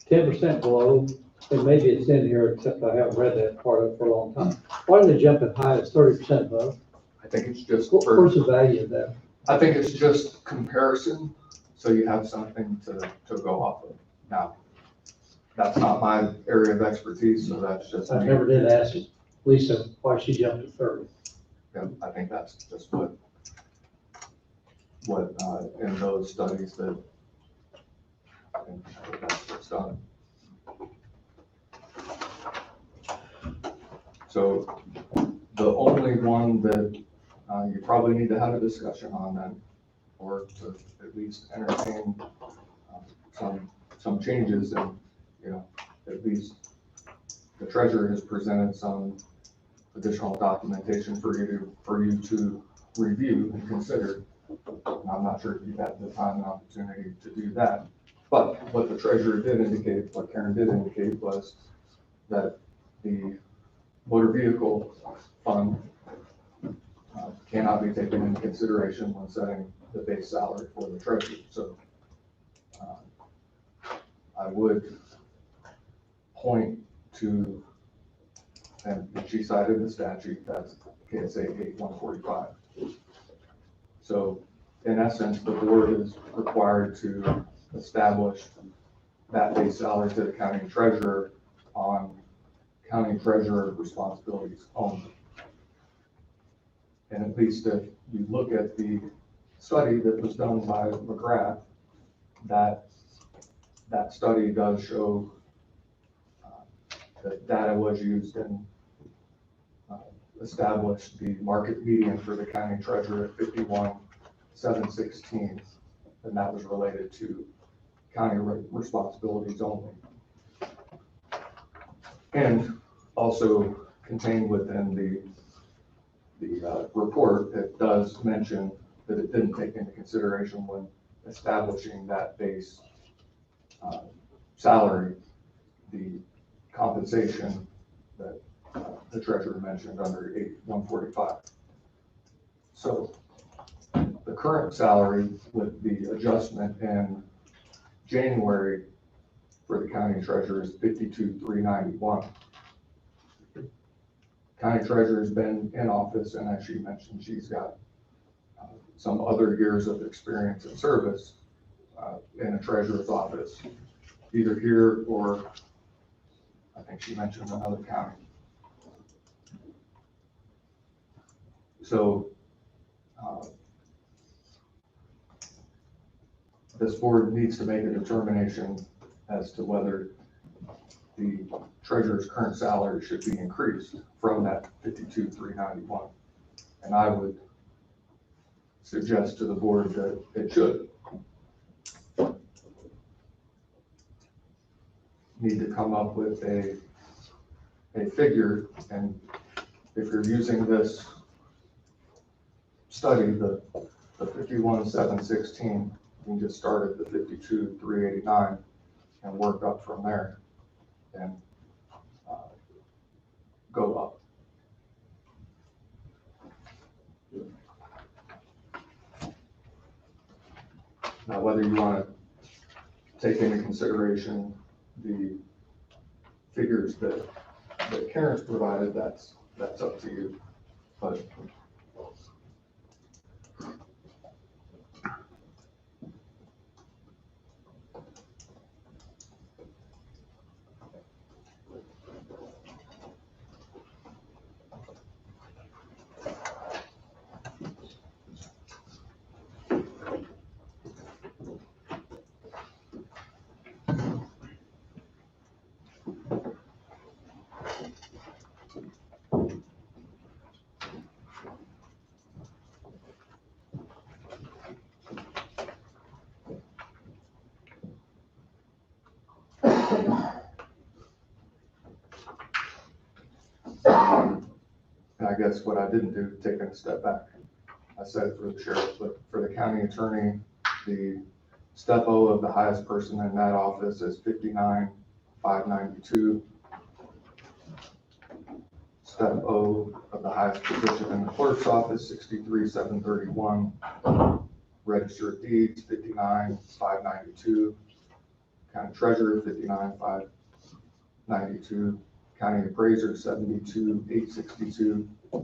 10% below, and maybe it's in here, except I haven't read that part of it for a long time. Why did they jump as high as 30% above? I think it's just Where's the value of that? I think it's just comparison, so you have something to go off of. Now, that's not my area of expertise, so that's just. I never did ask Lisa why she jumped to 30. Yeah, I think that's just what in those studies that I think that's what's done. So the only one that you probably need to have a discussion on then, or to at least entertain some changes, and, you know, at least the treasurer has presented some additional documentation for you to review and consider. And I'm not sure if you've had the time and opportunity to do that, but what the treasurer did indicate, what Karen did indicate, was that the motor vehicle fund cannot be taken into consideration when setting the base salary for the treasurer. So I would point to, and she cited the statute, that's KSA 8145. So in essence, the board is required to establish that base salary to the county treasurer on county treasurer responsibilities only. And at least if you look at the study that was done by McGrath, that study does show that data was used and established the market median for the county treasurer at 51,716, and that was related to county responsibilities only. And also contained within the report, it does mention that it didn't take into consideration when establishing that base salary, the compensation that the treasurer mentioned under 8145. So the current salary with the adjustment in January for the county treasurer is 52,391. County treasurer has been in office, and as she mentioned, she's got some other years of experience and service in a treasurer's office, either here or I think she mentioned another county. So this board needs to make a determination as to whether the treasurer's current salary should be increased from that 52,391. And I would suggest to the board that it should. Need to come up with a figure, and if you're using this study, the 51,716, you can just start at the 52,389 and work up from there and go up. Now, whether you want to take into consideration the figures that Karen's provided, that's up to you. But and I guess what I didn't do, taking a step back, I said it for the sheriff, but for the county attorney, the step O of the highest person in that office is 59,592. Step O of the highest position in the clerk's office, 63,731. Register of deeds, 59,592. County treasurer, 59,592. County appraiser, 72,862. I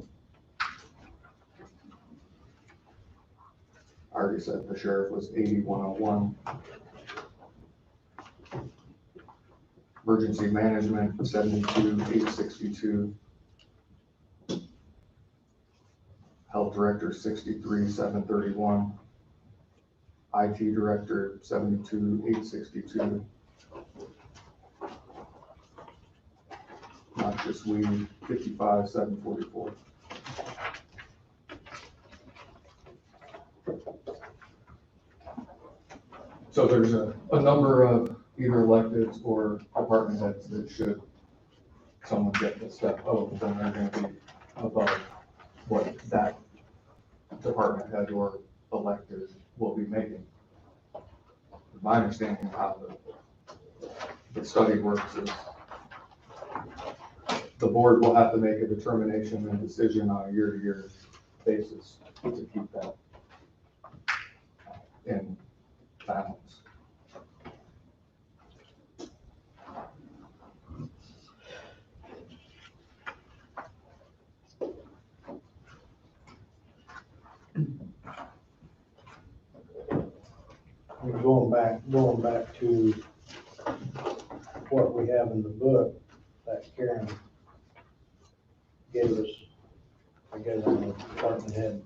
already said the sheriff was 80,101. Emergency management, 72,862. Health director, 63,731. IT director, 72,862. Noxious weed, 55,744. So there's a number of either electeds or department heads that should someone get the step O, then they're going to be above what that department head or elected will be making. My understanding of how the study works is the board will have to make a determination and decision on a year-to-year basis to keep that in balance. We're going back to what we have in the book that Karen gave us, I guess, on the department head.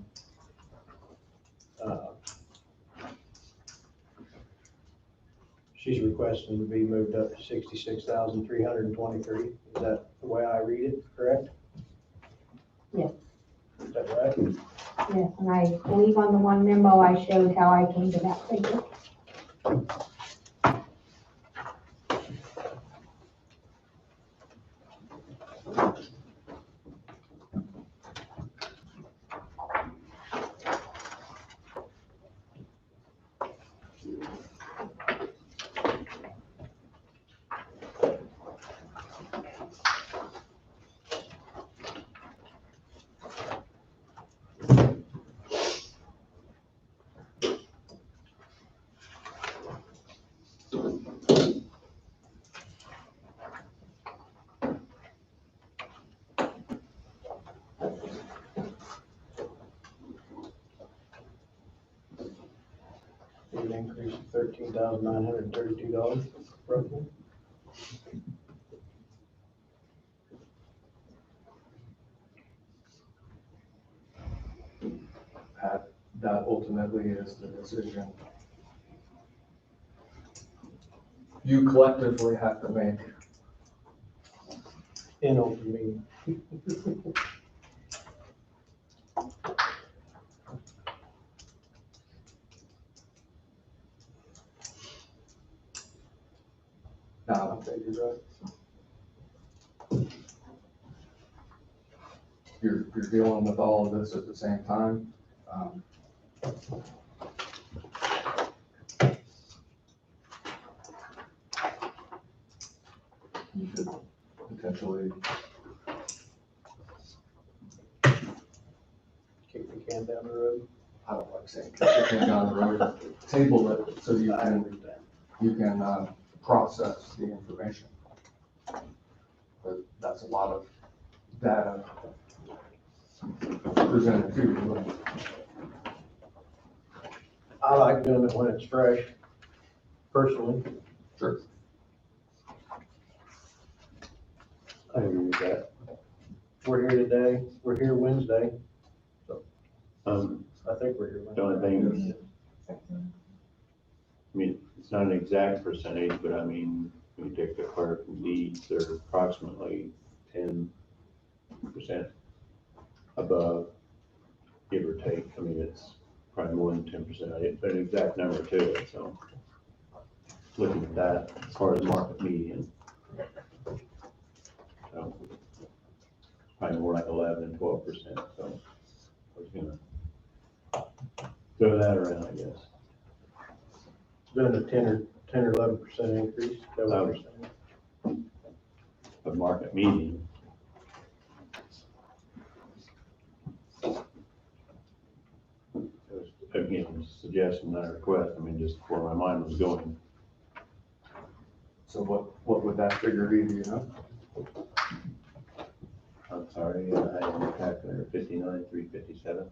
She's requesting to be moved up to 66,323. Is that the way I read it, correct? Yes. Is that right? Yes, and I believe on the one memo I showed how I came to that figure. An increase of $13,932 roughly. That ultimately is the decision you collectively have to make. In open meeting. Now, I'll take you right. You're dealing with all of this at the same time. You could potentially Kick the can down the road. I don't like saying kick the can down the road, table it so you I can, understand. process the information. But that's a lot of data presented to you. I like doing it when it's fresh, personally. Sure. I agree with that. We're here today, we're here Wednesday, Um, I think we're here the Wednesday. only thing, I mean, it's not an exact percentage, but I mean, when you take the clerk and deeds, they're approximately 10% above, give or take. I mean, it's probably more than 10%. I didn't put an exact number to it, so looking at that as far as market median. So probably more like 11 and 12%, so I was gonna throw that around, I guess. It's been a 10 or 11% increase. Is that what you're saying? Of market median. Again, suggestion, not a request, I mean, just where my mind was going. So what would that figure be, do you know? I'm sorry, I had a calculator, 59,357.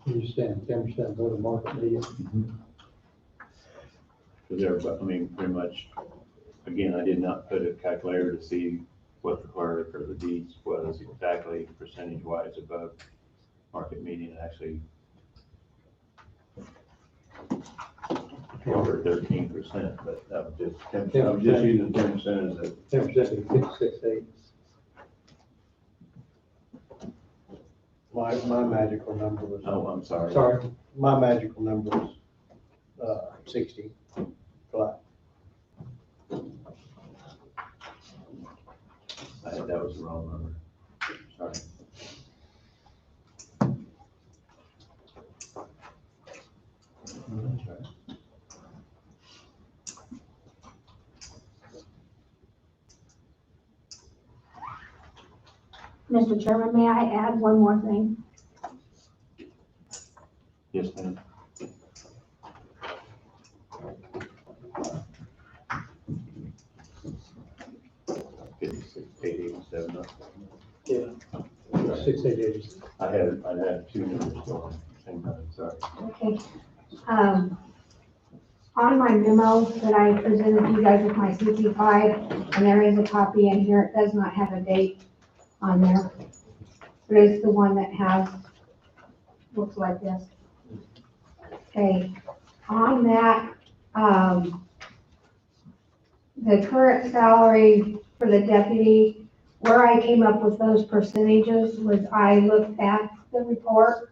You stand 10% go to market median. Because everybody, I mean, pretty much, again, I did not put a calculator to see what the clerk or the deeds was exactly percentage wise above market median, actually over 13%, but that was just 10%. I was just using 10% as a 10% is 56.8. My magical number was. oh, I'm sorry. Sorry, My magical number was, 60 flat. That was the wrong number. Sorry. That's right. Mr. Chairman, may I add one more thing? Yes, ma'am. $56,887. yeah. 688. I had two numbers going at the same time, sorry. Okay. On my memo that I presented you guys with my CP5, and there is a copy in here, it does not have a date on there. But it's the one that has, looks like this. Okay, on that, the current salary for the deputy, where I came up with those percentages was I looked at the report,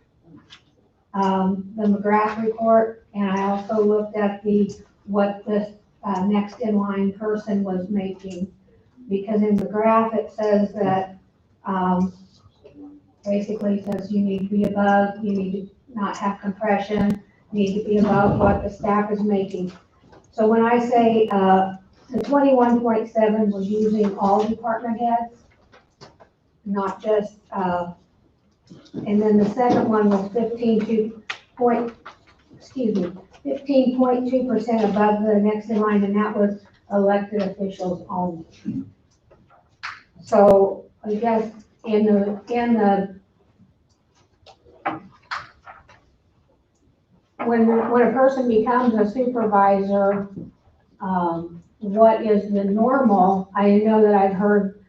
the McGrath report, and I also looked at what the next in line person was making. Because in McGrath, it says that, basically says you need to be above, you need to not have compression, you need to be above what the staff is making. So when I say, the 21.7 was using all department heads, not just, and then the second one was 15.2% above the next in line, and that was elected officials only. So I guess in the when a person becomes a supervisor, what is the normal? I know that I've heard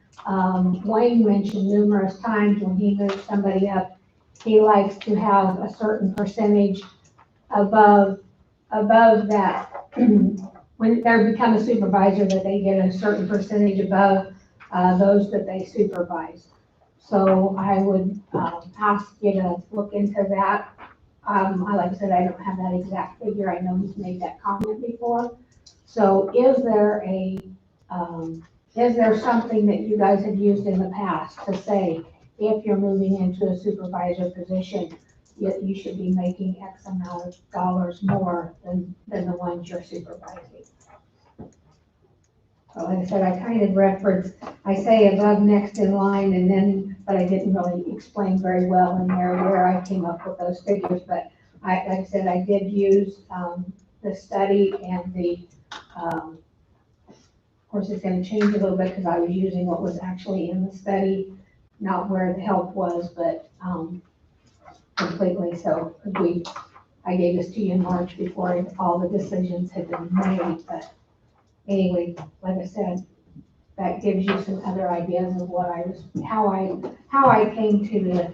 Wayne mention numerous times when he moves somebody up, he likes to have a certain percentage above that, when they become a supervisor, that they get a certain percentage above those that they supervise. So I would ask you to look into that. Like I said, I don't have that exact figure. I know he's made that comment before. So is there something that you guys have used in the past to say, if you're moving into a supervisor position, you should be making X amount of dollars more than the ones you're supervising? So like I said, I kind of reference, I say above, next in line, and then, but I didn't really explain very well in there where I came up with those figures. But like I said, I did use the study and the, of course, it's going to change a little bit because I was using what was actually in the study, not where the help was, but completely. So I gave this to you in March before all the decisions had been made. But anyway, like I said, that gives you some other ideas of what I was, how I came to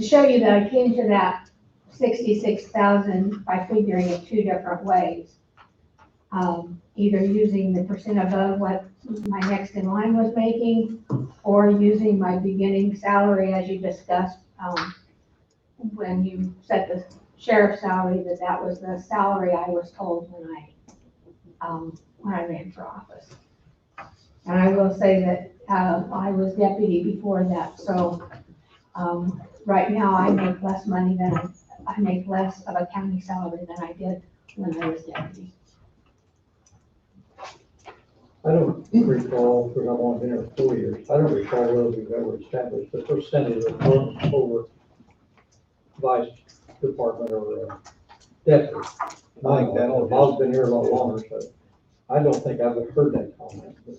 show you that I came to that 66,000 by figuring it two different ways. Either using the percent above what my next in line was making, or using my beginning salary as you discussed, when you set the sheriff's salary, that was the salary I was told when I ran for office. And I will say that I was deputy before that, so right now I make less money than I make less of a county salary than I did when I was deputy. I don't recall, because I've only been here 4 years, I don't recall whether we've ever established the percentage of funds over vice department or deputy. I think that'll Bob's been here a lot longer, so I don't think I've ever heard that comment. But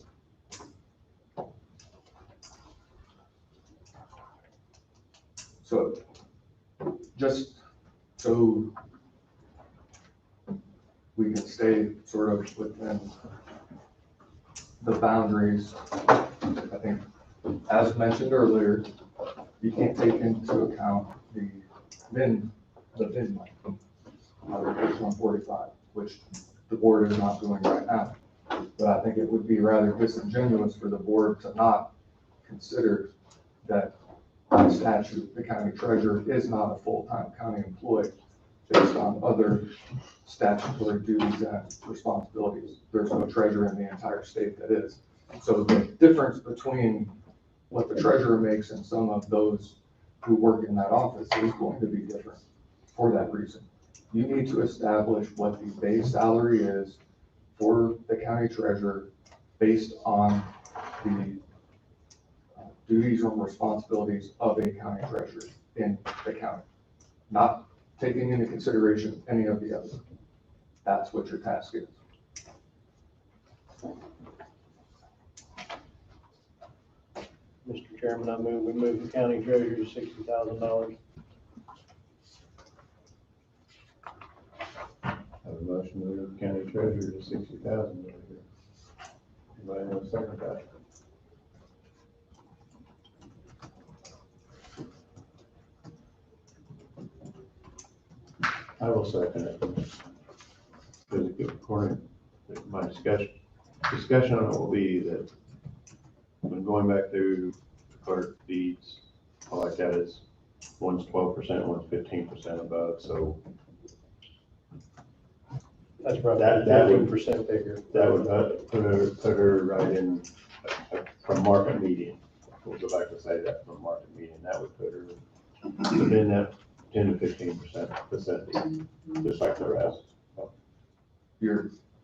So, just so we can stay sort of within the boundaries, I think, as mentioned earlier, you can't take into account the VIN money out of page 145, which the board is not doing right now. But I think it would be rather disingenuous for the board to not consider that by statute, the county treasurer is not a full-time county employee based on other statutory duties and responsibilities. There's no treasurer in the entire state that is. So the difference between what the treasurer makes and some of those who work in that office is going to be different for that reason. You need to establish what the base salary is for the county treasurer based on the duties and responsibilities of a county treasurer in the county, not taking into consideration any of the others. That's what your task is. Mr. Chairman, we move the county treasurer to $60,000. Have a motion to move county treasurer to 60,000. Anybody want to second that? I will second it. Because according to my discussion on it will be that when going back through the clerk deeds, all like that is one's 12%, one's 15% above, so That's probably That would- 13% figure. that would put her right in from market median. We'll go back to say that from market median, that would put her within that 10 to 15% vicinity, just like the rest.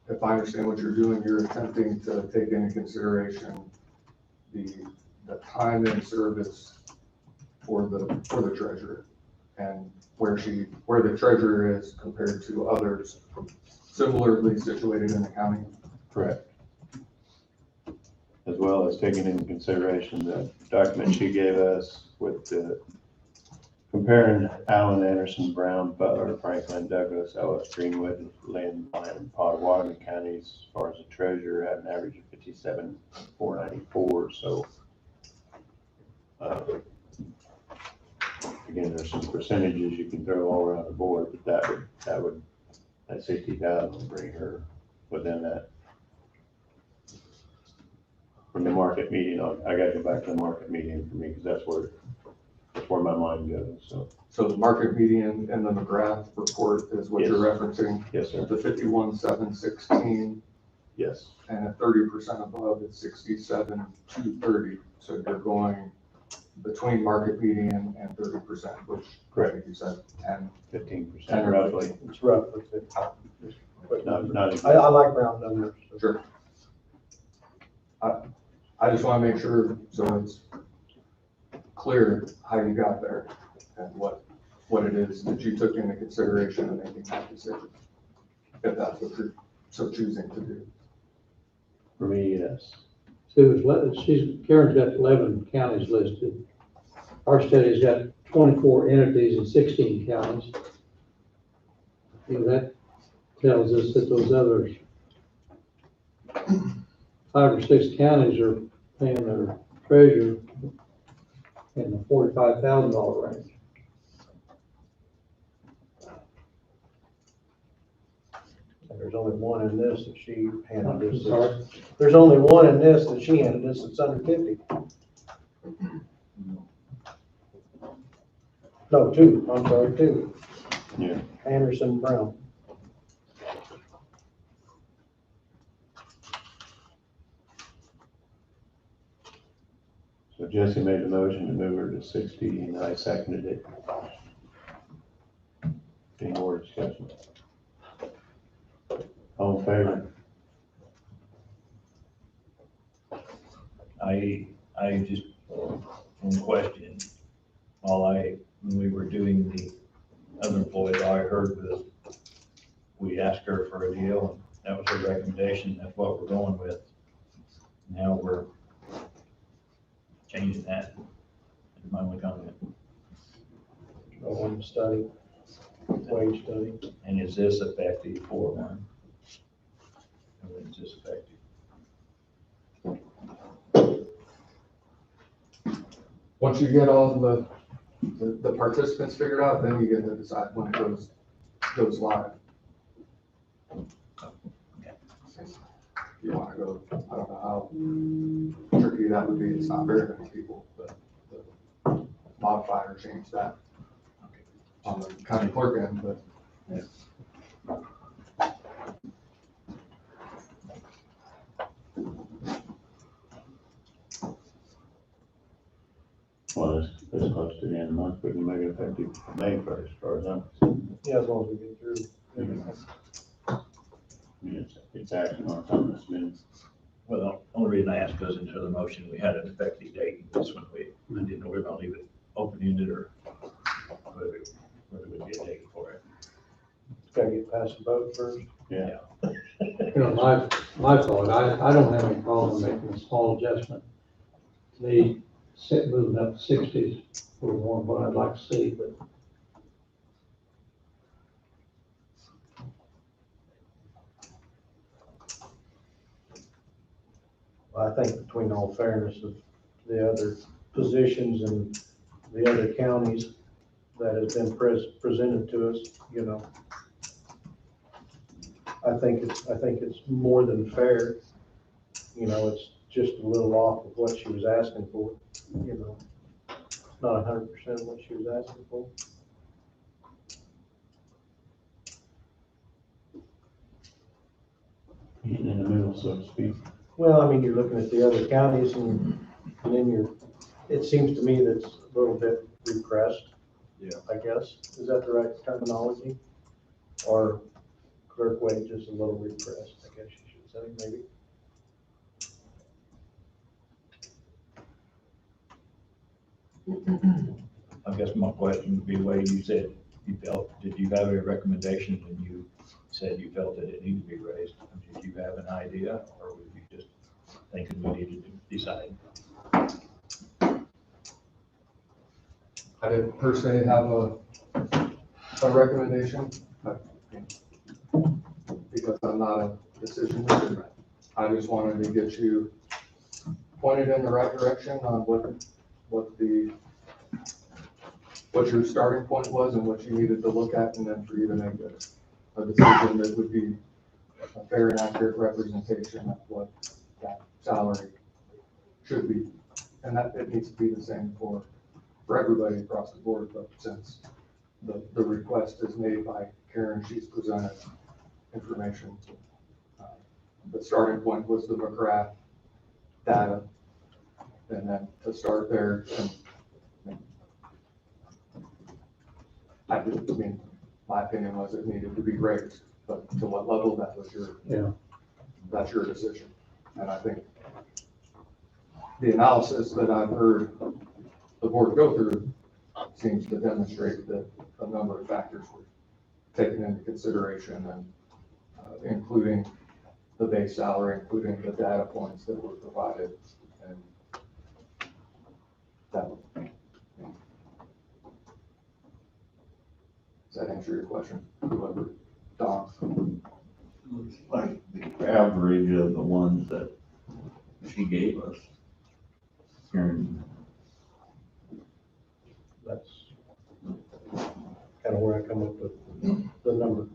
If I understand what you're doing, you're attempting to take into consideration the time and service for the treasurer and where the treasurer is compared to others similarly situated in the county. Correct. As well as taking into consideration the document she gave us with the comparing Allen, Anderson, Brown, Butler, Franklin, Douglas, Ellis, Greenwood, Lynn, and Potawatomi counties, as far as the treasurer had an average of 57,494. So Again, there's some percentages you can throw all around the board, but that 60,000 would bring her within that. From the market median, I gotta go back to the market median for me, because that's where my mind goes, so. So the market median and the McGrath report is what you're referencing? Yes, sir. The 51,716, Yes. and at 30% above is 67,230. So you're going between market median and 30%, which I think you said 10. 15% roughly. It's roughly 50. Not I like round numbers. So. Sure. I just want to make sure, so it's clear how you got there and what it is that you took into consideration in making that decision, if that's what you're so choosing to do. For me, yes. So Karen's got 11 counties listed. Our study's got 24 entities in 16 counties. And that tells us that those others, 5 or 6 counties are paying their treasurer in the $45,000 range. And there's only one in this that she handed I'm us. sorry? There's only one in this that she handed us that's under 50. No, 2, I'm sorry, 2. Yeah. Anderson Brown. So Jesse made the motion to move her to 60, and I seconded it. Any more discussion? All in favor? I just, one question, when we were doing the other employees, all I heard was, we asked her for a deal, and that was her recommendation, that's what we're going with. Now we're changing that, is my only comment. On the study, wage study. And is this effective for one? When is this effective? Once you get all the participants figured out, then you get to decide when it goes live. You want to go, I don't know how tricky that would be. It's not very many people, but the modifier changed that on the county clerk end, but. Well, it's close to the end of the month, we can make it effective May 1st, as far as I'm concerned. Yeah, as long as we get through everything. I mean, it's action on something that's been, Well, the only reason I asked because into the motion, we had an effective date, this one, I didn't know we were gonna leave it open-ended or whether it would be a date for it. Gotta get past the vote first. yeah. You know, my thought, I don't have any problem making a small adjustment. Me moving up to 60 is a little more than what I'd like to see, but I think between all fairness of the other positions and the other counties that has been presented to us, you know, I think it's more than fair. You know, it's just a little off of what she was asking for, you know, not 100% of what she was asking for. Getting in the middle, so to speak. Well, I mean, you're looking at the other counties and then it seems to me that's a little bit repressed. Yeah. I guess, is that the right terminology? Or clerk wage is a little repressed, I guess you should say, maybe. I guess my question would be, Wade, you said did you have a recommendation when you said you felt that it needed to be raised? Did you have an idea, or were you just thinking we needed to decide? I didn't personally have a recommendation, because I'm not a decision maker. I just wanted to get you pointed in the right direction on what the what your starting point was and what you needed to look at, and then for you to make a decision that would be a fair and accurate representation of what that salary should be. And that it needs to be the same for everybody across the board, but since the request is made by Karen, she's presented information. The starting point was the McGrath data, and then to start there, I mean, my opinion was it needed to be raised, but to what level, that was that's your decision. And I think the analysis that I've heard the board go through seems to demonstrate that a number of factors were taken into consideration, and including the base salary, including the data points that were provided, and that. Does that answer your question? Whoever, Don? Looks like the average of the ones that she gave us. And That's kind of where I come up with the number.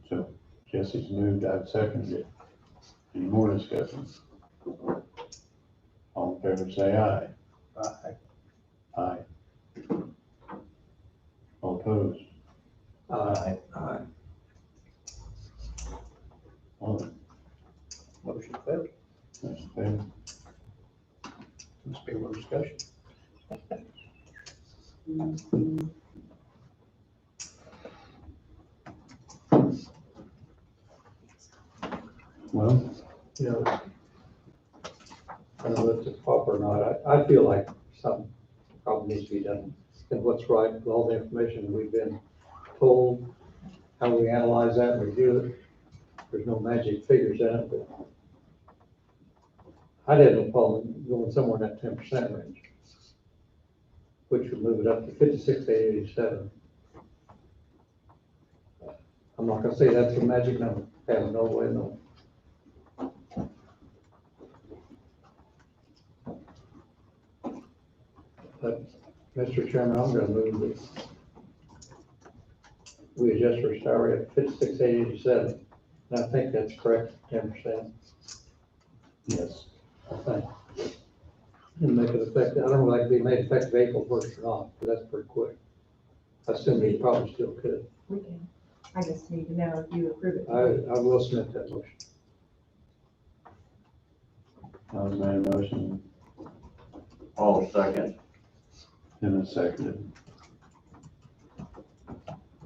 So Jesse's moved, I've seconded it. Any more discussion? All in favor, say aye. Aye. Aye. All opposed? Aye. I, All Motion failed. that's fair. Must be more discussion. Well, You know, I don't know if it's proper or not. I feel like something probably needs to be done. And what's right with all the information that we've been told, how we analyze that and review it. There's no magic figures in it, but I'd have no problem going somewhere in that 10% range, which would move it up to 56 to 87. I'm not gonna say that's a magic number. I have no way of knowing. But, Mr. Chairman, I'm gonna move that we adjust her salary at 56,887, and I think that's correct, 10%. yes. I think. And make it effective, I don't know if it can be made effective April 1st or not, but that's pretty quick. I assume you probably still could. We can, I just need to know if you approve it. I will submit that motion. I was made a motion, all second. and a seconded.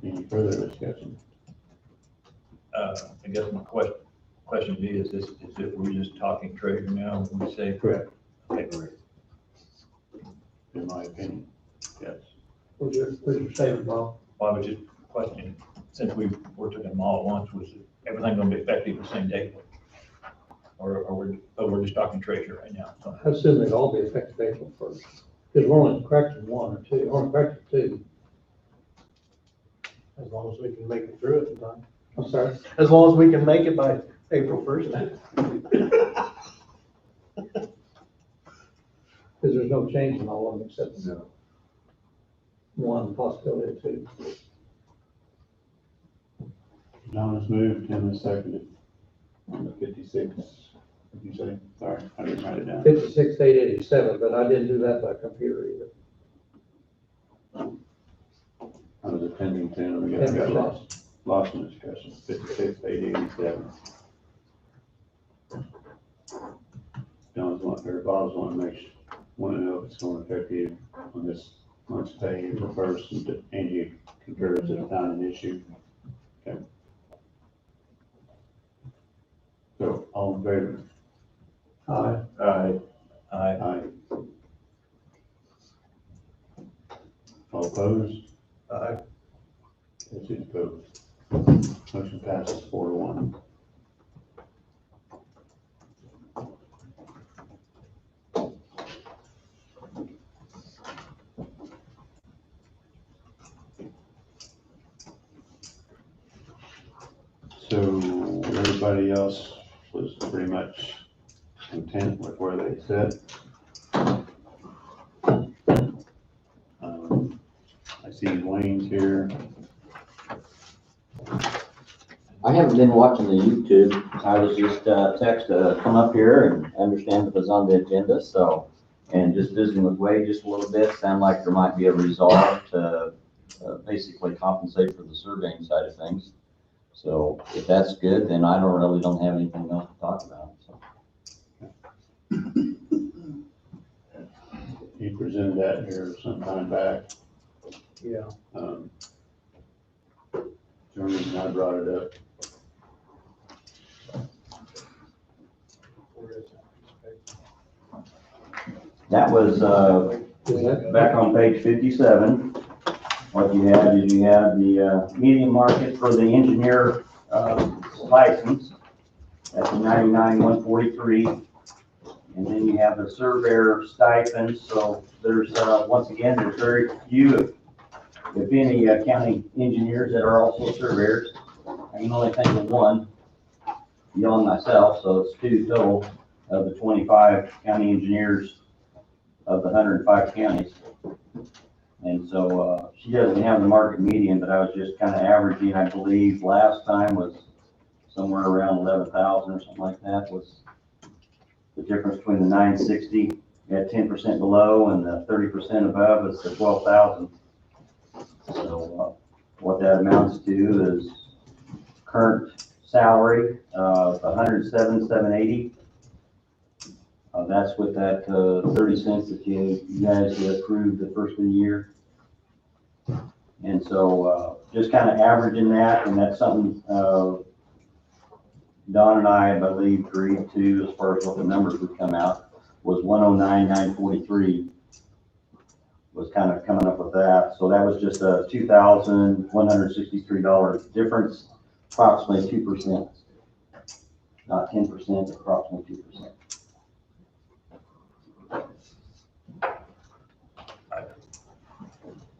Any further discussion? I guess my question is if we're just talking treasure now, when we say. Correct. Okay, In my opinion, yes. What's your statement, Bob? well, I was just questioning, since we're taking them all at once, was everything gonna be effective the same day? Or we're just talking treasure right now? So, I assume they'd all be effective April 1st, because we're only correcting one or two, only correcting two. As long as we can make it through it in time. I'm sorry? As long as we can make it by April 1st. Because there's no change in all of them except No. one possibility of two. John has moved, Tim has seconded. On the 56, what'd you say? Sorry, I didn't write it down. 56,887, but I didn't do that by computer either. I was attending to, and we got 10%. lost in discussion, 56, 87. John's wanting, or Bob's wanting to know if it's going effective on this month's pay, April 1st, and Angie concurs that it's not an issue. Okay. So, all in favor? Aye. Aye. I, Aye. All opposed? Aye. Yes, it's opposed. Motion passes 4-1. So everybody else was pretty much content with where they sit. I see Wayne's here. I haven't been watching the YouTube. I was just, text to come up here and understand it was on the agenda, so, and just visiting with Wade just a little bit, sound like there might be a resolve to, basically compensate for the surveying side of things. So if that's good, then I don't have anything else to talk about, so. You presented that here some time back. Yeah. The only reason I brought it up. That was, back on page 57. What you had is you had the, median market for the engineer, license. That's $99,143. And then you have the surveyor stipends, so there's, once again, there's very few, if any, county engineers that are also surveyors. I can only think of one, beyond myself, so it's 2 total of the 25 county engineers of the 105 counties. And so, she doesn't have the market median, but I was just kind of averaging, I believe, last time was somewhere around 11,000 or something like that was the difference between the 960 at 10% below and the 30% above is the 12,000. So what that amounts to is current salary of $107,780. That's with that 30 cents that you guys approved the first of the year. And so just kind of averaging that, and that's something Don and I believe, agreed to as far as what the numbers would come out, was 109,943 was kind of coming up with that. So that was just a $2,163 difference, approximately 2%, not 10%, approximately 2%.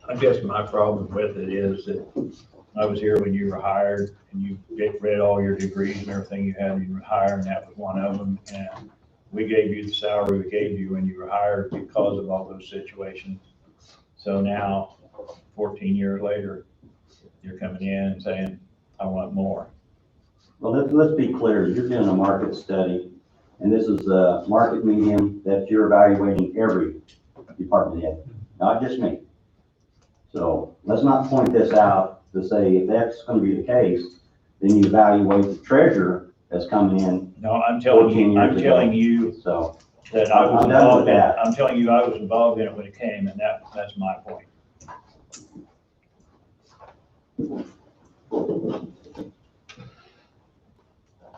I guess my problem with it is that I was here when you were hired and you read all your degrees and everything you had when you were hired, and that was one of them. And we gave you the salary we gave you when you were hired because of all those situations. So now, 14 years later, you're coming in and saying, I want more. Well, let's be clear. You're doing a market study, and this is a market median that you're evaluating every department head, not just me. So let's not point this out to say if that's going to be the case, then you evaluate the treasurer that's coming in. No, I'm telling you So that I was I'm done with involved in it. that. I'm telling you, I was involved in it when it came, and that's my point.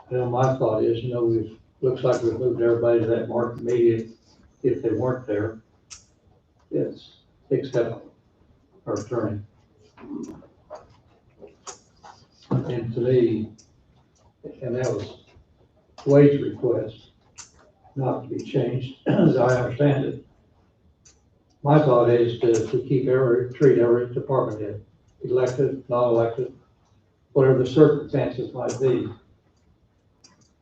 Well, my thought is, looks like we've moved everybody to that market median. If they weren't there, it's except our attorney. And to me, and that was Wade's request, not to be changed, as I understand it. My thought is to treat every department head, elected, non-elected, whatever the circumstances might be.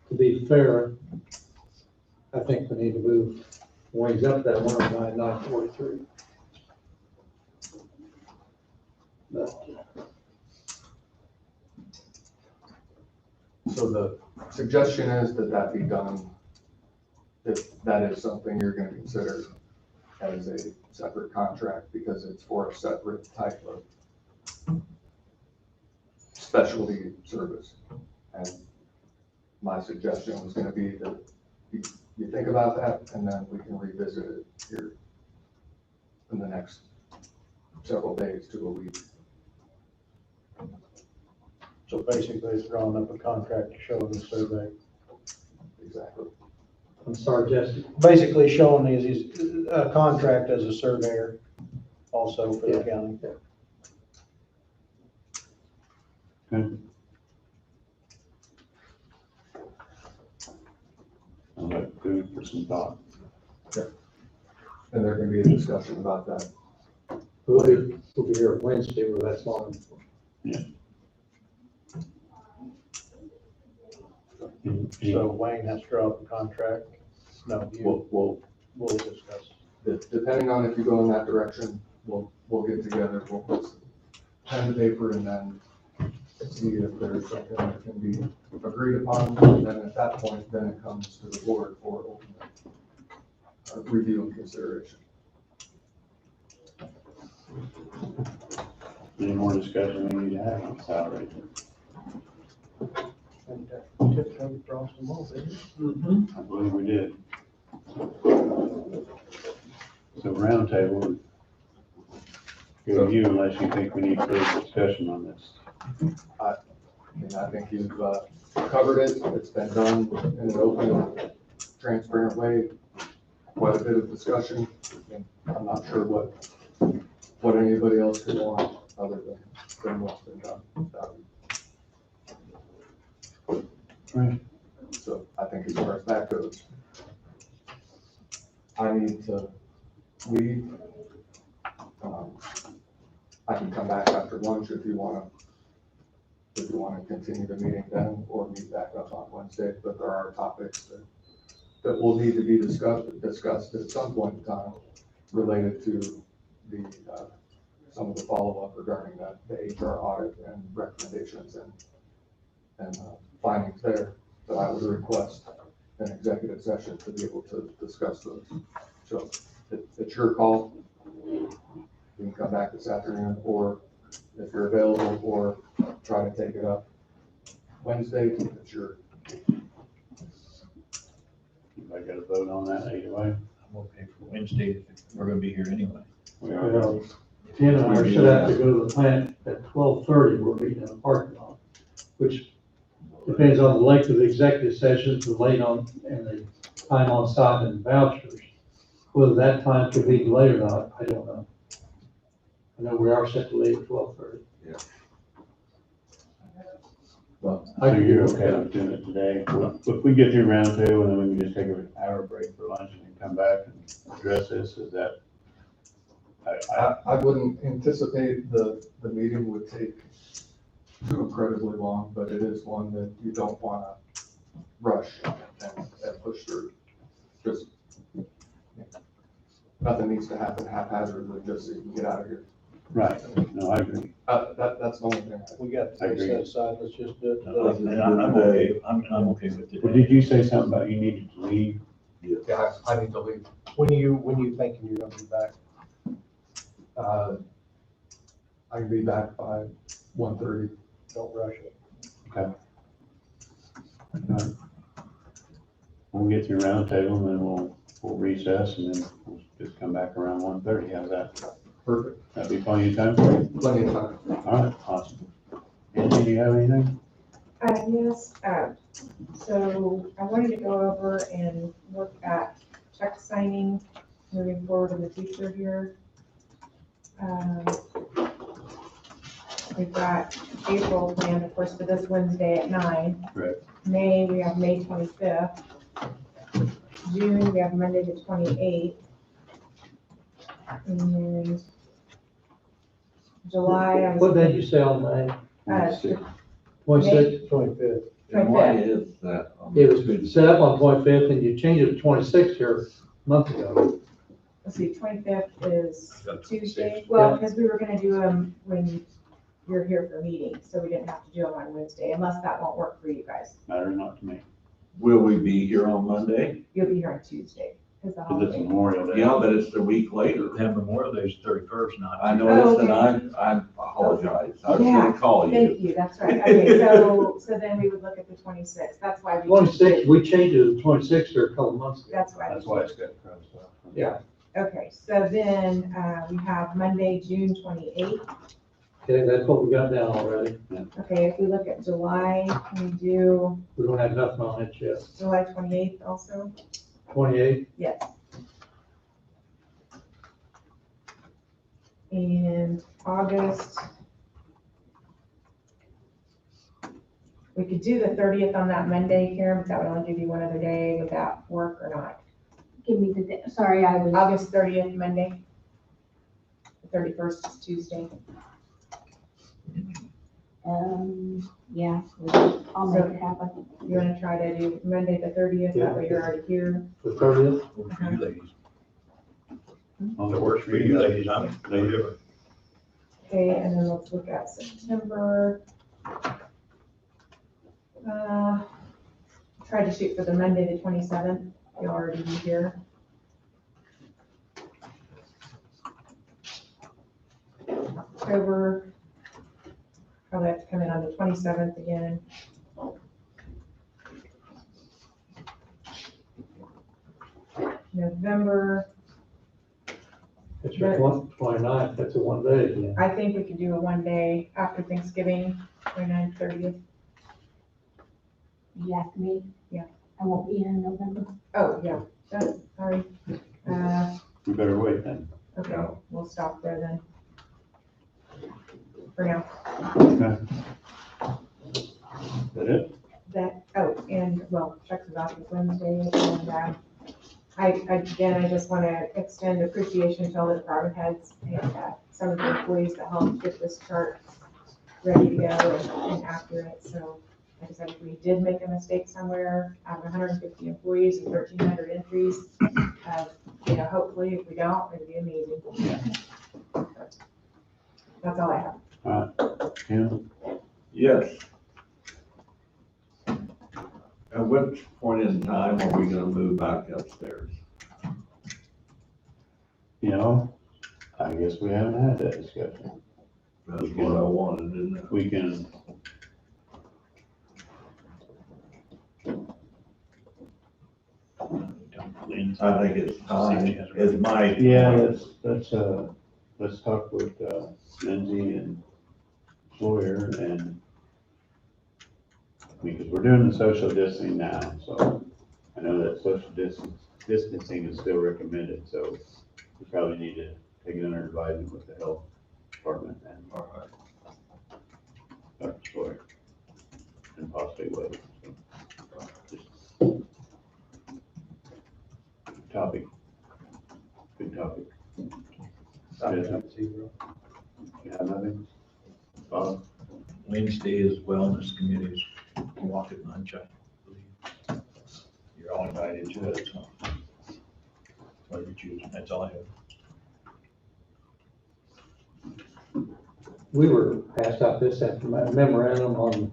To be fair, I think we need to move Wade's up that 109,943. But So the suggestion is that that be done, if that is something you're gonna consider as a separate contract, because it's for a separate type of specialty service. And my suggestion was gonna be that you think about that, and then we can revisit it here in the next several days to a week. So basically, it's drawing up a contract to show the survey. Exactly. I'm sorry, Jesse. Basically showing his a contract as a surveyor also for the county. Okay. I'll let food for some thought. And there can be a discussion about that. We'll be here Wednesday, but that's long. So Wayne has to draw up a contract. No, We'll discuss. Depending on if you go in that direction, we'll get together, we'll put some pen to paper and then see if there's something that can be agreed upon. And then at that point, then it comes to the board for ultimate review and consideration. Any more discussion we need to have on salary? And tiptoed across them all, didn't I believe we did. So roundtable, go to you unless you think we need further discussion on this. And I think you've covered it, it's been done in an open, transparent way, quite a bit of discussion, and I'm not sure what anybody else could want other than what's been done. Right. So I think as far as that goes, I need to leave. I can come back after lunch if you wanna continue the meeting then, or meet back up on Wednesday, but there are topics that will need to be discussed at some point in time related to the, some of the follow-up regarding the HR audit and recommendations and findings there, that I would request an executive session to be able to discuss those. So it's your call. You can come back this afternoon, or if you're available, or try to take it up Wednesday, it's your. Anybody got a vote on that either way? I'm okay for Wednesday, we're gonna be here anyway. We are. Ken and I should have to go to the plant at 12:30, we're meeting in the parking lot, which depends on the length of the executive sessions, the late on, and the time on site and vouchers. Whether that time could be delayed or not, I don't know. I know we are set to leave at 12:30. Well, So you're okay with doing it today? If we get through round two and then we can just take an hour break for lunch and then come back and address this, is that? I wouldn't anticipate the meeting would take too incredibly long, but it is one that you don't want to rush and push through. Just, nothing needs to happen haphazardly just so you can get out of here. Right, no, I agree. That's the only thing. We got I the agree. set aside, let's just do it. And I'm okay, I'm okay with Well, today. did you say something about you needed to leave? Yeah, I need to leave. When you thinking you're gonna be back? I can be back by 1:30. Don't rush it. Okay. We'll get through round table and then we'll recess and then we'll just come back around 1:30. How's that? Perfect. That'd be plenty of time for you? Plenty of time. All right, awesome. Angie, do you have anything? Yes, so I wanted to go over and look at check signing moving forward in the future here. We've got April planned, of course, for this Wednesday at 9. Right. May, we have May 25th. June, we have Monday the 28th. And July, What did you say on May? 26th. 26th? 25th. And why is that? It was set up on 25th and you changed it to 26th here a month ago. Let's see, 25th is Tuesday. Well, because we were gonna do them when you're here for meetings, so we didn't have to do them on Wednesday, unless that won't work for you guys. Matter not to me. Will we be here on Monday? You'll be here on Tuesday, because the Because it's holiday. Memorial Day. Yeah, but it's a week later. Have Memorial Day's 31st, not. I know Oh, this, and okay. I apologize. I was Yeah, gonna call you. Thank you, that's right. Okay, so then we would look at the 26th. That's why we. 26th, we changed it to 26th here a couple months ago. That's why. That's why it's got crossed off. Yeah. Okay, so then, we have Monday, June 28th. Okay, that's what we got down already. Okay, if we look at July, can we do We don't have nothing on it yet. July 28th also? 28th, Yes. And August. We could do the 30th on that Monday, Karen, but that would only give you one other day. Would that work or not? Give me the, sorry, I was. August 30th, Monday. The 31st is Tuesday. Yeah, I'll make it happen. You wanna try to do Monday the 30th, that way you're already here? The 30th? Works for you ladies. On That works for you ladies, I'm whatever. Okay, and then let's look at September. Try to shoot for the Monday, the 27th, you'll already be here. October, probably have to come in on the 27th again. November, It's your 29th, that's a one day, yeah. I think we could do a one day after Thanksgiving, 29th, 30th. You asked me? Yeah. I won't be here in November. Oh, yeah, sorry. You better wait then. Okay, we'll stop there then. For now. Okay. That it? And, well, Chuck's is off this Wednesday, and, I just want to extend appreciation to all the department heads and, some of the employees that helped get this chart ready to go and accurate, so, like I said, if we did make a mistake somewhere, out of 150 employees and 1,300 entries, hopefully, if we don't, it'd be amazing. That's all I have. Tim? Yes. At which point in time are we gonna move back upstairs? You know, I guess we haven't had that discussion. That's what I wanted to know. We can. I think it's time, is my. Yeah, let's talk with, Lindsay and Sawyer and, because we're doing the social distancing now, so I know that social distancing is still recommended, so we probably need to take it under advisement with the health department and Dr. Sawyer and possibly Wade. So, topic. Good topic. You have nothing? Bob? Wednesday is wellness committees, walk at lunch, I believe. You're all invited to it, so. What you choose, that's all I have. We were passed out this after memorandum on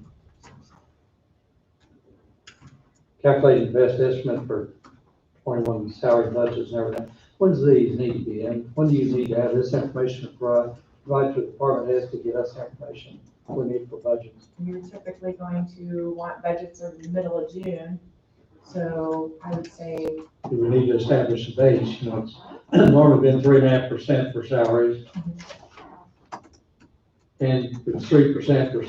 calculating best estimate for 21 salary budgets and everything. When does these need to be in? When do you need to have this information to provide to the department heads to get us information we need for budgets? You're typically going to want budgets in the middle of June, so I would say, Do we need to establish a base? You know, it's normally been 3.5% for salaries. And it's 3% for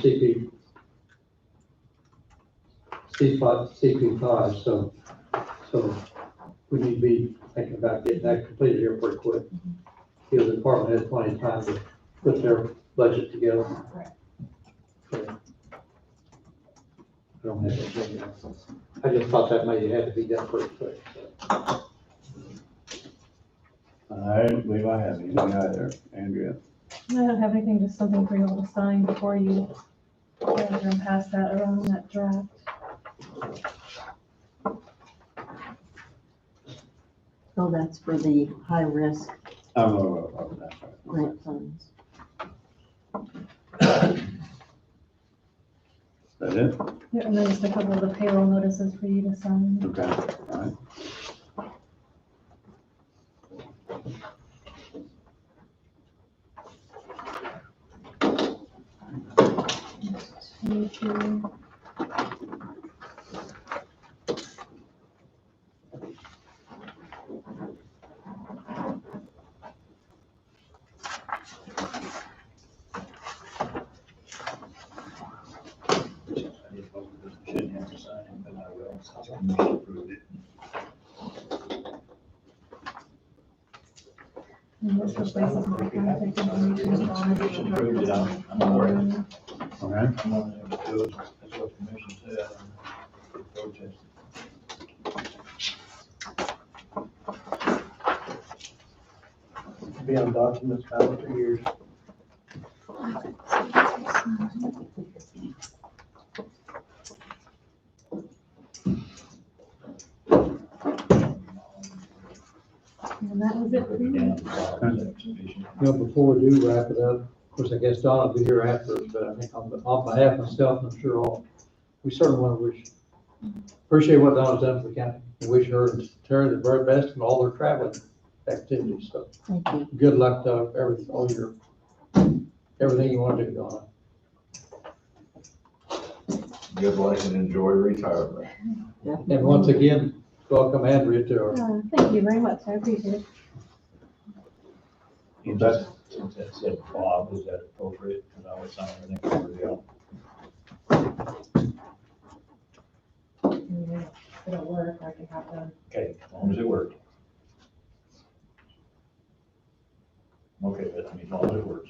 CP5, so we need to be thinking about getting that completed here pretty quick. Give the department head plenty of time to put their budget together. Right. Okay. I don't have anything else. I just thought that maybe had to be done pretty quick. I don't believe I have anything either, Andrea. I don't have anything, just something for you all to sign before you pass that around, that draft. So that's for the high risk Oh, that's right. grant funds. Is that it? Yeah, and then just a couple of the payroll notices for you to sign. Okay, all right. You two. Shouldn't have to sign it, but I will, so I'm gonna approve it. And this replaces my contact information on Just it. approved it, I'm for it. All right. I'm on there, but do it. That's what the commission said. Protest. Be on documents valid for years. And that was it for me. You know, before we do wrap it up, of course, I guess Don will be here after, but I think on behalf of myself, and I'm sure all, we certainly want to appreciate what Don's done for the county. We wish her and Terry the very best in all their traveling activities, so Thank you. good luck to everything you want to do, Donna. Good luck and enjoy retirement. And once again, welcome Andrea to our, Thank you very much, I appreciate it. Since that said Bob, is that appropriate? Because I always sign everything for everybody else. If it'll work, I can have them. Okay, as long as it works. Okay, but I mean, as long as it works.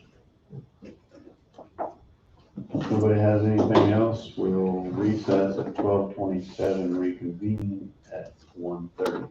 If nobody has anything else, we'll recess at 12:27, reconvene at 1:30.